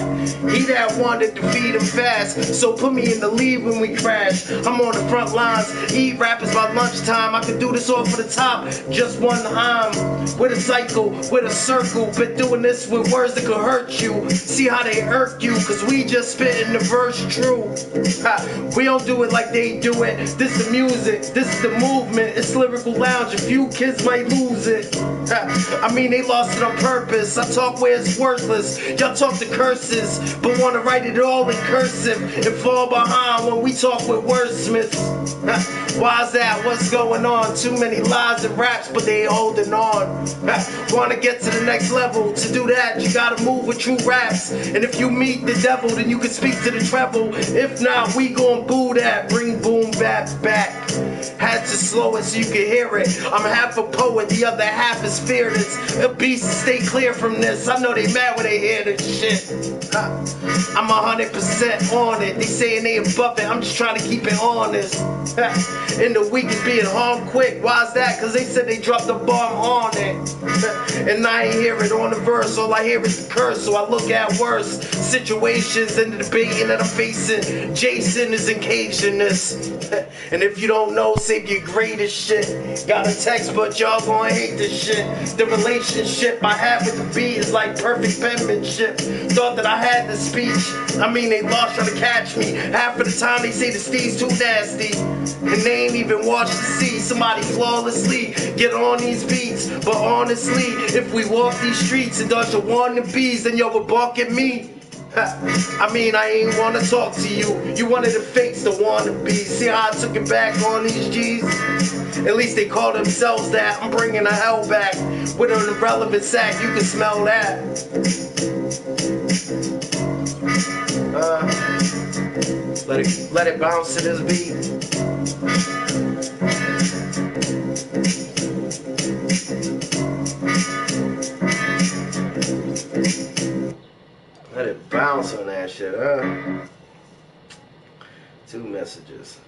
He that wanted to feed him fast, so put me in the lead when we crash. I'm on the front lines, eat rappers by lunchtime. I can do this all for the top, just one time. With a cycle, with a circle, been doing this with words that could hurt you. See how they irk you, cause we just spitting the verse true. We don't do it like they do it. This is the music, this is the movement. It's Lyrical Lounge, a few kids might lose it. I mean they lost it on purpose. I talk where it's worthless. Y'all talk the curses, but wanna write it all in cursive and fall behind when we talk with wordsmiths. Why's that? What's going on? Too many lies and raps, but they ain't holding on. Wanna get to the next level? To do that, you gotta move with true raps. And if you meet the devil, then you can speak to the treble. If not, we gon' boo that. Bring boom bap back. Had to slow it so you can hear it. I'm half a poet, the other half is fearless. A beast, stay clear from this. I know they mad when they hear this shit. I'm 100% on it. They saying they above it. I'm just trying to keep it honest. And the weak is being harmed quick. Why's that? Cause they said they dropped the bomb on it. And I ain't hear it on the verse. All I hear is the curse. So I look at worse situations and the debating that I'm facing. Jason is engaged in this. And if you don't know, save your greatest shit. Got a text, but y'all gonna hate this shit. The relationship I have with the beat is like perfect penmanship. Thought that I had the speech. I mean, they lost trying to catch me. Half of the time they say the Steve's too nasty. And they ain't even watched the sea. Somebody flawlessly get on these beats. But honestly, if we walk these streets and dodge the wannabes, then y'all would balk at me. I mean, I ain't wanna talk to you. You wanted the fakes, the wannabes. See how I took it back on these G's? At least they call themselves that. I'm bringing the hell back with an irrelevant sack. You can smell that. Let it bounce to this beat. Let it bounce on that shit, huh? 2 messages.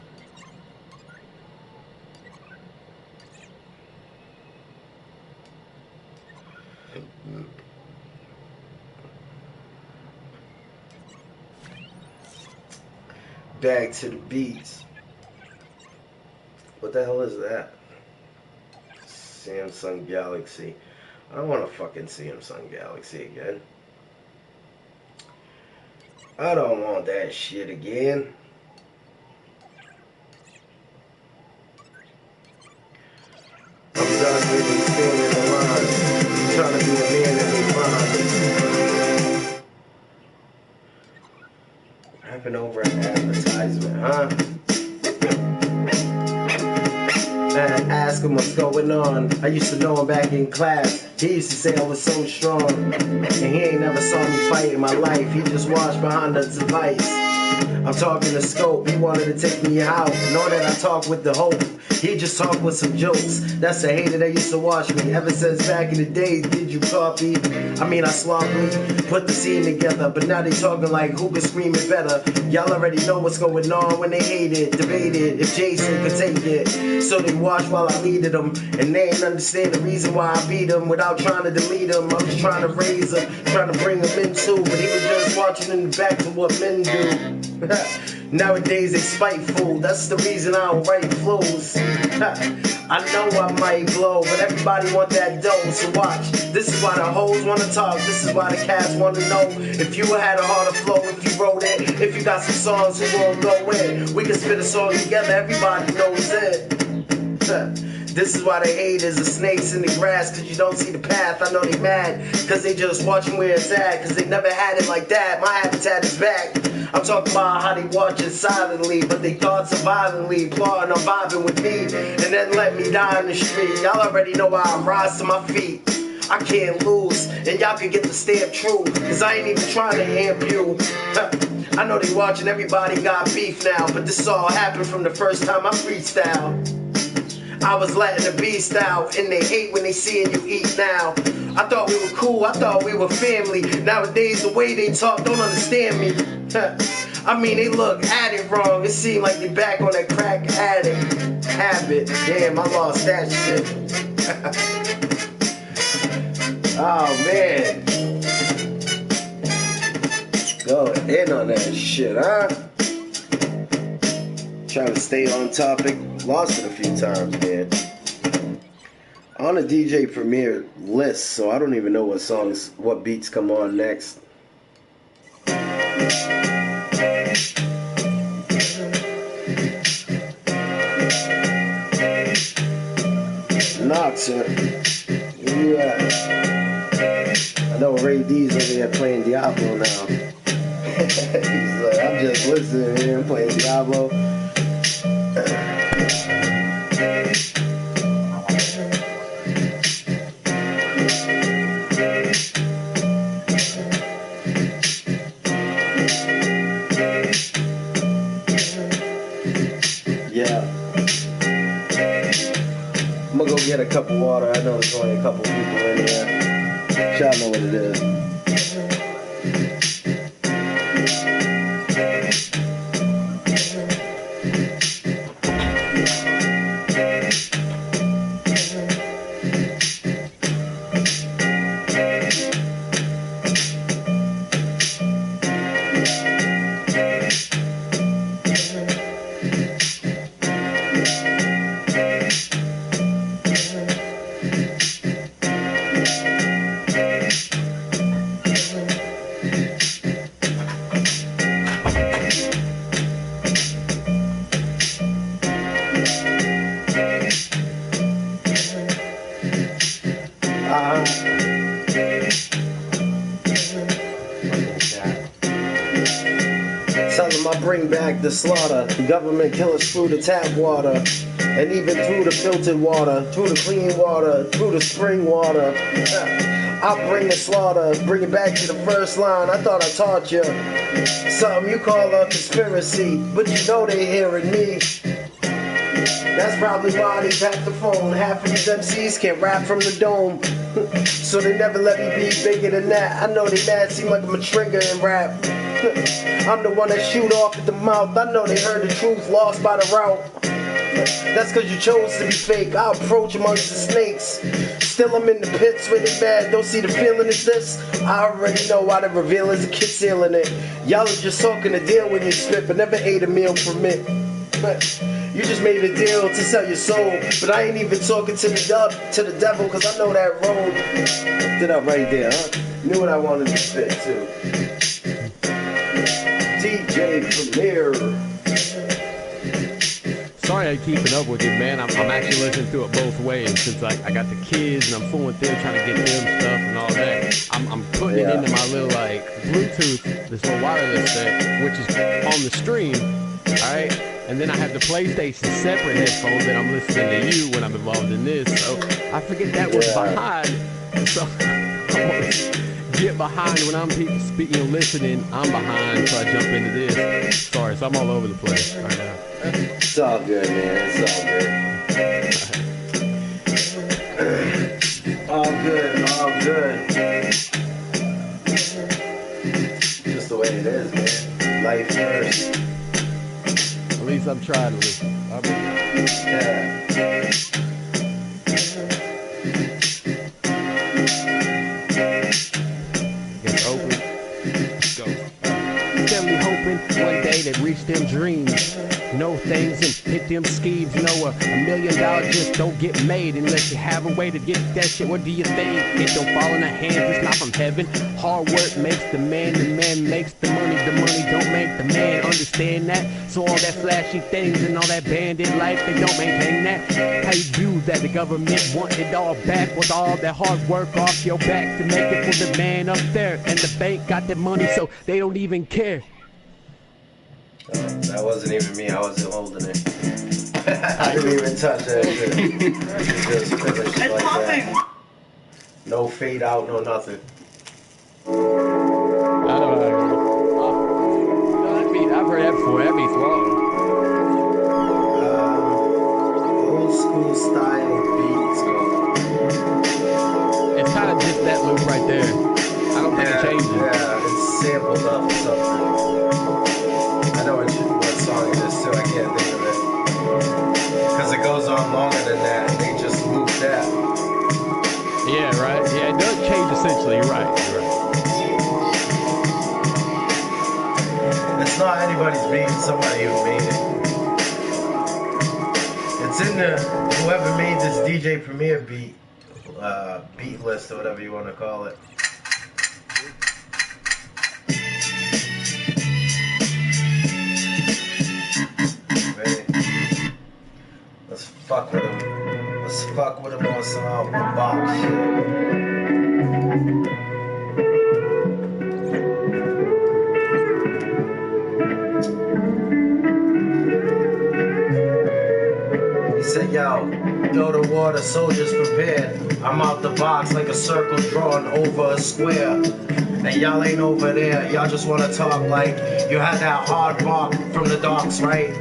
Back to the beats. What the hell is that? Samsung Galaxy. I don't want to fucking Samsung Galaxy again. I don't want that shit again. I'm done with these standing in line. Trying to be the man that they find. Rapping over an advertisement, huh? Ask him what's going on. I used to know him back in class. He used to say I was so strong. And he ain't never saw me fight in my life. He just watched behind the device. I'm talking to Scope. He wanted to take me out. Know that I talk with the hope. He just talk with some jokes. That's the hater that used to watch me. Ever since back in the days, did you copy? I mean, I sloppily put the scene together. But now they talking like who could scream it better. Y'all already know what's going on when they hate it. Debated if Jason could take it. So they watch while I leaded them. And they ain't understand the reason why I beat them without trying to delete them. I'm just trying to raise them, trying to bring them in too. But he was just watching in the back to what men do. Nowadays they spiteful, that's the reason I don't write flows. I know I might blow, but everybody want that dough, so watch. This is why the hoes wanna talk, this is why the cats wanna know. If you had a harder flow, if you wrote it, if you got some songs who won't go in, we can spit a song together, everybody knows it. This is why the haters are snakes in the grass, cause you don't see the path. I know they mad, cause they just watching where it's at, cause they never had it like that. My habitat is back. I'm talking about how they watching silently, but they thoughts are violently plotting on vibing with me, and then let me die in the street. Y'all already know why I rise to my feet. I can't lose, and y'all can get the stamp true, cause I ain't even trying to amp you. I know they watching, everybody got beef now, but this all happened from the first time I freestyle. I was letting the beast out, and they hate when they seeing you eat now. I thought we were cool, I thought we were family. Nowadays the way they talk don't understand me. I mean they look at it wrong, it seemed like they back on that crack addict habit. Damn, I lost that shit. Oh man. Go in on that shit, huh? Trying to stay on topic. Lost it a few times, man. On a DJ Premier list, so I don't even know what songs, what beats come on next. Noxer. Yeah. I know Ray D's over here playing Diablo now. He's like, I'm just listening here and playing Diablo. Yeah. I'm gonna go get a cup of water. I know there's only a couple people in here. Y'all know what it is. Tell them I bring back the slaughter. The government kill us through the tap water, and even through the filtered water, through the clean water, through the spring water. I bring the slaughter, bring it back to the first line. I thought I taught you something you call a conspiracy, but you know they hearing me. That's probably why they tapped the phone. Half of these MCs can't rap from the dome, so they never let me be bigger than that. I know they mad, seem like I'm a trigger in rap. I'm the one that shoot off at the mouth. I know they heard the truth, lost by the route. That's cause you chose to be fake. I approach amongst the snakes. Still I'm in the pits where they mad. Don't see the feeling is this. I already know why the reveal is a kid sealing it. Y'all are just talking a deal when you spit, but never ate a meal from it. You just made a deal to sell your soul, but I ain't even talking to the devil, cause I know that road. Did I right there, huh? Knew what I wanted to spit too. DJ Premier. Sorry I'm keeping up with you, man. I'm actually listening to it both ways, since I got the kids and I'm fooling with them, trying to get them stuff and all that. I'm putting it into my little like Bluetooth, this little wireless set, which is on the stream, alright? And then I have the PlayStation separate headphones that I'm listening to you when I'm involved in this. So I forget that was behind. So I want to get behind when I'm listening. I'm behind, so I jump into this. Sorry, so I'm all over the place right now. It's all good, man. It's all good. All good, all good. Just the way it is, man. Life first. At least I'm trying to listen. Yeah. It's open. Let's go. Steadily hoping one day that reach crush them dreams. Know things and hit them schemes. Know $1 million just don't get made unless you have a way to get that shit. What do you think? It don't fall in the hands, it's not from heaven. Hard work makes the man makes the money don't make the man. Understand that? So all that flashy things and all that bandit life, they don't maintain that. How you do that? The government want it all back with all that hard work off your back to make it for the man up there. And the bank got the money so they don't even care. That wasn't even me, I wasn't holding it. I didn't even touch that shit. Just finished like that. No fade out, no nothing. I don't know. That beat, I've heard that before. That beat's long. Old school style beats. It's kind of just that loop right there. I don't think it changes. Yeah, it's sampled up or something. I know what song it is too, I can't think of it. Because it goes on longer than that, and they just loop that. Yeah, right. Yeah, it does change essentially. You're right. It's not anybody's beat, it's somebody who made it. It's in the, whoever made this DJ Premier beat, beat list or whatever you want to call it. Let's fuck with him. Let's fuck with him on some out the box shit. He said, yo, throw the water, soldiers prepared. I'm out the box like a circle drawn over a square. And y'all ain't over there, y'all just wanna talk like you had that hard bark from the docks, right?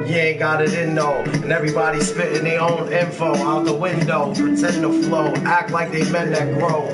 You ain't got it in though, and everybody spitting their own info out the window, pretend to flow, act like they men that grow.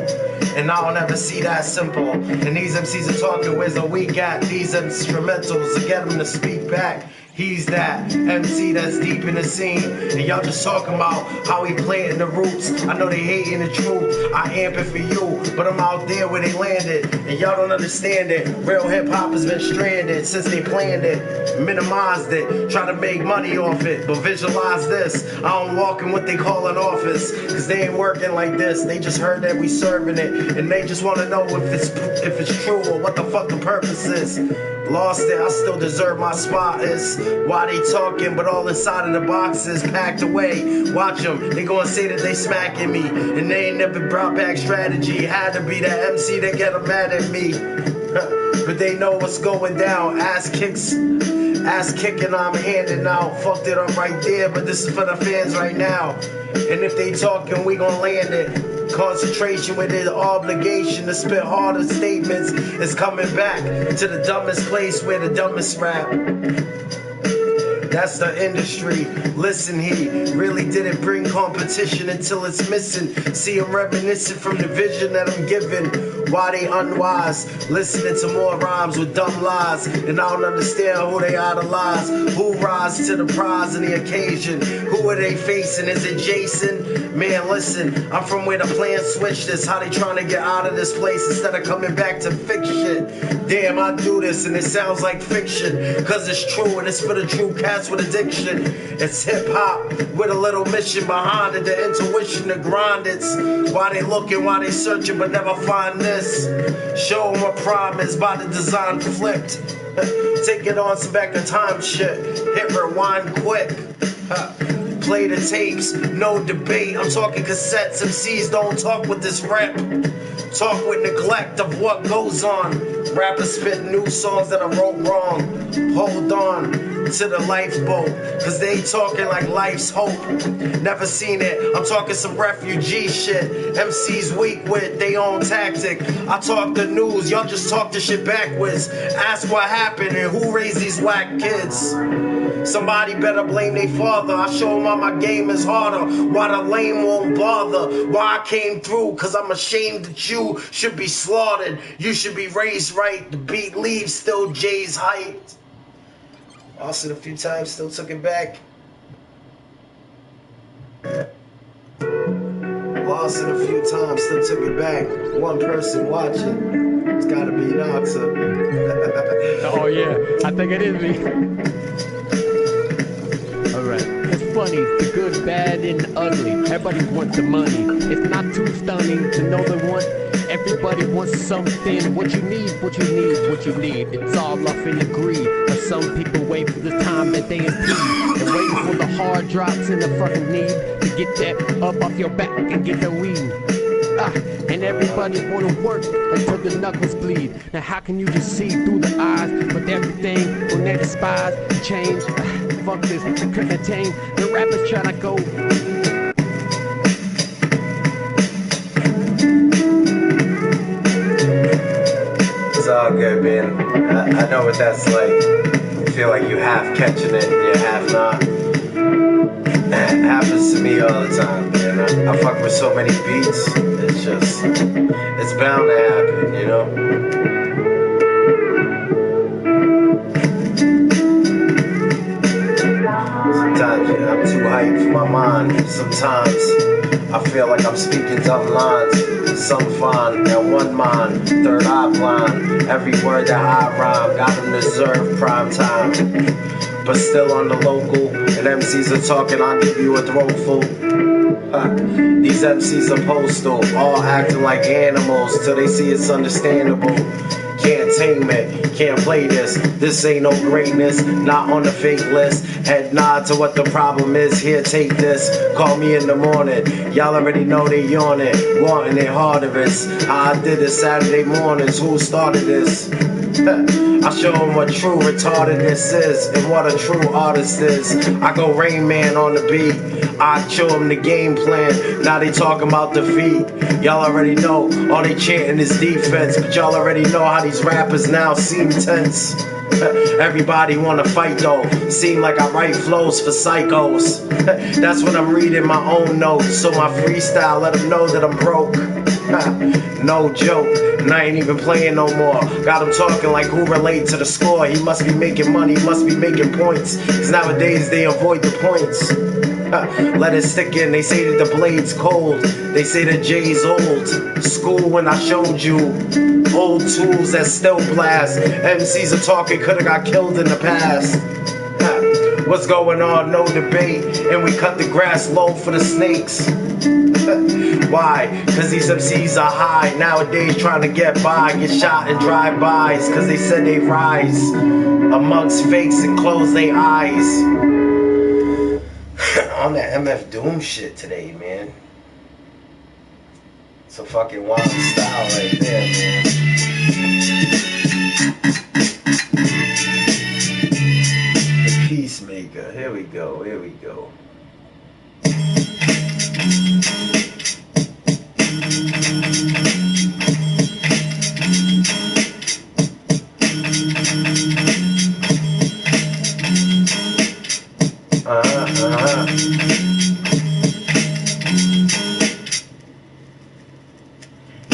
And I don't ever see that simple. And these MCs are talking, where's the weak at? These instrumentals to get them to speak back. He's that MC that's deep in the scene. And y'all just talking about how he planting the roots. I know they hating the truth. I amp it for you, but I'm out there where they landed. And y'all don't understand it. Real hip hop has been stranded since they planned it, minimized it, try to make money off it. But visualize this, I don't walk in what they call an office, cause they ain't working like this. They just heard that we serving it, and they just wanna know if it's true or what the fuck the purpose is. Lost it, I still deserve my spot. Is why they talking, but all inside of the box is packed away. Watch them, they gonna say that they smacking me, and they ain't never brought back strategy. Had to be the MC that get them mad at me. But they know what's going down. Ass kicking, I'm handing out. Fucked it up right there, but this is for the fans right now. And if they talking, we gon' land it. Concentration with the obligation to spit harder statements is coming back to the dumbest place where the dumbest rap. That's the industry. Listen, he really didn't bring competition until it's missing. See him reminiscing from the vision that I'm giving. Why they unwise, listening to more rhymes with dumb lies, and I don't understand who they idolize. Who rise to the prize and the occasion? Who are they facing? Is it Jason? Man, listen, I'm from where the plan switched this. How they trying to get out of this place instead of coming back to fix shit? Damn, I do this and it sounds like fiction, cause it's true and it's for the true cats with addiction. It's hip hop with a little mission behind it, the intuition to grind. It's why they looking, why they searching, but never find this. Show them a promise by the design flipped. Take it on some back to time shit. Hit rewind quick. Play the tapes, no debate. I'm talking cassettes. MCs don't talk with this rap. Talk with neglect of what goes on. Rappers spit new songs that I wrote wrong. Hold on to the lifeboat, cause they talking like life's hope. Never seen it, I'm talking some refugee shit. MC's weak with they own tactic. I talk the news, y'all just talk the shit backwards. Ask what happened and who raised these whack kids. Somebody better blame their father. I show them why my game is harder, why the lame won't bother, why I came through, cause I'm ashamed that you should be slaughtered. You should be raised right. The beat leaves, still Jay's height. Lost it a few times, still took it back. Lost it a few times, still took it back. One person watching. It's gotta be Noxa. Oh yeah, I think it is me. Alright, it's funny, the good, bad, and the ugly. Everybody wants the money. It's not too stunning to know they want. Everybody wants something. What you need, what you need, what you need. It's all off in the greed. But some people wait for the time that they impede. They're waiting for the hard drops in the fucking need to get that up off your back and get that weed. And everybody wanna work until the knuckles bleed. Now how can you just see through the eyes with everything when they despise change? Fuck this, I couldn't attain. The rappers try to go. It's all good, man. I know what that's like. You feel like you half catching it and you're half not. It happens to me all the time, man. I fuck with so many beats. It's just, it's bound to happen, you know? Sometimes I'm too hyped for my mind. Sometimes I feel like I'm speaking dumb lines. Some fine and one mind, third eye blind. Every word that I rhyme got them deserve prime time. But still on the local, and MCs are talking, I'll give you a throat full. These MCs are postal, all acting like animals till they see it's understandable. Can't tame it, can't play this. This ain't no greatness, not on the fake list. Head nod to what the problem is. Here, take this. Call me in the morning. Y'all already know they yawning, wanting it harder. It's how I did it Saturday mornings. Who started this? I show them what true retardedness is and what a true artist is. I go Rain Man on the beat. I show them the game plan. Now they talking about defeat. Y'all already know all they chanting is defense, but y'all already know how these rappers now seem tense. Everybody wanna fight though. Seem like I write flows for psychos. That's when I'm reading my own notes. So my freestyle let them know that I'm broke. No joke, and I ain't even playing no more. Got him talking like who relate to the score. He must be making money, must be making points. Cause nowadays they avoid the points. Let it stick in, they say that the blade's cold. They say that Jay's old. School when I showed you old tools that still blast. MCs are talking, coulda got killed in the past. What's going on? No debate. And we cut the grass low for the snakes. Why? Cause these MCs are high nowadays trying to get by. Get shot in drive-bys cause they said they rise amongst fakes and close their eyes. On that MF Doom shit today, man. It's a fucking wild style right there, man. The Peacemaker. Here we go, here we go.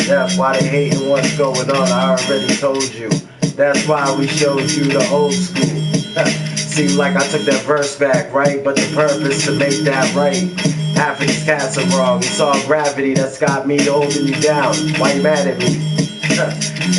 That's why they hating what's going on, I already told you. That's why we showed you the old school. Seemed like I took that verse back, right? But the purpose to make that right. Half of these cats are wrong. It's all gravity that's got me holding you down. Why you mad at me?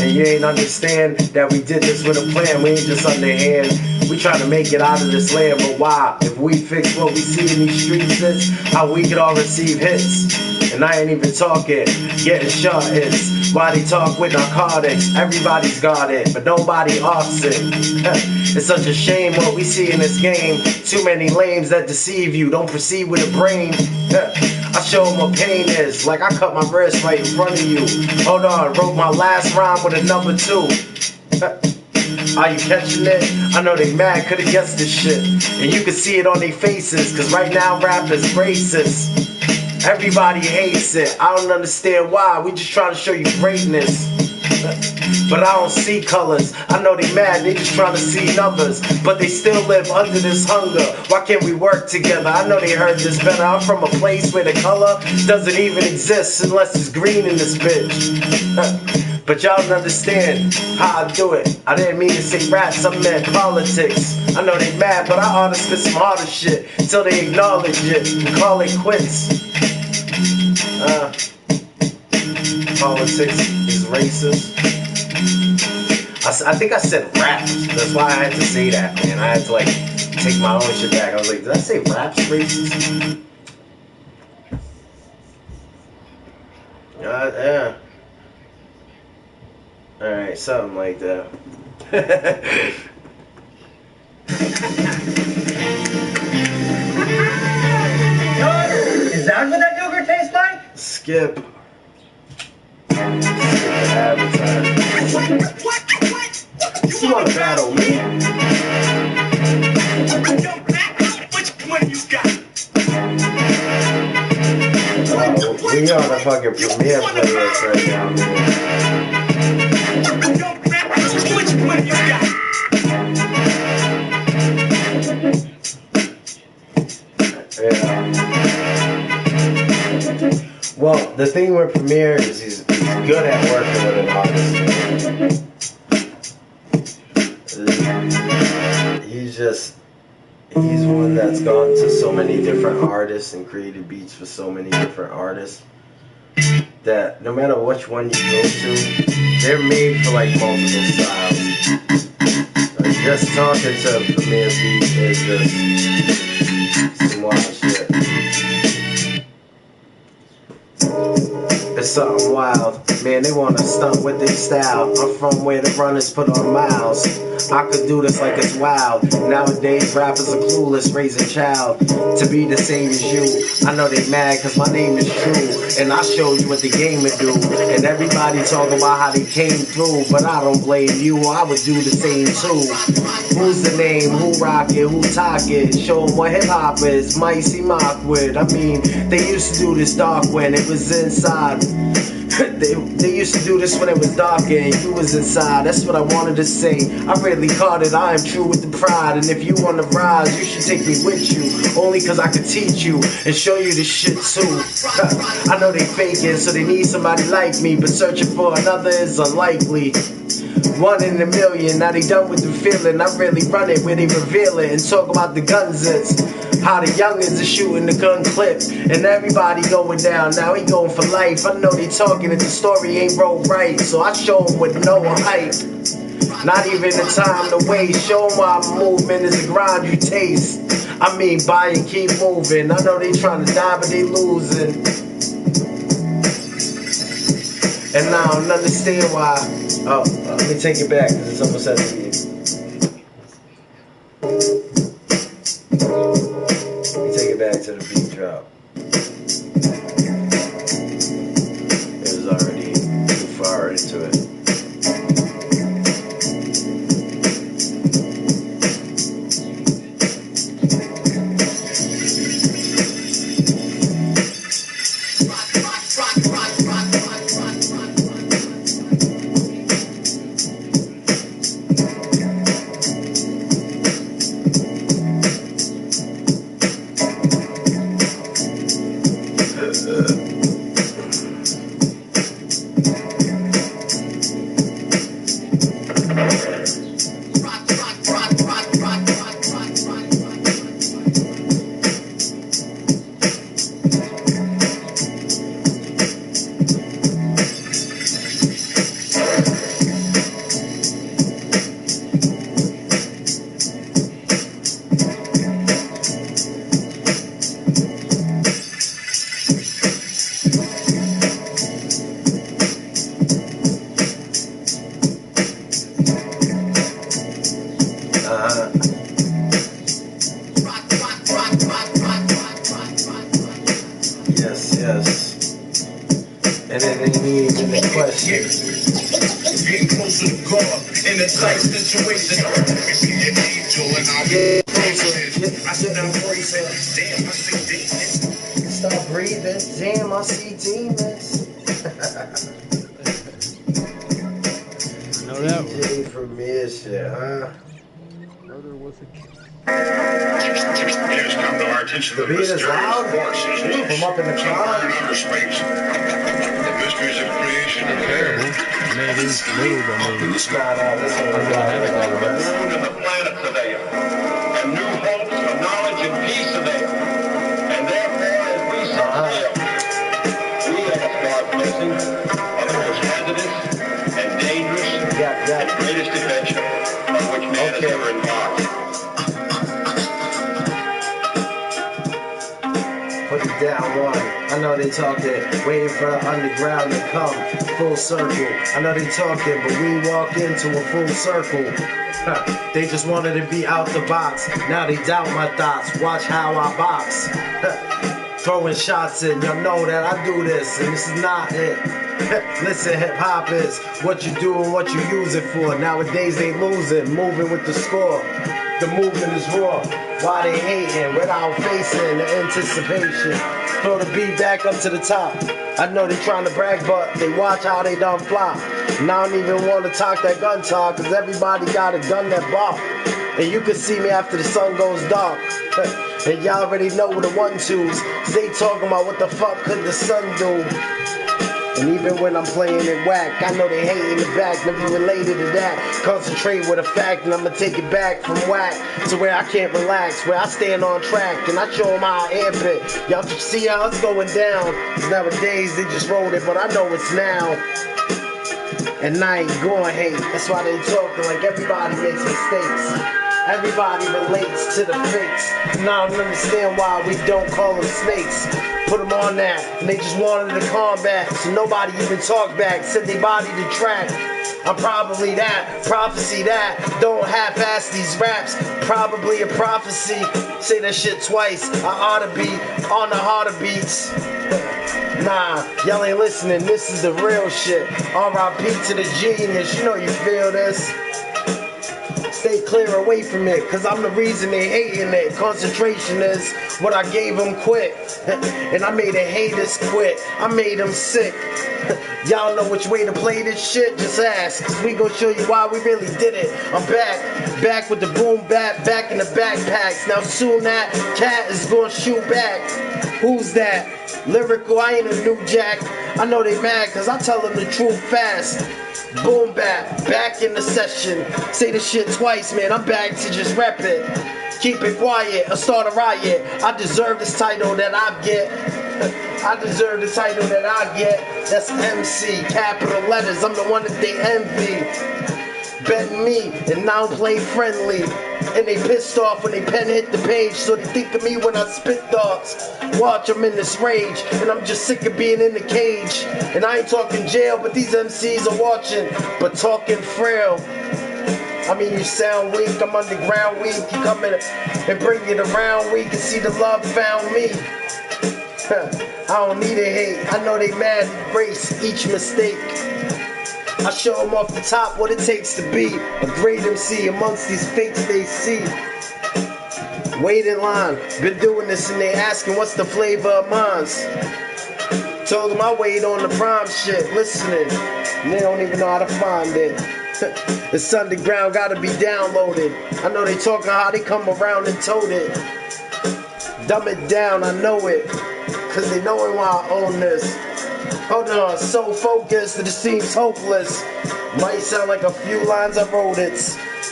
And you ain't understand that we did this with a plan. We ain't just underhand. We trying to make it out of this land, but why? If we fix what we see in these streets, it's how we could all receive hits. And I ain't even talking, getting shot hits. Why they talk with narcotics? Everybody's got it, but nobody offs it. It's such a shame what we see in this game. Too many lames that deceive you, don't proceed with a brain. I show them what pain is, like I cut my wrist right in front of you. Hold on, wrote my last rhyme with a number 2. Are you catching it? I know they mad, could've guessed this shit. And you can see it on their faces, cause right now rap is racist. Everybody hates it, I don't understand why. We just trying to show you greatness. But I don't see colors. I know they mad, they just trying to see numbers. But they still live under this hunger. Why can't we work together? I know they heard this better. I'm from a place where the color doesn't even exist unless it's green in this bitch. But y'all don't understand how I do it. I didn't mean to say raps, I meant politics. I know they mad, but I ought to spit some harder shit till they acknowledge it and call it quits. Politics is racist. I think I said raps. That's why I had to say that, man. I had to like take my own shit back. I was like, did I say raps racist? Yeah. Alright, something like that. Is that what that yogurt tastes like? Skip. You wanna battle me? Which one you got? We on the fucking premiere playlist right now, man. Which one you got? Yeah. Well, the thing with Premiere is he's good at working with an artist. He's one that's gone to so many different artists and created beats for so many different artists that no matter which one you go to, they're made for like multiple styles. Just talking to Premiere Beats is just some wild shit. It's something wild. Man, they wanna stunt with their style. I'm from where the runners put on miles. I could do this like it's wild. Nowadays, rappers are clueless, raising child to be the same as you. I know they mad cause my name is true, and I show you what the game would do. And everybody talking about how they came through, but I don't blame you, I would do the same too. Who's the name? Who rock it? Who talk it? Show them what hip hop is. Might see mock with. I mean, they used to do this dark when it was inside. They used to do this when it was dark and you was inside. That's what I wanted to say. I really caught it. I am true with the pride. And if you want to rise, you should take me with you. Only cause I could teach you and show you this shit too. I know they faking, so they need somebody like me. But searching for another is unlikely. 1 in a million, now they done with the feeling. I really run it where they reveal it and talk about the guns. It's how the youngins are shooting the gun clip and everybody going down. Now he going for life. I know they talking and the story ain't rolled right, so I show them with no hype. Not even the time to waste. Show them why movement is a grind you taste. I mean, buy and keep moving. I know they trying to die, but they losing. And I don't understand why. Oh, let me take it back because it's almost at the end. Let me take it back to the beat drop. It was already too far into it. Yes. And then they need the question. Getting closer to God in a tight situation. Stop breathing. Damn, I see demons. Know that DJ from this shit, huh? Murder was a kid. Here's come to our attention The beat is loud. From up in the cloud. outer space. The mysteries of creation and Terrible. Maybe it's little, but maybe it's This one was the moon and the planets are there. And new hopes for knowledge and peace are there. And therefore, as we set sail, we have a far blessing of the most hazardous and dangerous and greatest put it down one. I know they talking, waiting for the underground to come full circle. I know they talking, but we walk into a full circle. They just wanted to be out the box. Now they doubt my thoughts. Watch how I box. Throwing shots in, y'all know that I do this, and this is not it. Listen, hip hop is what you do and what you use it for. Nowadays they losing, moving with the score. The movement is raw. Why they hating without facing the anticipation? Throw the beat back up to the top. I know they trying to brag, but they watch how they done flop. And I don't even want to talk that gun talk, cause everybody got a gun that bop. And you can see me after the sun goes dark. And y'all already know the 1-2s. They talking about what the fuck could the sun do. And even when I'm playing it whack, I know they hate in the back, never related to that. Concentrate with a fact, and I'ma take it back from whack to where I can't relax, where I stand on track, and I show them how I amp it. Y'all can see how it's going down. Cause nowadays they just rolled it, but I know it's now. And I ain't going hate. That's why they talking like everybody makes mistakes. Everybody relates to the fakes. And I don't understand why we don't call them snakes. Put them on that, and they just wanted to combat. So nobody even talk back, said they body the track. I'm probably that, prophecy that. Don't half-ass these raps, probably a prophecy. Say that shit twice, I ought to be on the harder beats. Nah, y'all ain't listening, this is the real shit. R.I.P. to the genius, you know you feel this. Stay clear away from it, cause I'm the reason they hating it. Concentration is what I gave them quit. And I made the haters quit, I made them sick. Y'all know which way to play this shit? Just ask, cause we gon' show you why we really did it. I'm back with the boom bap, back in the backpacks. Now soon that cat is gonna shoot back. Who's that? Lyrical, I ain't a new jack. I know they mad cause I tell them the truth fast. Boom bap, back in the session. Say the shit twice, man, I'm back to just rep it. Keep it quiet, or start a riot. I deserve this title that I get. I deserve the title that I get. That's MC, capital letters, I'm the one that they envy. Bet me, and now play friendly. And they pissed off when they pen hit the page, so they think of me when I spit thoughts. Watch, I'm in this rage, and I'm just sick of being in the cage. And I ain't talking jail, but these MCs are watching, but talking frail. I mean, you sound weak, I'm underground weak. You come in and bring it around weak and see the love found me. I don't need a hate, I know they mad, embrace each mistake. I show them off the top what it takes to be a great MC amongst these fakes they see. Wait in line, been doing this and they asking what's the flavor of mines. Told them I wait on the prime shit, listening, and they don't even know how to find it. It's underground, gotta be downloaded. I know they talking how they come around and told it. Dumb it down, I know it, cause they knowing why I own this. Hold on, so focused that it seems hopeless. Might sound like a few lines I wrote it.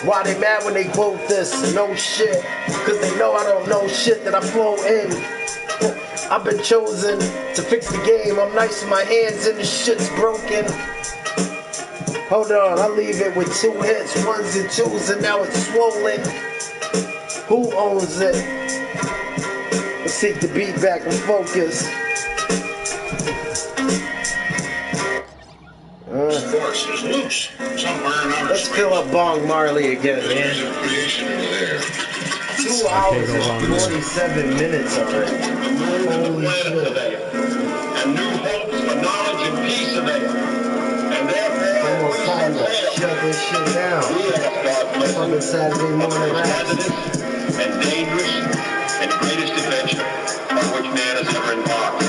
Why they mad when they quote this? No shit, cause they know I don't know shit that I flow in. I've been chosen to fix the game. I'm nice with my hands and the shit's broken. Hold on, I leave it with 2 hits, 1s and 2s, and now it's swollen. Who owns it? Let's take the beat back and focus. Force is loose somewhere in outer Let's space. fill up Bong Marley again, man. 2 hours and 47 minutes already. Holy shit. And new hopes for knowledge and peace avail. And therefore, Almost time to shut this shit down. Fucking Saturday morning raps. and dangerous and greatest adventure on which man has ever embarked.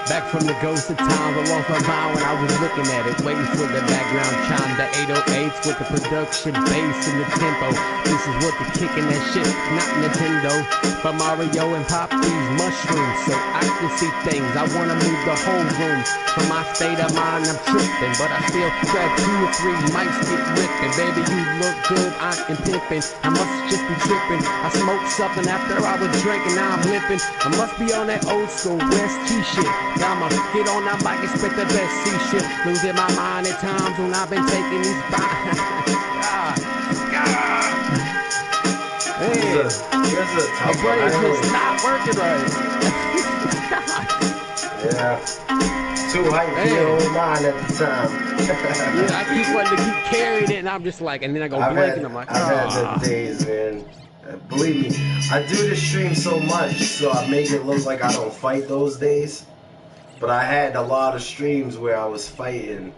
Back from the go was the time I lost my mind when I was looking at it, waiting for the background chime, the 808s with the production bass and the tempo. This is what the kicking that shit, not Nintendo. But Mario and pop these mushrooms so I can see things. I wanna move the whole room. From my state of mind, I'm tripping, but I still grab 2 or 3 mics, get ripping. Baby, you look good, I am pimping. I must just be tripping. I smoked something after I was drinking, now I'm lipping. I must be on that old school West T shit. Now I'ma get on that mic, expect the best C shit. Losing my mind at times when I've been taking these bites. Hey, my brain is just not working right. Yeah. Too hyped for your own mind at the time. Yeah, I keep wanting to keep carrying it, and I'm just like, and then I go blank, and I'm like, I've had them days, man. Believe me, I do the stream so much, so I make it look like I don't fight those days. But I had a lot of streams where I was fighting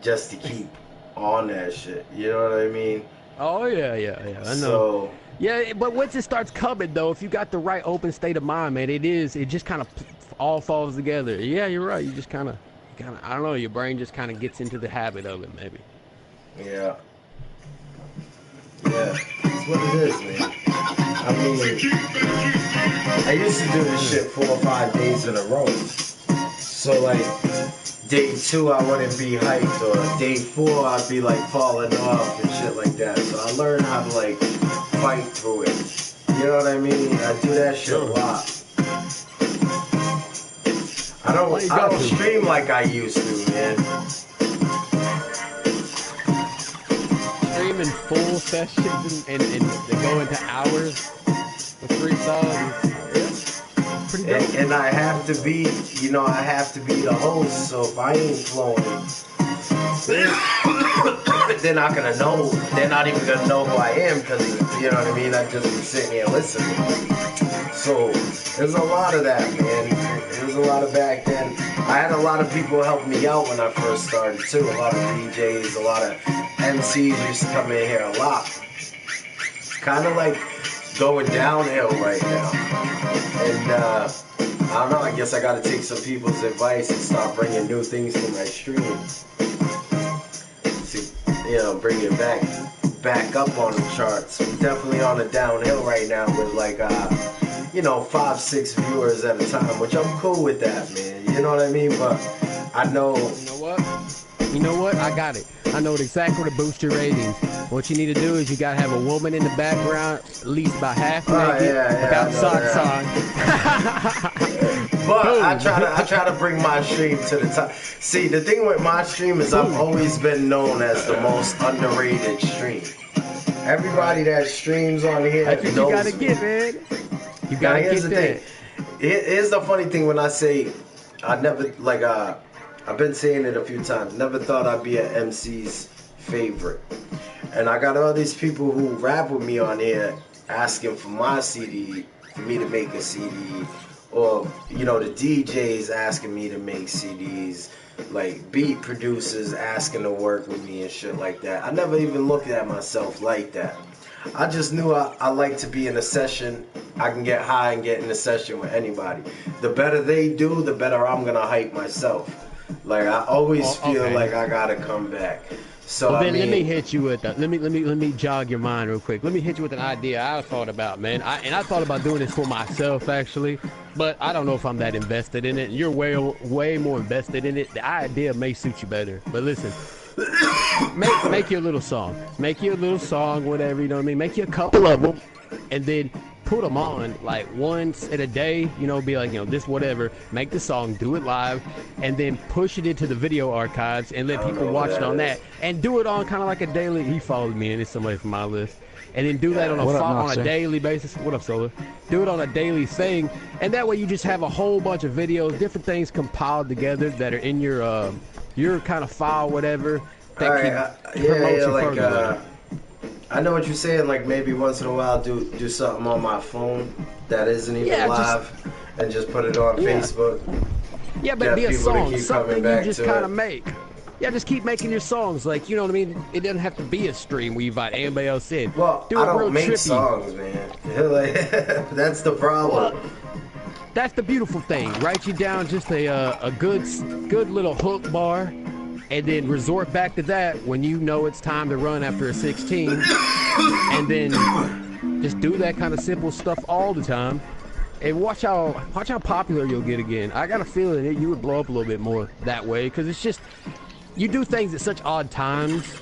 just to keep on that shit. You know what I mean? Oh yeah, I know. So, yeah, but once it starts coming though, if you got the right open state of mind, man, it just kind of all falls together. Yeah, you're right. You just kind of, I don't know, your brain just kind of gets into the habit of it, maybe. Yeah. Yeah, that's what it is, man. I mean, I used to do this shit 4 or 5 days in a row. So like, day 2 I wouldn't be hyped, or day 4 I'd be like falling off and shit like that. So I learned how to like fight through it. You know what I mean? I do that shit a lot. I don't stream like I used to, man. Streaming full sessions and they go into hours with 3 songs. Pretty dope. And I have to be, you know, I have to be the host. So if I ain't flowing, they're not gonna know. They're not even gonna know who I am because, you know what I mean. I just be sitting here listening. So there's a lot of that, man. There's a lot of back then. I had a lot of people help me out when I first started too. A lot of DJs, a lot of MCs used to come in here a lot. Kind of like going downhill right now. And I don't know, I guess I gotta take some people's advice and start bringing new things to my stream. To, you know, bring it back up on the charts. We're definitely on a downhill right now with like, you know, 5, 6 viewers at a time, which I'm cool with that, man. You know what I mean? But I know. You know what? I got it. I know exactly to boost your ratings. What you need to do is you gotta have a woman in the background, at least about half naked, without socks on. But I try to bring my stream to the top. See, the thing with my stream is I've always been known as the most underrated stream. Everybody that streams on here That's what knows you gotta get, man. You gotta get that. Here's the funny thing when I say I never, like, I've been saying it a few times, never thought I'd be an MC's favorite. And I got all these people who rap with me on here asking for my CD, for me to make a CD. Or, you know, the DJs asking me to make CDs. Like, beat producers asking to work with me and shit like that. I never even looked at myself like that. I just knew I like to be in a session. I can get high and get in a session with anybody. The better they do, the better I'm gonna hype myself. Like, I always feel like I gotta come back. So well, then I mean, let me hit you with let me jog your mind real quick. Let me hit you with an idea I thought about, man. I thought about doing this for myself actually, but I don't know if I'm that invested in it. You're way more invested in it. The idea may suit you better. But listen, make your little song. Make your little song, whatever, you know what I mean? Make you a couple of them, and then put them on like once in a day, you know, be like, you know, this whatever, make the song, do it live, and then push it into the video archives and let people watch it on that, and do it on kind of like a daily. He followed me and it's somebody from my list, and then do that on a daily basis. What up, Solar? Do it on a daily thing, and that way you just have a whole bunch of videos, different things compiled together that are in your kind of file, whatever. That can promote you further. I know what you're saying, like maybe once in a while do something on my phone that isn't even live and just put it on Facebook. Yeah, but be a song, something you just kind of make. Yeah, just keep making your songs, like, you know what I mean? It doesn't have to be a stream where you invite anybody else in. Well, I don't make songs, man. Like, that's the problem. that's the beautiful thing. Write you down just a good little hook bar, and then resort back to that when you know it's time to run after a 16, and then just do that kind of simple stuff all the time. And watch how popular you'll get again. I got a feeling that you would blow up a little bit more that way, because it's just you do things at such odd times,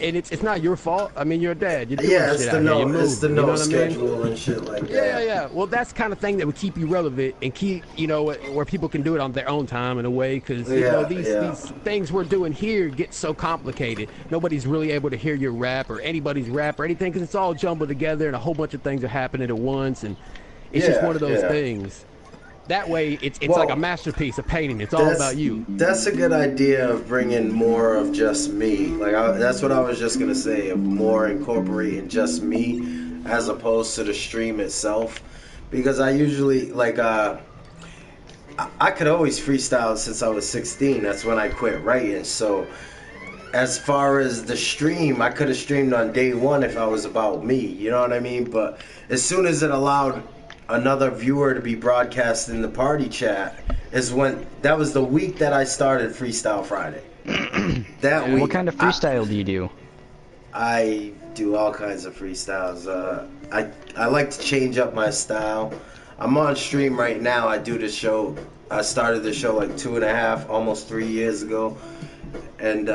and it's not your fault. I mean, you're a dad. You're doing shit out here. You move, it's the you know what schedule I mean? And shit like that. Yeah. Well, that's the kind of thing that would keep you relevant and keep, where people can do it on their own time in a way, because these things we're doing here get so complicated. Nobody's really able to hear your rap or anybody's rap or anything, because it's all jumbled together and a whole bunch of things are happening at once, and it's just one of those things. That way, it's like a masterpiece, a painting. It's all about you. That's a good idea of bringing more of just me. Like that's what I was just gonna say. Of more incorporating just me, as opposed to the stream itself, because I usually I could always freestyle since I was 16. That's when I quit writing. So as far as the stream, I could have streamed on day one if I was about me. You know what I mean? But as soon as it allowed another viewer to be broadcast in the party chat, that was the week that I started Freestyle Friday. That week. What kind of freestyle do you do? I do all kinds of freestyles. I like to change up my style. I'm on stream right now. I do the show. I started the show like 2.5, almost 3 years ago. And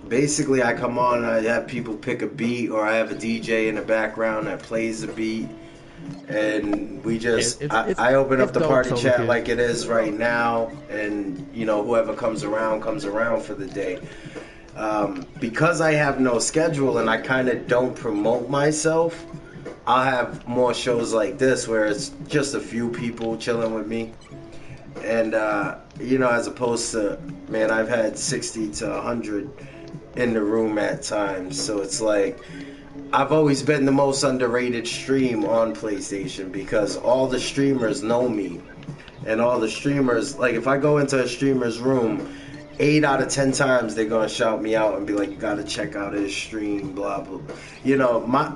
basically I come on and I have people pick a beat, or I have a DJ in the background that plays the beat. And we just, I open up the party chat like it is right now, and whoever comes around for the day. Because I have no schedule and I kind of don't promote myself, I'll have more shows like this where it's just a few people chilling with me. And, as opposed to, man, I've had 60 to 100 in the room at times. So it's like, I've always been the most underrated stream on PlayStation, because all the streamers know me. And all the streamers, like if I go into a streamer's room, 8 out of 10 times they're going to shout me out and be like, you got to check out his stream, blah, blah.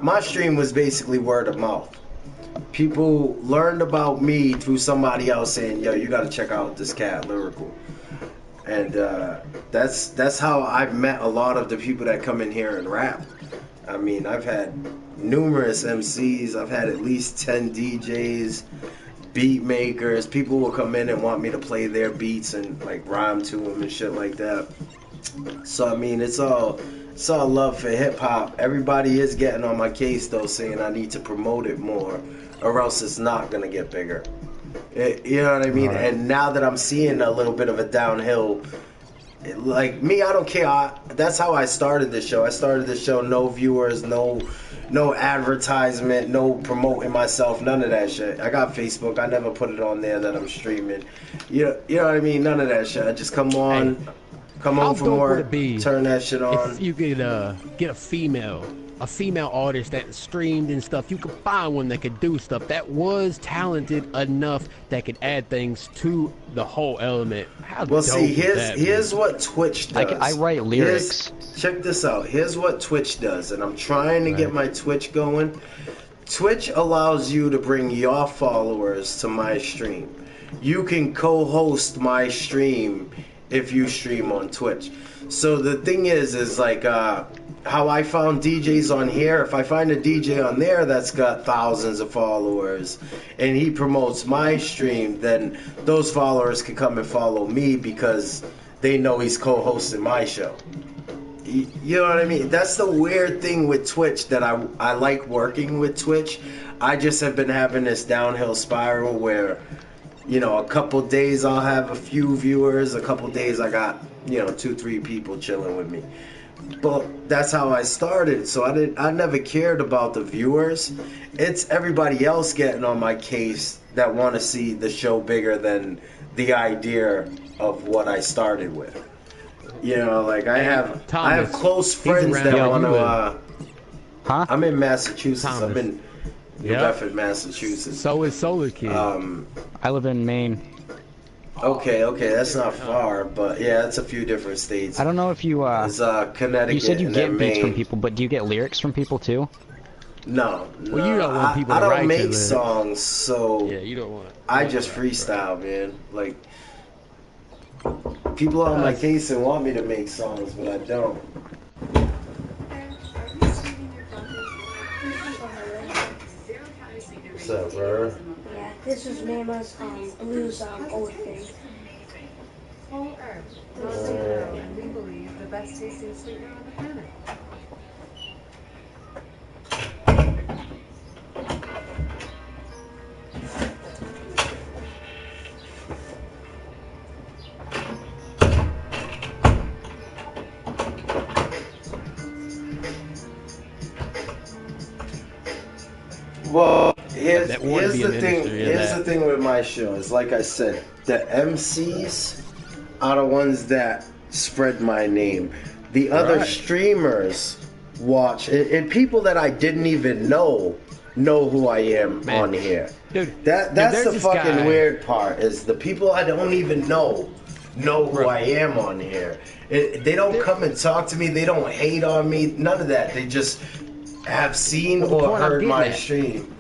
My stream was basically word of mouth. People learned about me through somebody else saying, yo, you got to check out this cat, Lyrical. And that's how I've met a lot of the people that come in here and rap. I mean, I've had numerous MCs. I've had at least 10 DJs, beat makers. People will come in and want me to play their beats and like rhyme to them and shit like that. So I mean, it's all love for hip hop. Everybody is getting on my case though, saying I need to promote it more, or else it's not gonna get bigger. You know what I mean? Right. And now that I'm seeing a little bit of a downhill. Like me, I don't care. That's how I started this show. I started this show, no viewers, no advertisement, no promoting myself, none of that shit. I got Facebook. I never put it on there that I'm streaming. You know what I mean? None of that shit. I just come on, come home from work, turn that shit on. If you could get a female artist that streamed and stuff, you could find one that could do stuff that was talented enough that could add things to the whole element. Well, see, here's what Twitch does. I write lyrics. Check this out. Here's what Twitch does, and I'm trying to get my Twitch going. Twitch allows you to bring your followers to my stream. You can co-host my stream if you stream on Twitch. So the thing is like how I found DJs on here. If I find a DJ on there that's got thousands of followers and he promotes my stream, then those followers can come and follow me because they know he's co-hosting my show. You know what I mean? That's the weird thing with Twitch, that I like working with Twitch. I just have been having this downhill spiral where, a couple days I'll have a few viewers, a couple days I got, 2-3 people chilling with me. But that's how I started. So I never cared about the viewers. It's everybody else getting on my case that want to see the show bigger than the idea of what I started with. I have close friends that want to. I'm in Massachusetts. Thomas. I'm in New Bedford, Massachusetts. So is Solar Kid. I live in Maine. Okay, that's not far, but yeah, it's a few different states. I don't know if you Connecticut. You said you get beats Maine. from people, but do you get lyrics from people too? No. Well, you don't want people to I don't write make your lyrics. songs, so Yeah, you don't want. I just freestyle, man. Like, people on my case and want me to make songs, but I don't. What's up, bro? Yeah, this was Mama's blues old thing. Whole herbs, and we believe the best tasting sweetener on the planet. Well, here's the thing. Here's the thing with my show. Is like I said, the MCs are the ones that spread my name. The other streamers watch, and people that I didn't even know who I am on here. Dude, that's the fucking weird part. Is the people I don't even know who I am on here. They don't come and talk to me. They don't hate on me. None of that. They just have seen or heard my stream.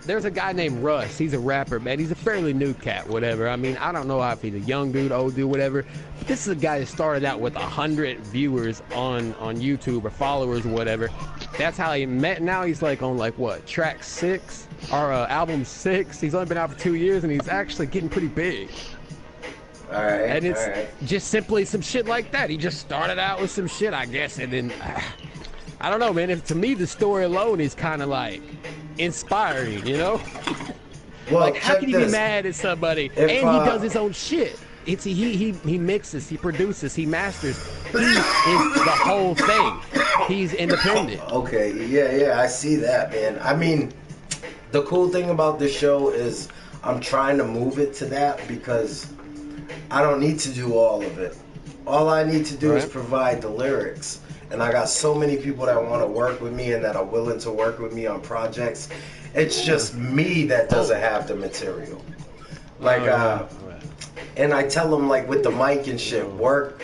There's a guy named Russ. He's a rapper, man. He's a fairly new cat, whatever. I mean, I don't know if he's a young dude, old dude, whatever. But this is a guy that started out with 100 viewers on YouTube or followers or whatever. That's how he met. Now he's like on what, track 6 or album 6. He's only been out for 2 years and he's actually getting pretty big. All right. And it's just simply some shit like that. He just started out with some shit, I guess, and then I don't know, man. To me, the story alone is kind of like inspiring, you know? Well, like, how can you be mad at somebody? And he does his own shit. It's he mixes, he produces, he masters. He is the whole thing. He's independent. Okay, yeah, I see that, man. I mean, the cool thing about this show is I'm trying to move it to that because I don't need to do all of it. All I need to do is provide the lyrics. And I got so many people that want to work with me and that are willing to work with me on projects. It's just me that doesn't have the material. Like, and I tell them, like, with the mic and shit, work,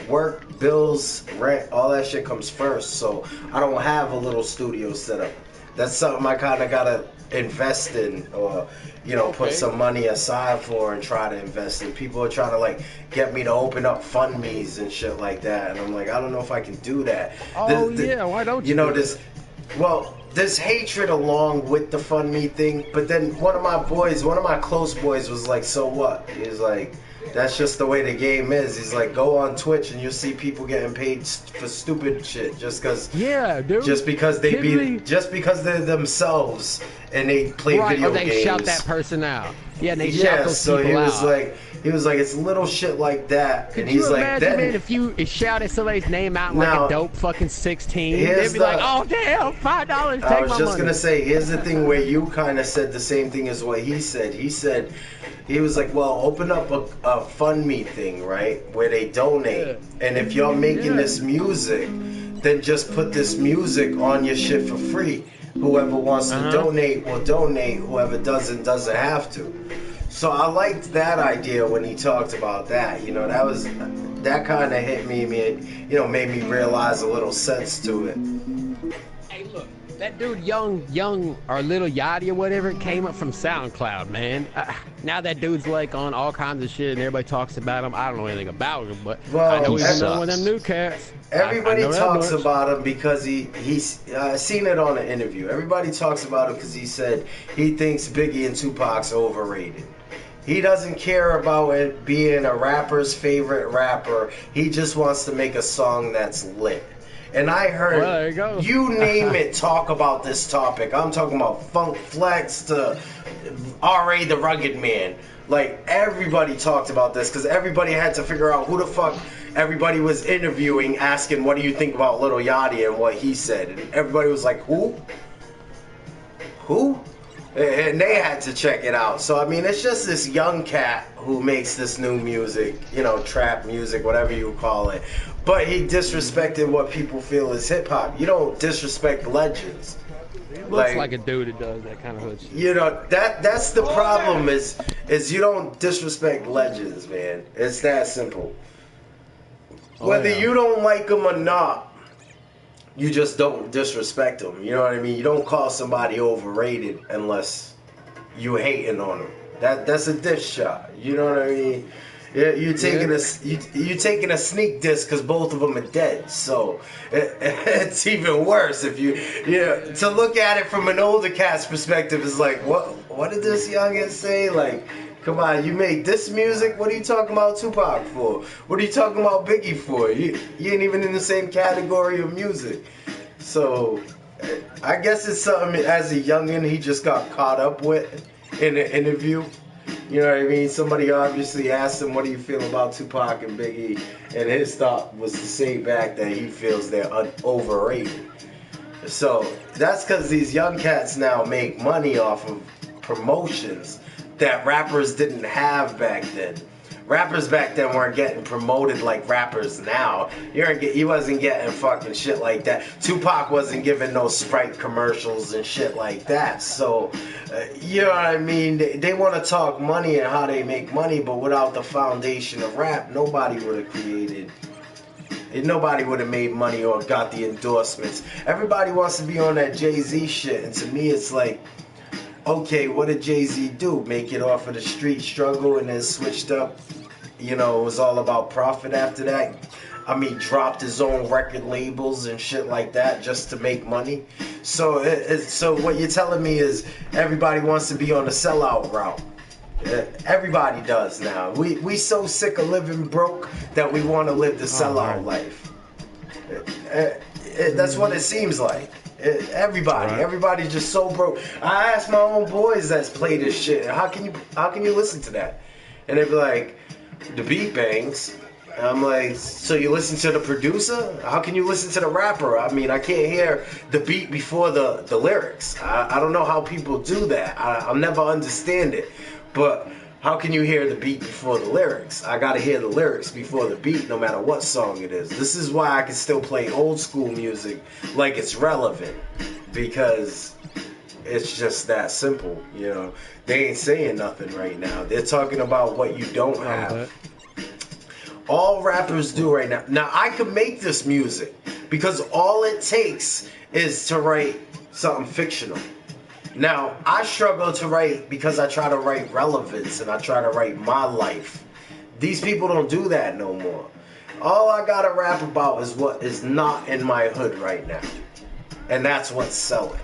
bills, rent, all that shit comes first. So I don't have a little studio set up. That's something I kind of got to invest in or, you know, put some money aside for and try to invest in. People are trying to, like, get me to open up fund me's and shit like that. And I'm like, I don't know if I can do that. Oh, yeah, why don't you? You know, there's hatred along with the fund me thing. But then one of my close boys was like, so what? He's like, that's just the way the game is. He's like, go on Twitch and you'll see people getting paid for stupid shit just because. Yeah, dude. Just because they're themselves and they play video or they games. shout that person out. Yeah, and they shout those people out. He was like, it's little shit like that. Could and he's you like, imagine, man, if you shouted somebody's name out in like a dope fucking 16, they'd be like, oh damn, $5, take my money. I was just gonna say, here's the thing where you kind of said the same thing as what he said. He was like, well, open up a fund me thing, right, where they donate. And if you're making this music, then just put this music on your shit for free. Whoever wants to donate will donate. Whoever doesn't have to. So I liked that idea when he talked about that. You know, that kind of hit me, you know, made me realize a little sense to it. Hey, look, that dude, young or Little Yachty or whatever, came up from SoundCloud, man. Now that dude's like on all kinds of shit, and everybody talks about him. I don't know anything about him, but I know he's one of them new cats. Everybody talks about him because he's seen it on an interview. Everybody talks about him because he said he thinks Biggie and Tupac's overrated. He doesn't care about it being a rapper's favorite rapper. He just wants to make a song that's lit. And I heard you name it talk about this topic. I'm talking about Funk Flex to R.A. the Rugged Man. Like, everybody talked about this because everybody had to figure out who the fuck everybody was interviewing, asking, what do you think about Lil Yachty and what he said. And everybody was like, who? Who? And they had to check it out. So, I mean, it's just this young cat who makes this new music, you know, trap music, whatever you call it. But he disrespected what people feel is hip-hop. You don't disrespect legends. He looks like a dude that does that kind of hood shit. You know, that's the problem is you don't disrespect legends, man. It's that simple. Whether you don't like them or not, you just don't disrespect them. You know what I mean? You don't call somebody overrated unless you hating on them. That's a diss shot. You know what I mean? Yeah, you taking a sneak diss because both of them are dead. So it's even worse if to look at it from an older cat's perspective is like, what did this youngin say? Like, come on, you made this music? What are you talking about Tupac for? What are you talking about Biggie for? You ain't even in the same category of music. So I guess it's something as a youngin he just got caught up with in an interview. You know what I mean? Somebody obviously asked him, what do you feel about Tupac and Biggie? And his thought was to say back that he feels they're overrated. So that's because these young cats now make money off of promotions that rappers didn't have back then. Rappers back then weren't getting promoted like rappers now. You wasn't getting fucking shit like that. Tupac wasn't giving no Sprite commercials and shit like that. So, you know what I mean? They want to talk money and how they make money, but without the foundation of rap, nobody would have created. Nobody would have made money or got the endorsements. Everybody wants to be on that Jay-Z shit, and to me it's like, okay, what did Jay-Z do? Make it off of the street struggle and then switched up? You know, it was all about profit after that. I mean, dropped his own record labels and shit like that just to make money. So, so what you're telling me is everybody wants to be on the sellout route. Everybody does now. We so sick of living broke that we want to live the sellout life. That's what it seems like. Everybody's just so broke. I asked my own boys that's play this shit, how can you listen to that? And they be like, the beat bangs. And I'm like, so you listen to the producer? How can you listen to the rapper? I mean, I can't hear the beat before the lyrics. I don't know how people do that. I'll never understand it. But how can you hear the beat before the lyrics? I gotta hear the lyrics before the beat, no matter what song it is. This is why I can still play old school music like it's relevant, because it's just that simple. You know, they ain't saying nothing right now. They're talking about what you don't have. All rappers do right now. Now I could make this music because all it takes is to write something fictional. Now, I struggle to write because I try to write relevance and I try to write my life. These people don't do that no more. All I gotta rap about is what is not in my hood right now. And that's what's selling.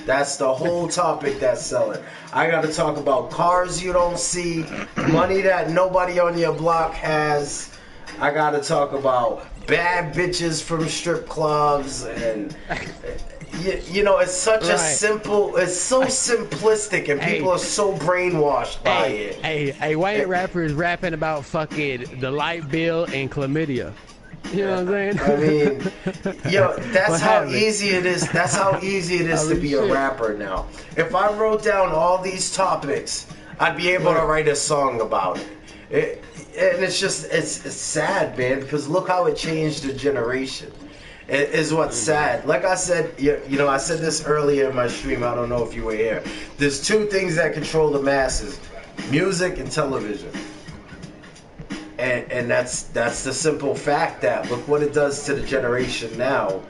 That's the whole topic that's selling. I gotta talk about cars you don't see, money that nobody on your block has. I gotta talk about bad bitches from strip clubs and... You know, it's such a simple, it's so simplistic, and people are so brainwashed by it. Hey, white rappers rapping about fucking the light bill and chlamydia. You know what I'm saying? I mean, yo, that's how easy it is. That's how easy it is to be a rapper now. If I wrote down all these topics, I'd be able to write a song about it. And it's just, it's sad, man, because look how it changed the generation. Is what's sad. Like I said, you know, I said this earlier in my stream. I don't know if you were here. There's two things that control the masses: music and television. And that's the simple fact that look what it does to the generation now.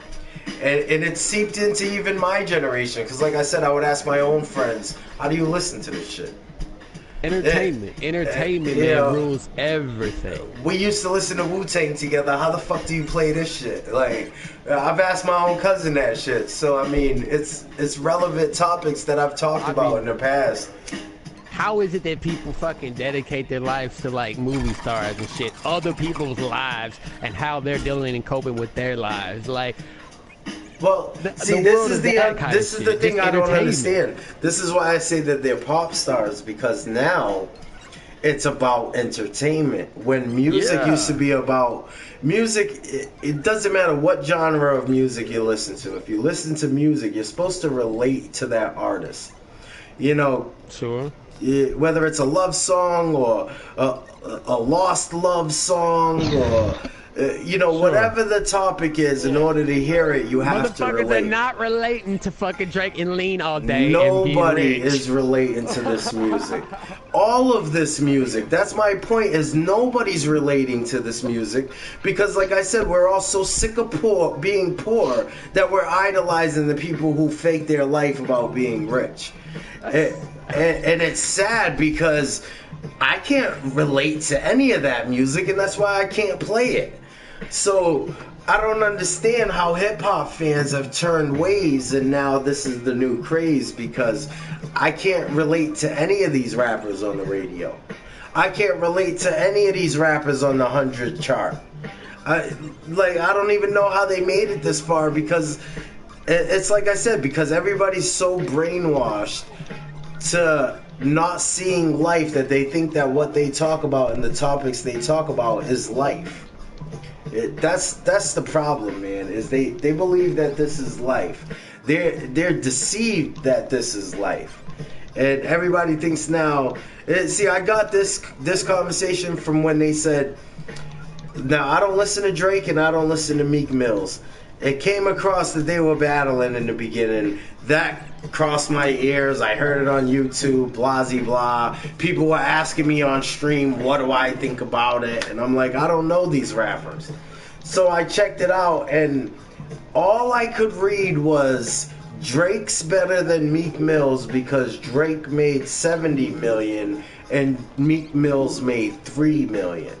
And it seeped into even my generation. Because like I said, I would ask my own friends, how do you listen to this shit? Entertainment rules everything. We used to listen to Wu-Tang together. How the fuck do you play this shit? Like, I've asked my own cousin that shit. So I mean, it's relevant topics that I've talked about in the past. How is it that people fucking dedicate their lives to like movie stars and shit, other people's lives, and how they're dealing and coping with their lives? Like, well, see, this is the thing I don't understand. This is why I say that they're pop stars, because now it's about entertainment. When music used to be about music, it doesn't matter what genre of music you listen to. If you listen to music, you're supposed to relate to that artist. You know, sure. Whether it's a love song or a lost love song or You know, whatever the topic is, in order to hear it, you have to Motherfuckers relate. are not relating to fucking Drake and Lean all day. Nobody and be rich. is relating to this music. All of this music, that's my point, is nobody's relating to this music because, like I said, we're all so sick of being poor that we're idolizing the people who fake their life about being rich. And it's sad because I can't relate to any of that music, and that's why I can't play it. So I don't understand how hip-hop fans have turned ways and now this is the new craze, because I can't relate to any of these rappers on the radio. I can't relate to any of these rappers on the 100 chart. I don't even know how they made it this far, because it's like I said, because everybody's so brainwashed to not seeing life that they think that what they talk about and the topics they talk about is life. That's the problem, man, is they believe that this is life. They're deceived that this is life. And everybody thinks now, see, I got this conversation from when they said, now I don't listen to Drake and I don't listen to Meek Mills. It came across that they were battling in the beginning. That crossed my ears. I heard it on YouTube, blah, blah. People were asking me on stream, what do I think about it? And I'm like, I don't know these rappers. So I checked it out, and all I could read was Drake's better than Meek Mills because Drake made 70 million and Meek Mills made 3 million.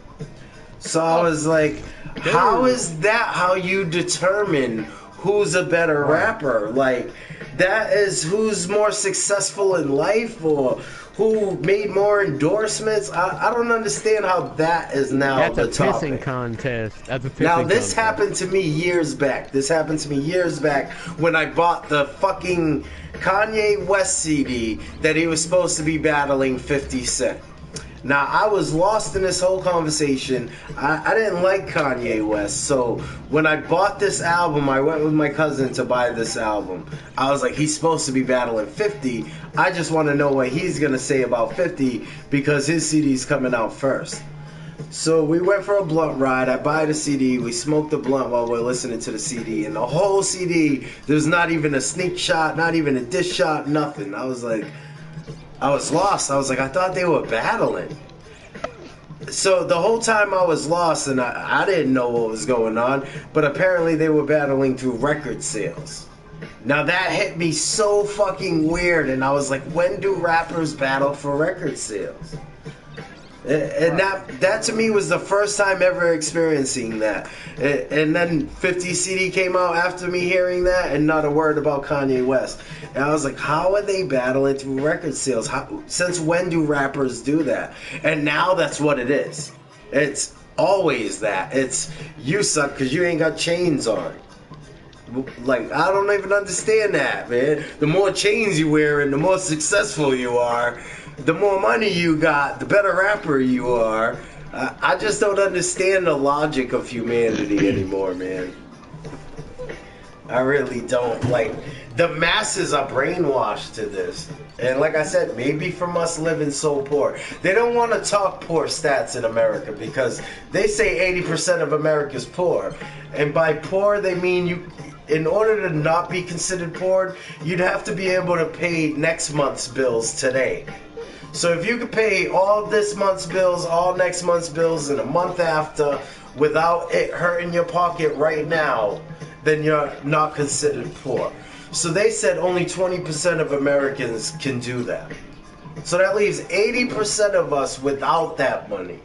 So I was like, how is that how you determine who's a better rapper? Like, that is who's more successful in life or who made more endorsements? I don't understand how that is now the topic. That's a pissing contest. That's a pissing now, contest. this happened to me years back. This happened to me years back when I bought the fucking Kanye West CD that he was supposed to be battling 50 Cent. Now, I was lost in this whole conversation. I didn't like Kanye West, so when I bought this album, I went with my cousin to buy this album. I was like, he's supposed to be battling 50. I just want to know what he's going to say about 50 because his CD's coming out first. So we went for a blunt ride. I buy the CD. We smoked the blunt while we're listening to the CD. And the whole CD, there's not even a sneak shot, not even a diss shot, nothing. I was lost. I was like, I thought they were battling. So the whole time I was lost and I didn't know what was going on, but apparently they were battling through record sales. Now that hit me so fucking weird, and I was like, when do rappers battle for record sales? And that to me was the first time ever experiencing that. And then 50 CD came out after me hearing that, and not a word about Kanye West. And I was like, how are they battling through record sales? Since when do rappers do that? And now that's what it is. It's always that. It's you suck because you ain't got chains on. Like, I don't even understand that, man. The more chains you wear and the more successful you are, the more money you got, the better rapper you are. I just don't understand the logic of humanity anymore, man. I really don't. Like, the masses are brainwashed to this. And like I said, maybe from us living so poor. They don't want to talk poor stats in America because they say 80% of America's poor. And by poor, they mean in order to not be considered poor, you'd have to be able to pay next month's bills today. So if you could pay all this month's bills, all next month's bills, and a month after without it hurting your pocket right now, then you're not considered poor. So they said only 20% of Americans can do that. So that leaves 80% of us without that money.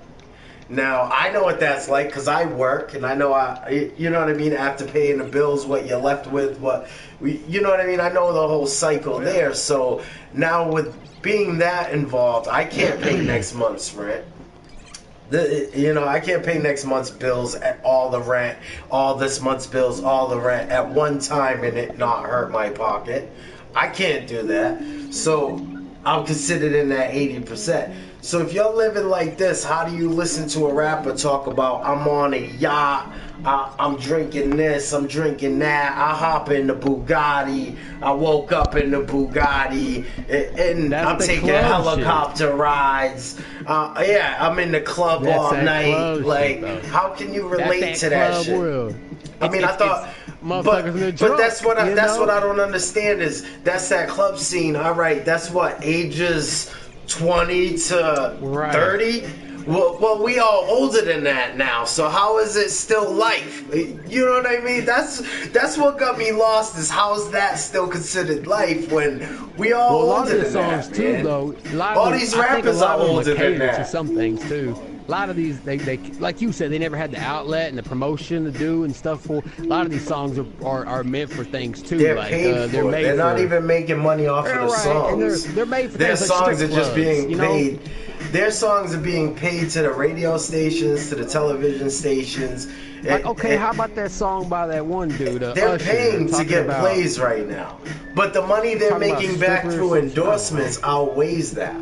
Now, I know what that's like because I work, and I know, you know what I mean, after paying the bills, what you're left with, you know what I mean? I know the whole cycle there. So now with being that involved, I can't pay next month's rent. I can't pay next month's bills, all the rent, all this month's bills, all the rent at one time and it not hurt my pocket. I can't do that. So I'm considered in that 80%. So if you're living like this, how do you listen to a rapper talk about I'm on a yacht, I'm drinking this, I'm drinking that, I hop in the Bugatti, I woke up in the Bugatti, and I'm taking helicopter rides. Yeah, I'm in the club all night. Like, how can you relate to that shit? World. I mean, I thought, but that's what I don't understand is that's that club scene. All right, that's what ages 20 to 30. Well, we all older than that now. So how is it still life? You know what I mean? That's what got me lost. Is how is that still considered life when we all older than that? Songs too, though. All these rappers are older than that. To some things too. A lot of these, they like you said, they never had the outlet and the promotion to do and stuff for. A lot of these songs are meant for things too. They're like, paid for. They're not even making money off of the songs. They're made for their things songs like are just being paid. Know? Their songs are being paid to the radio stations, to the television stations. Like, okay, how about that song by that one dude? They're Usher, paying to get plays right now, but the money they're making back through endorsements outweighs that.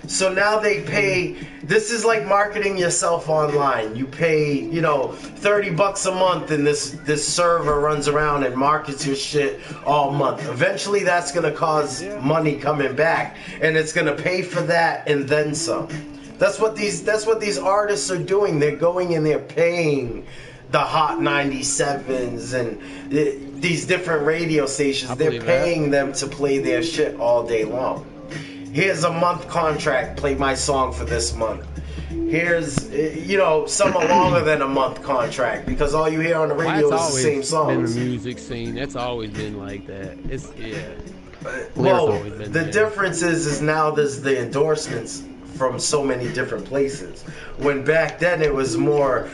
So now they pay. This is like marketing yourself online. You pay, $30 a month, and this server runs around and markets your shit all month. Eventually, that's gonna cause money coming back, and it's gonna pay for that and then some. That's what these artists are doing. They're going and they're paying the Hot 97s and these different radio stations. They're paying them to play their shit all day long. Here's a month contract, play my song for this month. Here's, some are longer than a month contract because all you hear on the radio is the same songs. Been the music scene. That's always been like that. Well, the difference is now there's the endorsements from so many different places. When back then it was more,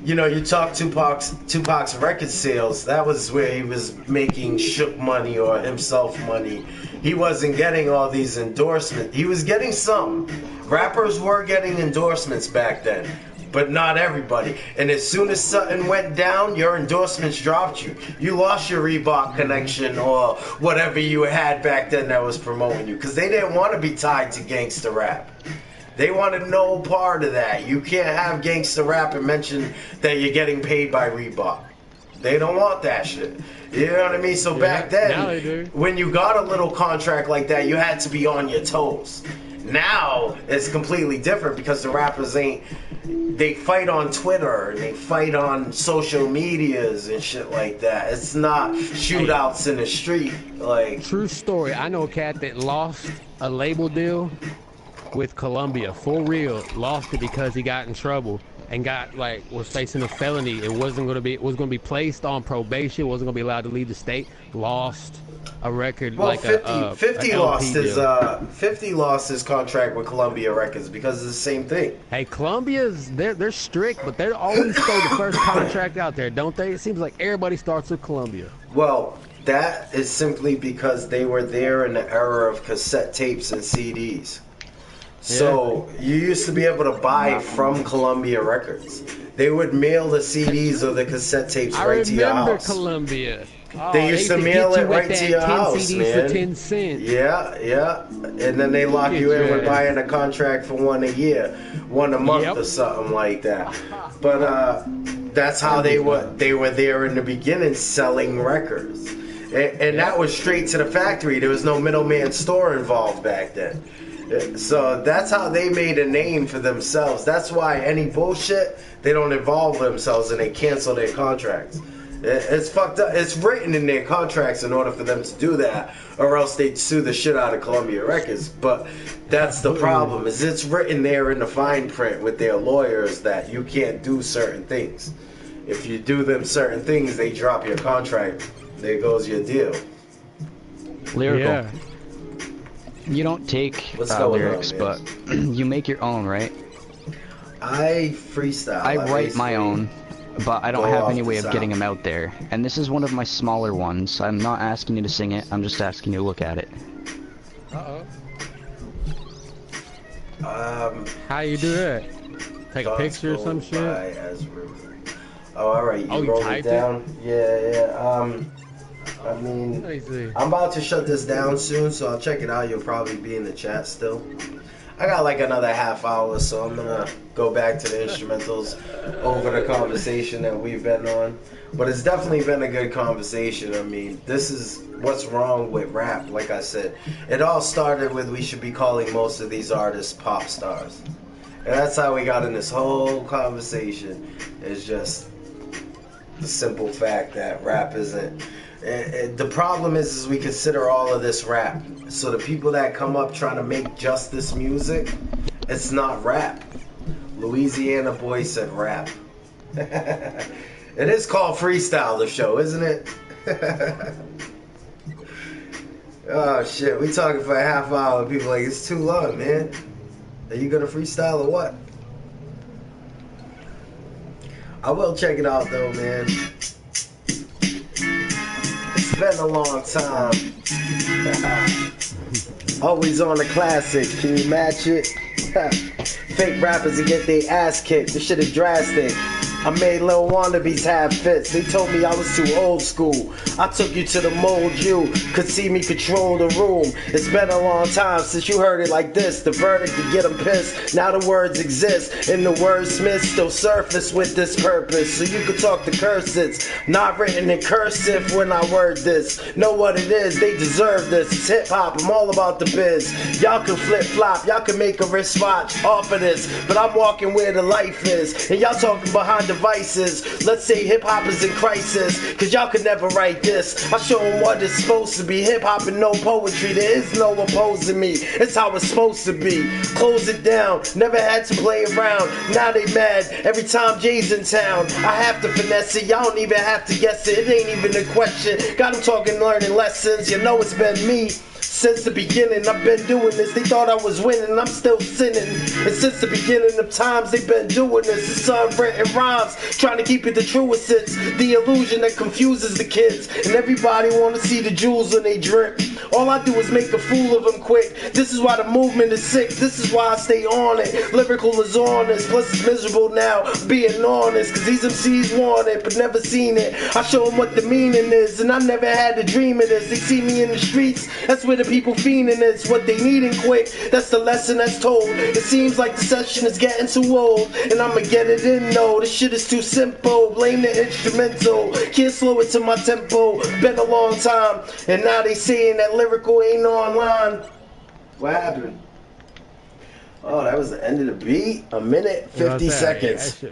you talk Tupac's record sales, that was where he was making Shook money or himself money. He wasn't getting all these endorsements. He was getting some. Rappers were getting endorsements back then, but not everybody. And as soon as something went down, your endorsements dropped you. You lost your Reebok connection or whatever you had back then that was promoting you, because they didn't want to be tied to gangsta rap. They wanted no part of that. You can't have gangsta rap and mention that you're getting paid by Reebok. They don't want that shit. You know what I mean? So back then, when you got a little contract like that, you had to be on your toes. Now, it's completely different because the rappers they fight on Twitter and they fight on social medias and shit like that. It's not shootouts in the street. Like, true story. I know a cat that lost a label deal with Columbia, for real. Lost it because he got in trouble and was facing a felony. It was going to be placed on probation. Wasn't going to be allowed to leave the state. Lost a record. Well, 50 lost his contract with Columbia Records because of the same thing. Hey, Columbia's they're strict, but they're always still the first contract out there, don't they? It seems like everybody starts with Columbia. Well, that is simply because they were there in the era of cassette tapes and CDs. So you used to be able to buy from Columbia Records. They would mail the CDs or the cassette tapes right to your house. I remember Columbia. They used to mail it right to your house, 10 CDs man. for 10 cents. Yeah. And then they lock you in with buying a contract for one a year, one a month or something like that. But that's how they were there in the beginning selling records. And that was straight to the factory. There was no middleman store involved back then. So that's how they made a name for themselves. That's why any bullshit, they don't involve themselves and they cancel their contracts. It's fucked up. It's written in their contracts in order for them to do that, or else they'd sue the shit out of Columbia Records. But that's the problem, is it's written there in the fine print with their lawyers that you can't do certain things. If you do them certain things, they drop your contract. There goes your deal. Lyrical. Yeah. You don't take lyrics, but you make your own, right? I freestyle. I write my own, but I don't have any way of getting them out there. And this is one of my smaller ones. I'm not asking you to sing it. I'm just asking you to look at it. How you do that? Take a picture or some shit? Oh, alright. You wrote it down? Yeah. I mean, I'm about to shut this down soon, so I'll check it out. You'll probably be in the chat still. I got like another half hour, so I'm gonna go back to the instrumentals over the conversation that we've been on. But it's definitely been a good conversation. I mean, this is what's wrong with rap, like I said. It all started with we should be calling most of these artists pop stars. And that's how we got in this whole conversation. It's just the simple fact that rap isn't... the problem is we consider all of this rap. So the people that come up trying to make just this music, it's not rap. Louisiana boy said rap. It is called Freestyle, the show, isn't it? Oh shit, we talking for a half hour. People like, it's too long, man. Are you gonna freestyle or what? I will check it out though, man. It's been a long time. Always on a classic. Can you match it? Fake rappers that get their ass kicked. This shit is drastic. I made little wannabes have fits. They told me I was too old school. I took you to the mold you could see me control the room. It's been a long time since you heard it like this. The verdict to get them pissed. Now the words exist and the wordsmiths still surface with this purpose. So you could talk the curses, not written in cursive when I word this. Know what it is, they deserve this. It's hip hop, I'm all about the biz. Y'all can flip flop, y'all can make a wristwatch off of this. But I'm walking where the life is. And y'all talking behind devices. Let's say hip hop is in crisis, cause y'all could never write this. I show them what it's supposed to be. Hip hop and no poetry, there is no opposing me. It's how it's supposed to be. Close it down, never had to play around. Now they mad every time Jay's in town. I have to finesse it, y'all don't even have to guess it. It ain't even a question. Got them talking, learning lessons. You know it's been me. Since the beginning, I've been doing this. They thought I was winning, I'm still sinning. And since the beginning of times, they've been doing this. It's unwritten rhymes, trying to keep it the truest. It's the illusion that confuses the kids. And everybody want to see the jewels when they drip. All I do is make a fool of them quick. This is why the movement is sick. This is why I stay on it. Lyrical is honest, plus it's miserable now, being honest. Cause these MCs want it, but never seen it. I show them what the meaning is, and I never had a dream of this. They see me in the streets, that's where the people fiending is. What they needing quick, that's the lesson that's told. It seems like the session is getting too old, and I'ma get it in, no. This shit is too simple, blame the instrumental. Can't slow it to my tempo, been a long time. And now they saying that lyrical ain't online. What happened? Oh, that was the end of the beat? A minute, 50 seconds.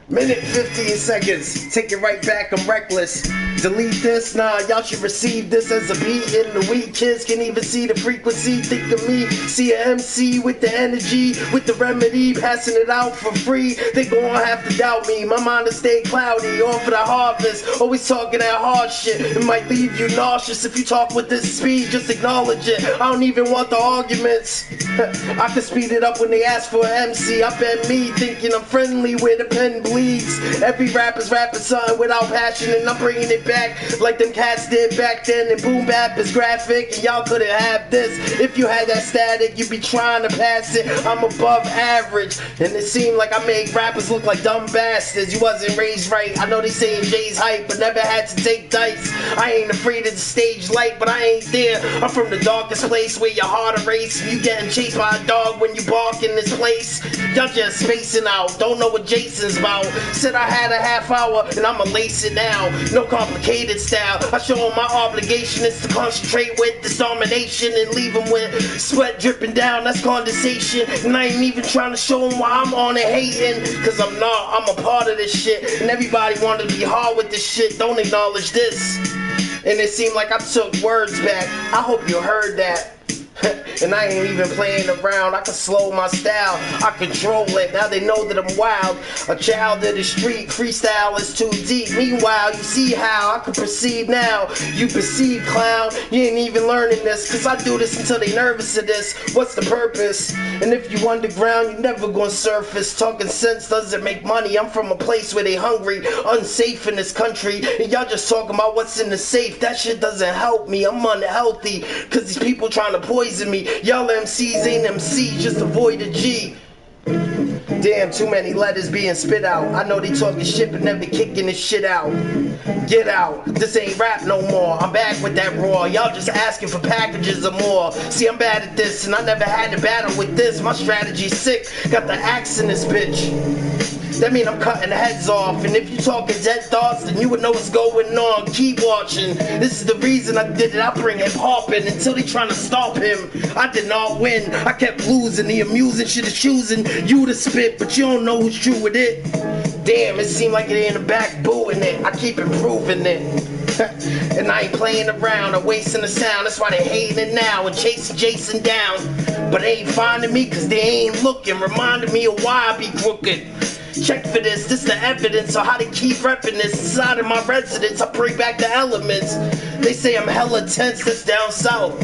Minute 15 seconds. Take it right back, I'm reckless. Delete this, nah, y'all should receive this as a beat in the week. Kids can even see the frequency. Think of me, see an MC with the energy, with the remedy, passing it out for free. They gon' have to doubt me. My mind will stay cloudy, on for the harvest. Always talking that hard shit. It might leave you nauseous if you talk with this speed. Just acknowledge it. I don't even want the arguments. I can speed it up when they ask for an MC. I been me, thinking I'm friendly where the pen bleeds. Every rapper's rapping something without passion, and I'm bringing it back like them cats did back then. And boom bap is graphic, and y'all couldn't have this. If you had that static, you'd be trying to pass it. I'm above average, and it seemed like I made rappers look like dumb bastards. You wasn't raised right. I know they saying Jay's hype, but never had to take dice. I ain't afraid of the stage light, but I ain't there. I'm from the darkest place where your heart erased. You getting chased by a dog when you bark in this place. Y'all just spacing out, don't know what Jason's about. Said I had a half hour and I'ma lace it now. No complicated style. I show them my obligation is to concentrate with this domination and leave them with sweat dripping down. That's condensation. And I ain't even trying to show them why I'm on it hating. Cause I'm not, I'm a part of this shit. And everybody wanted to be hard with this shit. Don't acknowledge this. And it seemed like I took words back. I hope you heard that. And I ain't even playing around. I can slow my style, I control it. Now they know that I'm wild, a child of the street. Freestyle is too deep. Meanwhile, you see how I can perceive now. You perceive, clown. You ain't even learning this, cause I do this until they nervous of this. What's the purpose? And if you underground, you never gonna surface. Talking sense doesn't make money. I'm from a place where they hungry, unsafe in this country. And y'all just talking about what's in the safe. That shit doesn't help me. I'm unhealthy, cause these people trying to poison me. Y'all MCs ain't MCs, just avoid a G. Damn, too many letters being spit out. I know they talking shit but never kicking this shit out. Get out, this ain't rap no more. I'm back with that raw. Y'all just asking for packages or more. See, I'm bad at this and I never had to battle with this. My strategy's sick, got the axe in this bitch. That mean I'm cutting heads off. And if you talking dead thoughts, then you would know what's going on. Keep watching. This is the reason I did it. I bring hip hop in until they trying to stop him. I did not win. I kept losing. The amusing shit is choosing you to spit, but you don't know who's true with it. Damn, it seemed like it in the back booing it. I keep improving it. And I ain't playing around or wasting the sound. That's why they hating it now and chasing Jason down. But they ain't finding me cause they ain't looking. Reminding me of why I be crooked. Check for this the evidence of how they keep repping this. Inside of my residence, I bring back the elements. They say I'm hella tense, that's down south.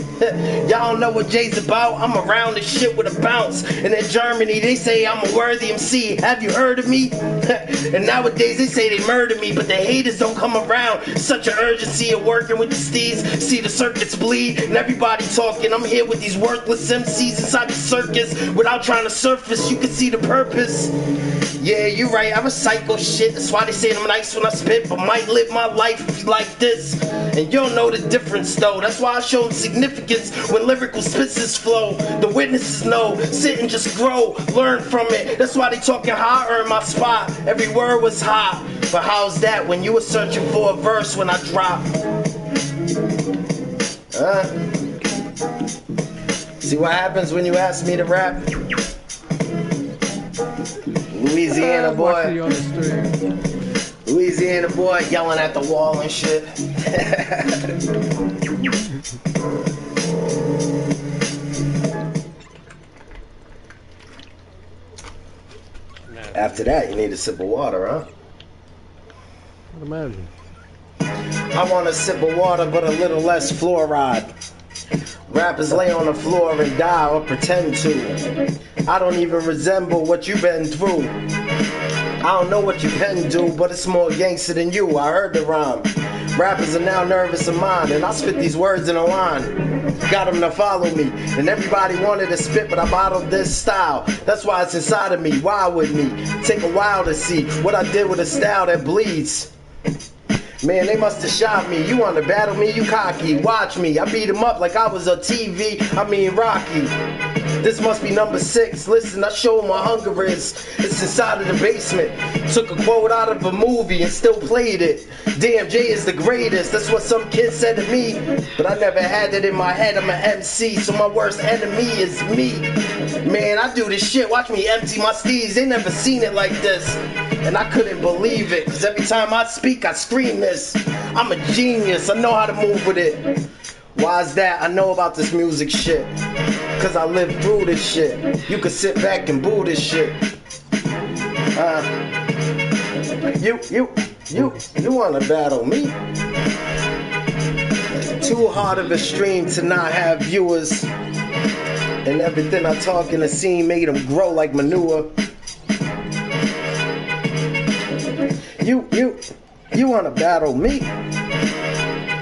Y'all don't know what Jay's about, I'm around this shit with a bounce. And in Germany, they say I'm a worthy MC. Have you heard of me? And nowadays, they say they murder me, but the haters don't come around. Such an urgency of working with the steeds. See the circuits bleed, and everybody talking. I'm here with these worthless MCs inside the circus. Without trying to surface, you can see the purpose. Yeah, you right, I recycle shit. That's why they say I'm nice when I spit, but might live my life like this. And you don't know the difference though. That's why I show them significance when lyrical spits his flow. The witnesses know, sit and just grow, learn from it. That's why they talking how I earned my spot. Every word was hot. But how's that when you were searching for a verse when I drop? See what happens when you ask me to rap? Louisiana boy. Louisiana boy yelling at the wall and shit. After that, you need a sip of water, huh? I'd imagine. I want a sip of water, but a little less fluoride. Rappers lay on the floor and die or pretend to. I don't even resemble what you've been through. I don't know what you can do, but it's more gangster than you. I heard the rhyme. Rappers are now nervous of mine, and I spit these words in a line. Got them to follow me, and everybody wanted to spit, but I bottled this style. That's why it's inside of me. Why with me? Take a while to see what I did with a style that bleeds. Man, they must have shot me. You want to battle me? You cocky. Watch me. I beat him up like I was a Rocky. This must be number 6. Listen, I show him what hunger is. It's inside of the basement. Took a quote out of a movie and still played it. Damn, Jay is the greatest. That's what some kid said to me. But I never had it in my head. I'm an MC, so my worst enemy is me. Man, I do this shit. Watch me empty my steeds. They never seen it like this. And I couldn't believe it, cause every time I speak, I scream this. I'm a genius, I know how to move with it. Why is that? I know about this music shit. Cause I lived through this shit. You can sit back and boo this shit. You wanna battle me? Too hard of a stream to not have viewers. And everything I talk in the scene made them grow like manure. You wanna battle me?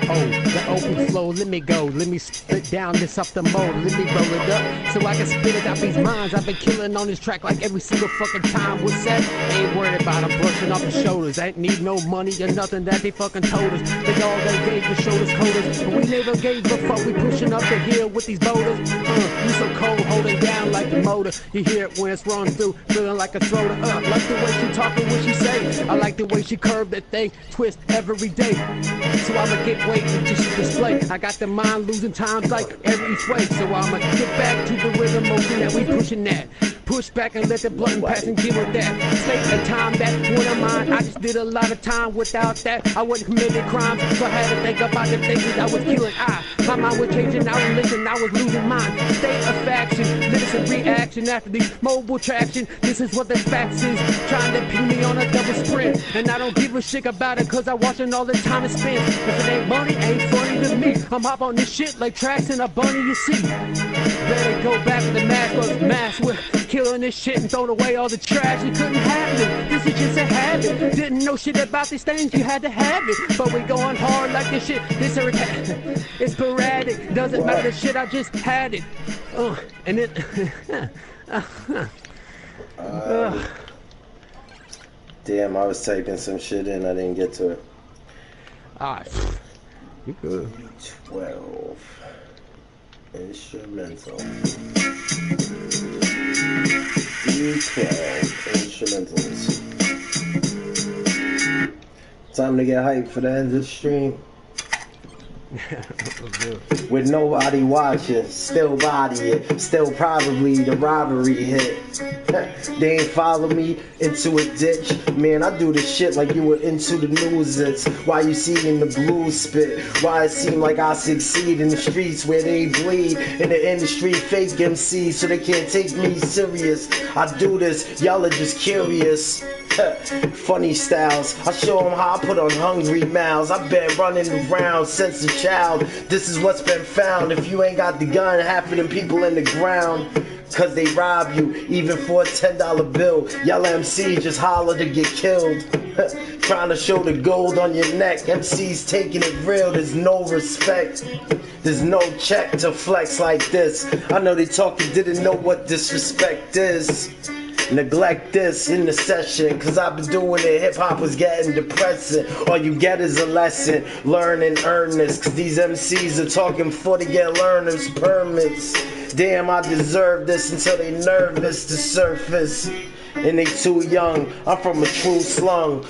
Oh, the open flow, let me go. Let me split down this up the mold. Let me roll it up so I can spit it out these minds. I've been killing on this track like every single fucking time. What's that? Ain't worried about them brushing off the shoulders. Ain't need no money or nothing that they fucking told us. They all they gave the shoulders coders. But we never gave before we pushing up the hill with these boulders. You so cold holding down like the motor. You hear it when it's run through, feeling like a throw to up. Like the way she talking, what she say. I like the way she curved that thing, twist every day. So I'ma get weight and just display. I got the mind losing times like every way. So I'ma get back to the rhythm motion that we pushing that. Push back and let the blunt pass and give with that. State the time that one of mine. I just did a lot of time without that. I wasn't committing crimes, so I had to think about the things that I was killing. My mind was changing, I was listening, I was losing mine. State of faction, lyrics and reaction after these mobile traction. This is what the facts is. Trying to pin me on a double sprint. And I don't give a shit about it, cause I watching all the time it spends. If it ain't money, ain't funny to me. I'm hop on this shit like tracks in a bunny, you see. Better go back to the mass with killing this shit and throwing away all the trash. You couldn't have it. This is just a habit. Didn't know shit about these things, you had to have it. But we going hard like this shit. This it's sporadic. Doesn't matter the shit, I just had it. And it Damn, I was typing some shit in. I didn't get to it. Alright. You good. 12. Instrumental. 12 instrumentals. Time to get hyped for the end of the stream. With nobody watching, still body it, still probably the robbery hit. They ain't follow me into a ditch. Man, I do this shit like you were into the news. It's why you see in the blues spit. Why it seem like I succeed in the streets where they bleed. In the industry, fake MCs, so they can't take me serious. I do this, y'all are just curious. Funny styles, I show them how I put on hungry mouths. I've been running around since a child. This is what's been found. If you ain't got the gun, half of them people in the ground. Cause they rob you, even for a $10 bill. Y'all MCs just holler to get killed. Trying to show the gold on your neck. MCs taking it real, there's no respect. There's no check to flex like this. I know they talking, didn't know what disrespect is. Neglect this in the session, cause I've been doing it, hip-hop was getting depressing. All you get is a lesson, learn and earn this, cause these MCs are talking for to get learners permits. Damn, I deserve this until they nervous to surface. And they too young, I'm from a true slum.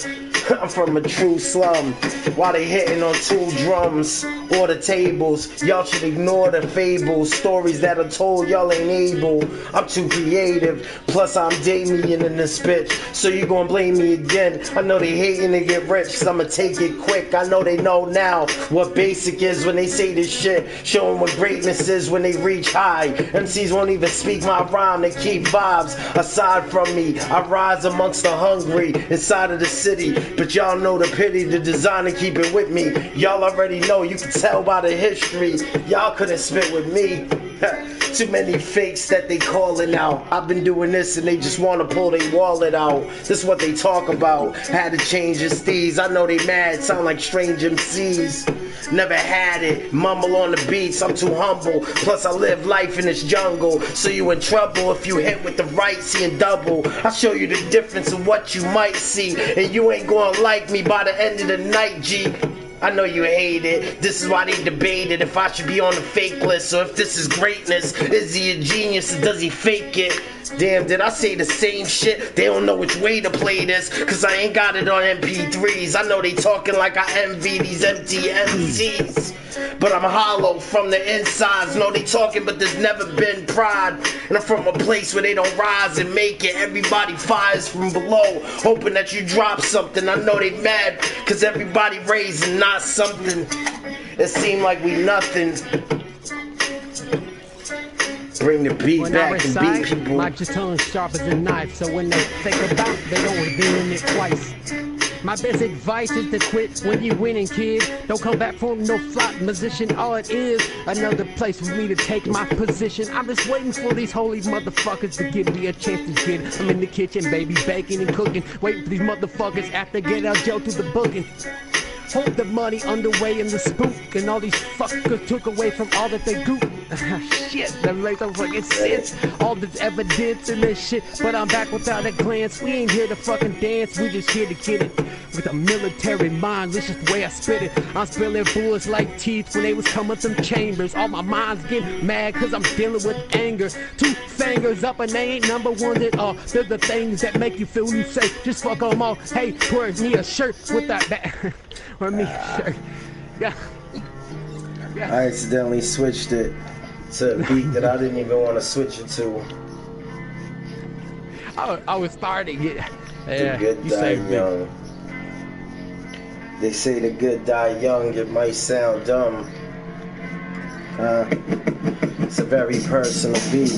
I'm from a true slum. While they hitting on 2 drums or the tables, y'all should ignore the fables. Stories that are told, y'all ain't able. I'm too creative, plus I'm Damien in this bitch. So you gon' blame me again. I know they hating to get rich, so I'ma take it quick. I know they know now what basic is when they say this shit. Show them what greatness is when they reach high. MCs won't even speak my rhyme, they keep vibes. Aside from me, I rise amongst the hungry inside of the city. But y'all know the pity, the design to keep it with me. Y'all already know, you can tell by the history. Y'all couldn't spit with me. Too many fakes that they calling out. I've been doing this and they just wanna pull their wallet out. This is what they talk about. Had to change his steez. I know they mad, sound like strange MCs. Never had it, mumble on the beats, I'm too humble. Plus I live life in this jungle. So you in trouble if you hit with the right, seeing double. I'll show you the difference of what you might see. And you ain't gonna like me by the end of the night, G. I know you hate it. This is why they debated if I should be on the fake list, or if this is greatness. Is he a genius or does he fake it? Damn, did I say the same shit? They don't know which way to play this, cause I ain't got it on MP3s. I know they talking like I envy these empty MCs. But I'm hollow from the insides. No, they talking, but there's never been pride. And I'm from a place where they don't rise and make it. Everybody fires from below, hoping that you drop something. I know they mad, cause everybody raising not something. It seemed like we nothing. Bring the beat when back and beat people. My tongue sharp as a knife, so when they think about, they don't reveal it twice. My best advice is to quit when you winning, kid. Don't come back from no flop position. All it is, another place for me to take my position. I'm just waiting for these holy motherfuckers to give me a chance to get it. I'm in the kitchen, baby, baking and cooking. Waiting for these motherfuckers after get out jail to the booking. Hold the money underway in the spook, and all these fuckers took away from all that they goop. Shit, that makes no fucking sense. All this evidence in this shit, but I'm back without a glance. We ain't here to fucking dance, we just here to get it. With a military mind, this is the way I spit it. I'm spilling bullets like teeth when they was coming from chambers. All my mind's getting mad cause I'm dealing with anger. 2 fingers up and they ain't number ones at all. They're the things that make you feel you safe. Just fuck them all. Hey, where's me a shirt with that or me a shirt. Yeah. I accidentally switched it to a beat that I didn't even want to switch it to. I was starting it. The good die young. They say the good die young. It might sound dumb. It's a very personal beat.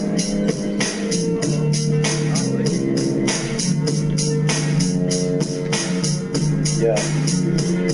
Yeah.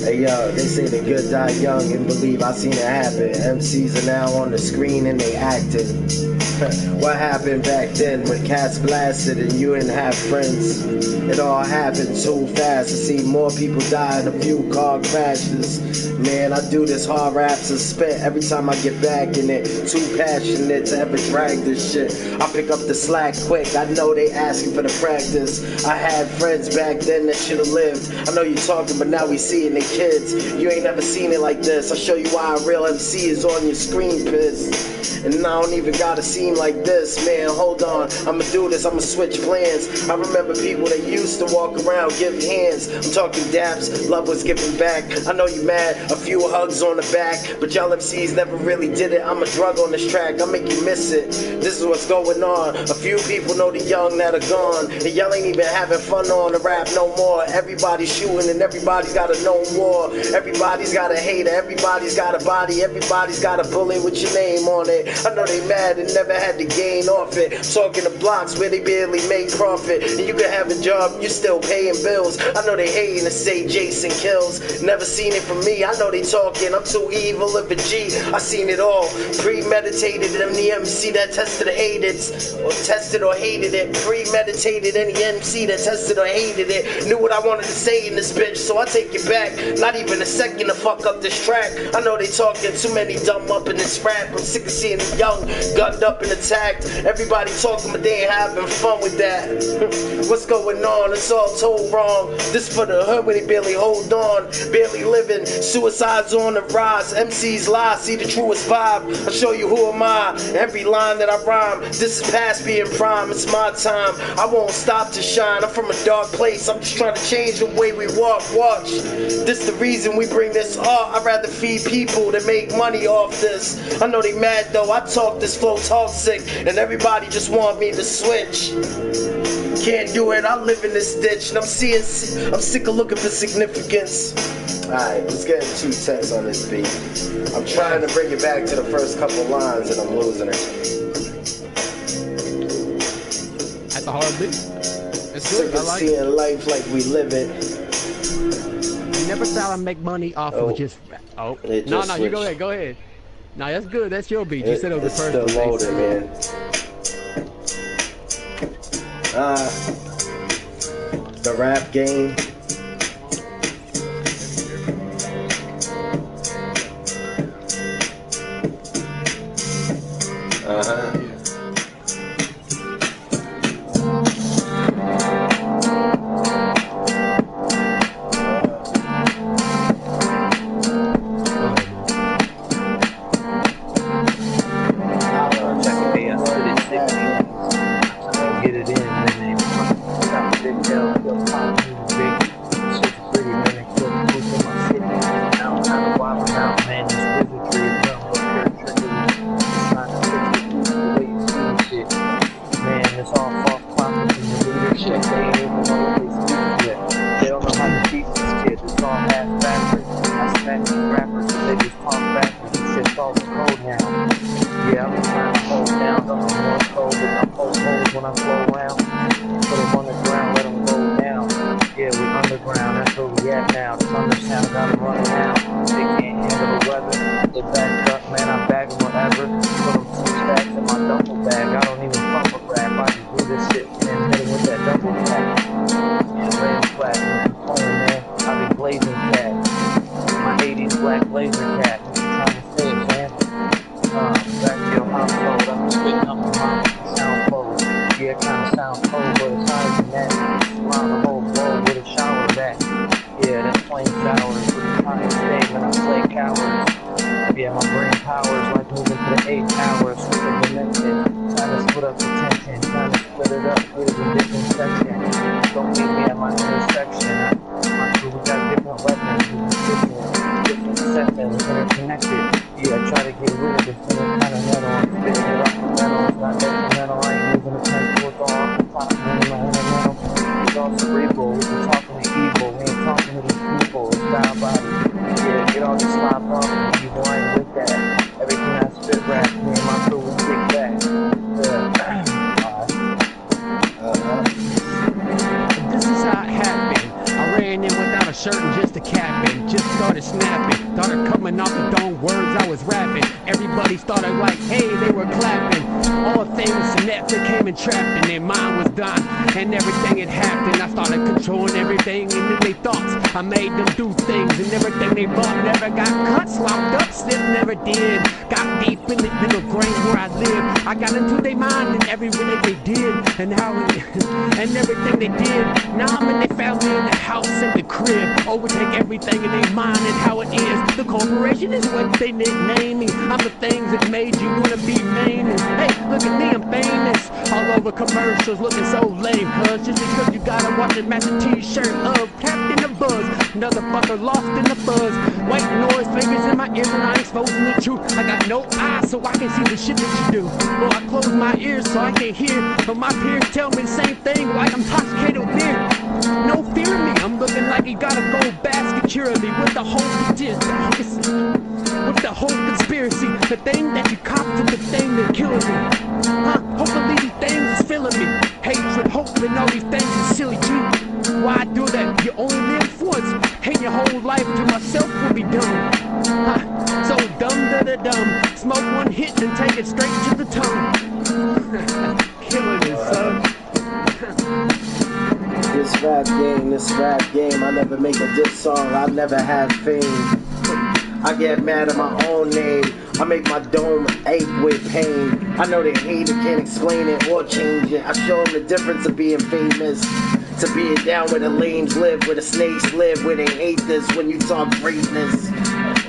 Hey yo, they say the good die young and believe I seen it happen. MCs are now on the screen and they acting. What happened back then when cats blasted and you didn't have friends? It all happened too fast. I see more people die in a few car crashes. Man, I do this hard rap suspect every time I get back in it. Too passionate to ever drag this shit. I pick up the slack quick. I know they asking for the practice. I had friends back then that should have lived. I know you talking, but now we seeing the kids. You ain't never seen it like this. I'll show you why a real MC is on your screen, piss. And I don't even gotta seem like this, man. Hold on, I'ma do this, I'ma switch plans. I remember people that used to walk around, give hands. I'm talking daps, love was giving back. I know you mad, a few hugs on the back, but y'all MCs never really did it. I'm a drug on this track, I make you miss it. This is what's going on. A few people know the young that are gone, and y'all ain't even having fun on the rap no more. Everybody's shooting and everybody's got a no war. Everybody's got a hater, everybody's got a body, everybody's got a bullet with your name on it. I know they mad and never had to gain off it. Talking to blocks where they barely make profit. And you can have a job, you still paying bills. I know they hating to say Jason kills. Never seen it from me, I know they talking. I'm too evil of a G, I seen it all. Premeditated, I'm the MC that tested or hated it. Or tested or hated it. Premeditated, any MC that tested or hated it. Knew what I wanted to say in this bitch, so I take it back. Not even a second to fuck up this track. I know they talking, too many dumb up in this rap. I'm sick of seeing the young gunned up and attacked. Everybody talking, but they ain't having fun with that. What's going on? It's all told wrong. This for the hood where they barely hold on, barely living. Suicides on the rise. MCs lie, see the truest vibe. I'll show you who am I. Every line that I rhyme, this is past being prime. It's my time. I won't stop to shine. I'm from a dark place. I'm just trying to change the way we walk. Watch. This the reason we bring this art. I'd rather feed people than make money off this. I know they mad though. I talk this flow toxic, and everybody just want me to switch. Can't do it, I live in this ditch, and I'm sick of looking for significance. Alright, let's get 2 tenths on this beat. I'm trying to bring it back to the first couple lines, and I'm losing it. That's a hard beat. It's good, Sick of seeing life like we live it. You never thought I'd make money off of just... Oh, no, you go ahead. No, that's good. That's your beat. You said it was the first one. It's still loaded, man. The rap game. hurting just a capping. Just started snapping. Started coming off the dome words I was rapping. Everybody started like, hey, they were clapping. All things that came and trapped and their mind was done. And everything had happened. I started controlling everything and then they thoughts. I made them do things and everything they bought never got cut, swapped up, still never did. Got deep in the little grain where I live. I got into their mind and everything they did and how and everything they did. Now I'm in their family in the house and the crib. Overtake everything in their mind and how it is. The corporation is what they nickname me. I'm the things that made you wanna be famous. Hey, look at me, I'm famous. All over commercials looking so lame. Cause just because you gotta watch it match a t-shirt of Captain the Buzz. Another fucker lost in the buzz. White noise, fingers in my ears and I'm exposing the truth. I got no eyes so I can see the shit that you do. Well, I close my ears so I can hear. But my peers tell me the same thing like I'm intoxicated with beer. No fear of me, I'm looking like you gotta go basket securely with the whole conspiracy. The thing that you cop to the thing that killing me. Hopefully these things is filling me. Hatred, hope, and all these things is silly too. Why I do that? You only live once. Hate your whole life to myself will be dumb. So dumb. Smoke one hit and take it straight to the tongue. Killing it, son. This rap game, I never make a diss song, I never have fame. I get mad at my own name, I make my dome ache with pain. I know they hate it, can't explain it or change it. I show them the difference of being famous to being down where the lames live, where the snakes live, where they hate this when you talk greatness.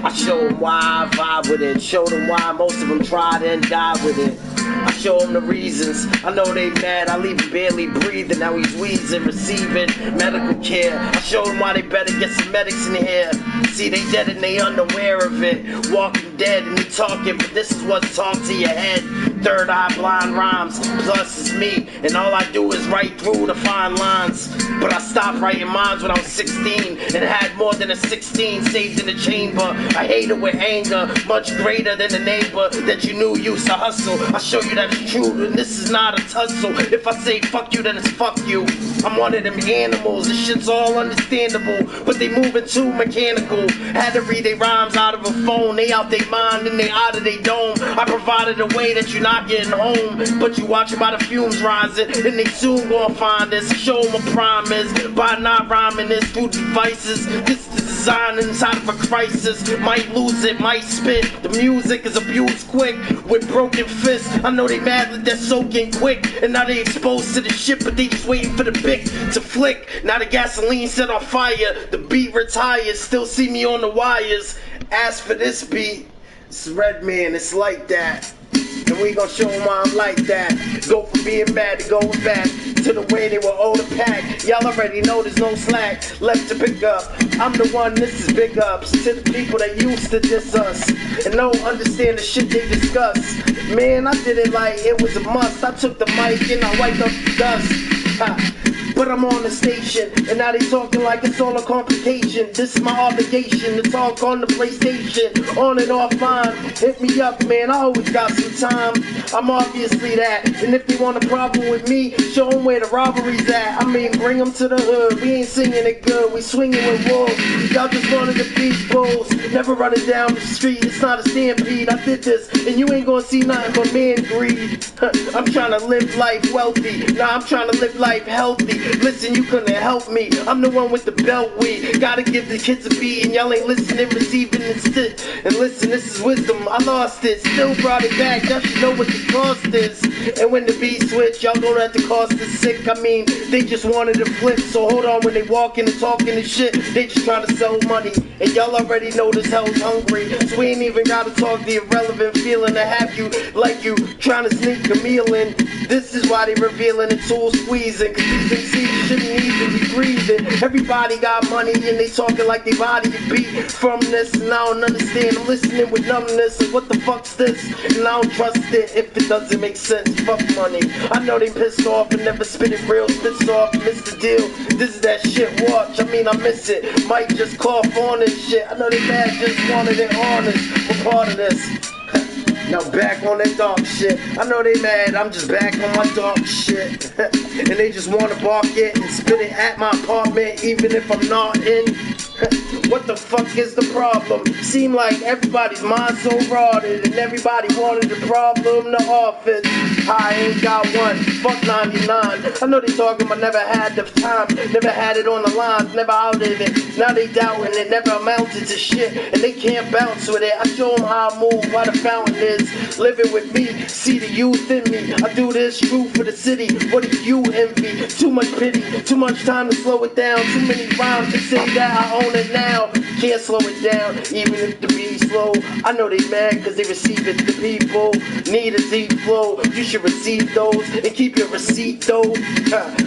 I show them why I vibe with it, show them why most of them tried and died with it. I show them the reasons. I know they mad, I leave him barely breathing. Now he's wheezing, receiving medical care. I show them why they better get some medics in here. See, they dead and they unaware of it. Walking dead and they talking, but this is what's talk to your head. Third eye blind rhymes, plus it's me. And all I do is write through the fine lines. But I stopped writing mines when I was 16 and had more than a 16 saved in the chamber. I hate it with anger, much greater than the neighbor that you knew used to hustle. I show you that it's true, and this is not a tussle. If I say fuck you, then it's fuck you. I'm one of them animals, this shit's all understandable, but they moving too mechanical. Had to read their rhymes out of a phone, they out their mind and they out of their dome. I provided a way that you're not getting home, but you watching by the fumes rising, and they soon gonna find us. Show them a promise by not rhyming this through devices. This is design inside of a crisis. Might lose it, might spit. The music is abused quick with broken fists. I know they mad that they're soaking quick, and now they exposed to the shit, but they just waiting for the bic to flick. Now the gasoline set on fire, the beat retires, still see me on the wires. Ask for this beat, it's Redman, it's like that. And we gon' show them why I'm like that. Go from being mad to going back to the way they were owed a pack. Y'all already know there's no slack left to pick up. I'm the one, this is big ups to the people that used to diss us and don't understand the shit they discuss. Man, I did it like it was a must. I took the mic and I wiped up the dust. But I'm on the station, and now they talking like it's all a complication. This is my obligation to talk on the PlayStation, on and offline. Hit me up, man, I always got some time. I'm obviously that, and if they want a problem with me, show them where the robbery's at. I mean, bring them to the hood, we ain't singing it good, we swinging with wolves. Y'all just wanted to beat bulls, never running down the street, it's not a stampede. I did this, and you ain't gonna see nothing but man greed. I'm trying to live life wealthy, nah, I'm trying to live life healthy. Listen, you couldn't help me. I'm the one with the belt weed. Gotta give the kids a beat, and y'all ain't listening, receiving instead. And listen, this is wisdom. I lost it, still brought it back. Y'all should know what the cost is. And when the beat switch, y'all gonna have to cost is sick. I mean, they just wanted to flip. So hold on, when they walking and talking and shit, they just trying to sell money. And y'all already know this hell's hungry. So we ain't even gotta talk the irrelevant feeling to have you like you trying to sneak a meal in. This is why they revealing the tool squeezing. Cause these MCs shouldn't even be breathing. Everybody got money and they talking like they body beat from this. And I don't understand, I'm listening with numbness. And what the fuck's this? And I don't trust it if it doesn't make sense. Fuck money. I know they pissed off and never spit it real. Spits off, miss the deal. This is that shit, watch. I mean, I miss it. Might just cough on this shit. I know they mad, just wanted it honest. We're part of this. Now back on that dark shit. I know they mad, I'm just back on my dark shit. And they just wanna bark it and spit it at my apartment, even if I'm not in. What the fuck is the problem? Seem like everybody's mind so rotted, and everybody wanted a problem. The office, I ain't got one. Fuck 99. I know they talking, but never had the time. Never had it on the line, never out of it. Now they doubting it, never amounted to shit, and they can't bounce with it. I show them how I move, why the fountain is. Living with me, see the youth in me. I do this true for the city. What do you envy? Too much pity, too much time to slow it down. Too many rhymes to say that I own it now. Can't slow it down, even if the beat's slow. I know they mad cause they receive it. The people need a deep flow. You should receive those and keep your receipt though.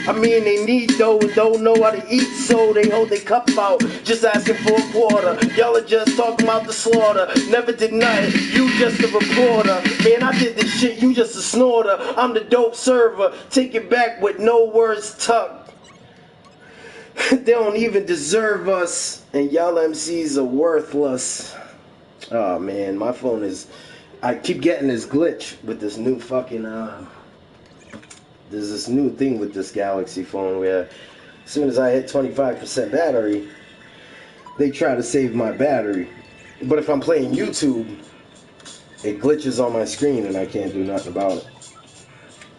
I mean they need dough and don't know how to eat, so they hold their cup out, just asking for a quarter. Y'all are just talking about the slaughter. Never did nothing, you just a reporter. Man, I did this shit, you just a snorter. I'm the dope server, take it back with no words tucked. They don't even deserve us, and y'all MCs are worthless. Oh man, my phone is... I keep getting this glitch with this new fucking... There's this new thing with this Galaxy phone where as soon as I hit 25% battery, they try to save my battery. But if I'm playing YouTube, it glitches on my screen and I can't do nothing about it.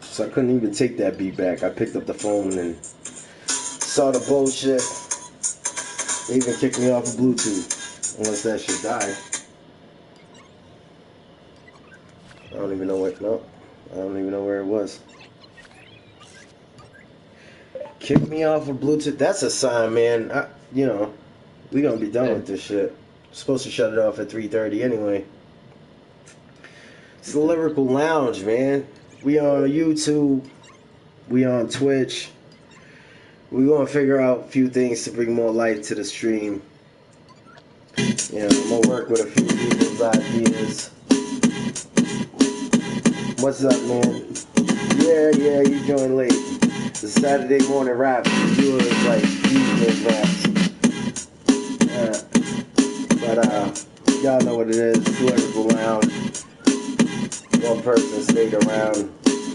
So I couldn't even take that beat back. I picked up the phone and saw the bullshit. They even kicked me off of Bluetooth. Unless that shit died. I don't even know what... No. I don't even know where it was. Kick me off of Bluetooth. That's a sign, man. You know, we gonna be done with this shit. Supposed to shut it off at 3:30 anyway. It's the Lyrical Lounge, man. We on YouTube. We on Twitch. We gonna figure out a few things to bring more light to the stream. You know, I'm gonna work with a few people's ideas. What's up, man? Yeah, you joined late. The Saturday morning rap. Yours like evening raps. But y'all know what it is. Lyrical Lounge. One person stayed around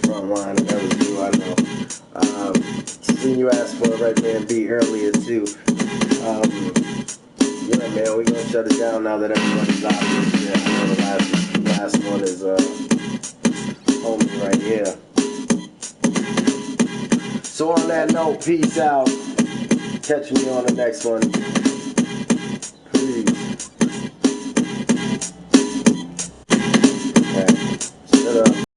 front line, and that was you, I know. Seen you ask for a Red Man beat earlier too. Yeah, man, we gonna shut it down now that everybody's out of this shit. I know the last one is homie right here. So on that note, peace out. Catch me on the next one.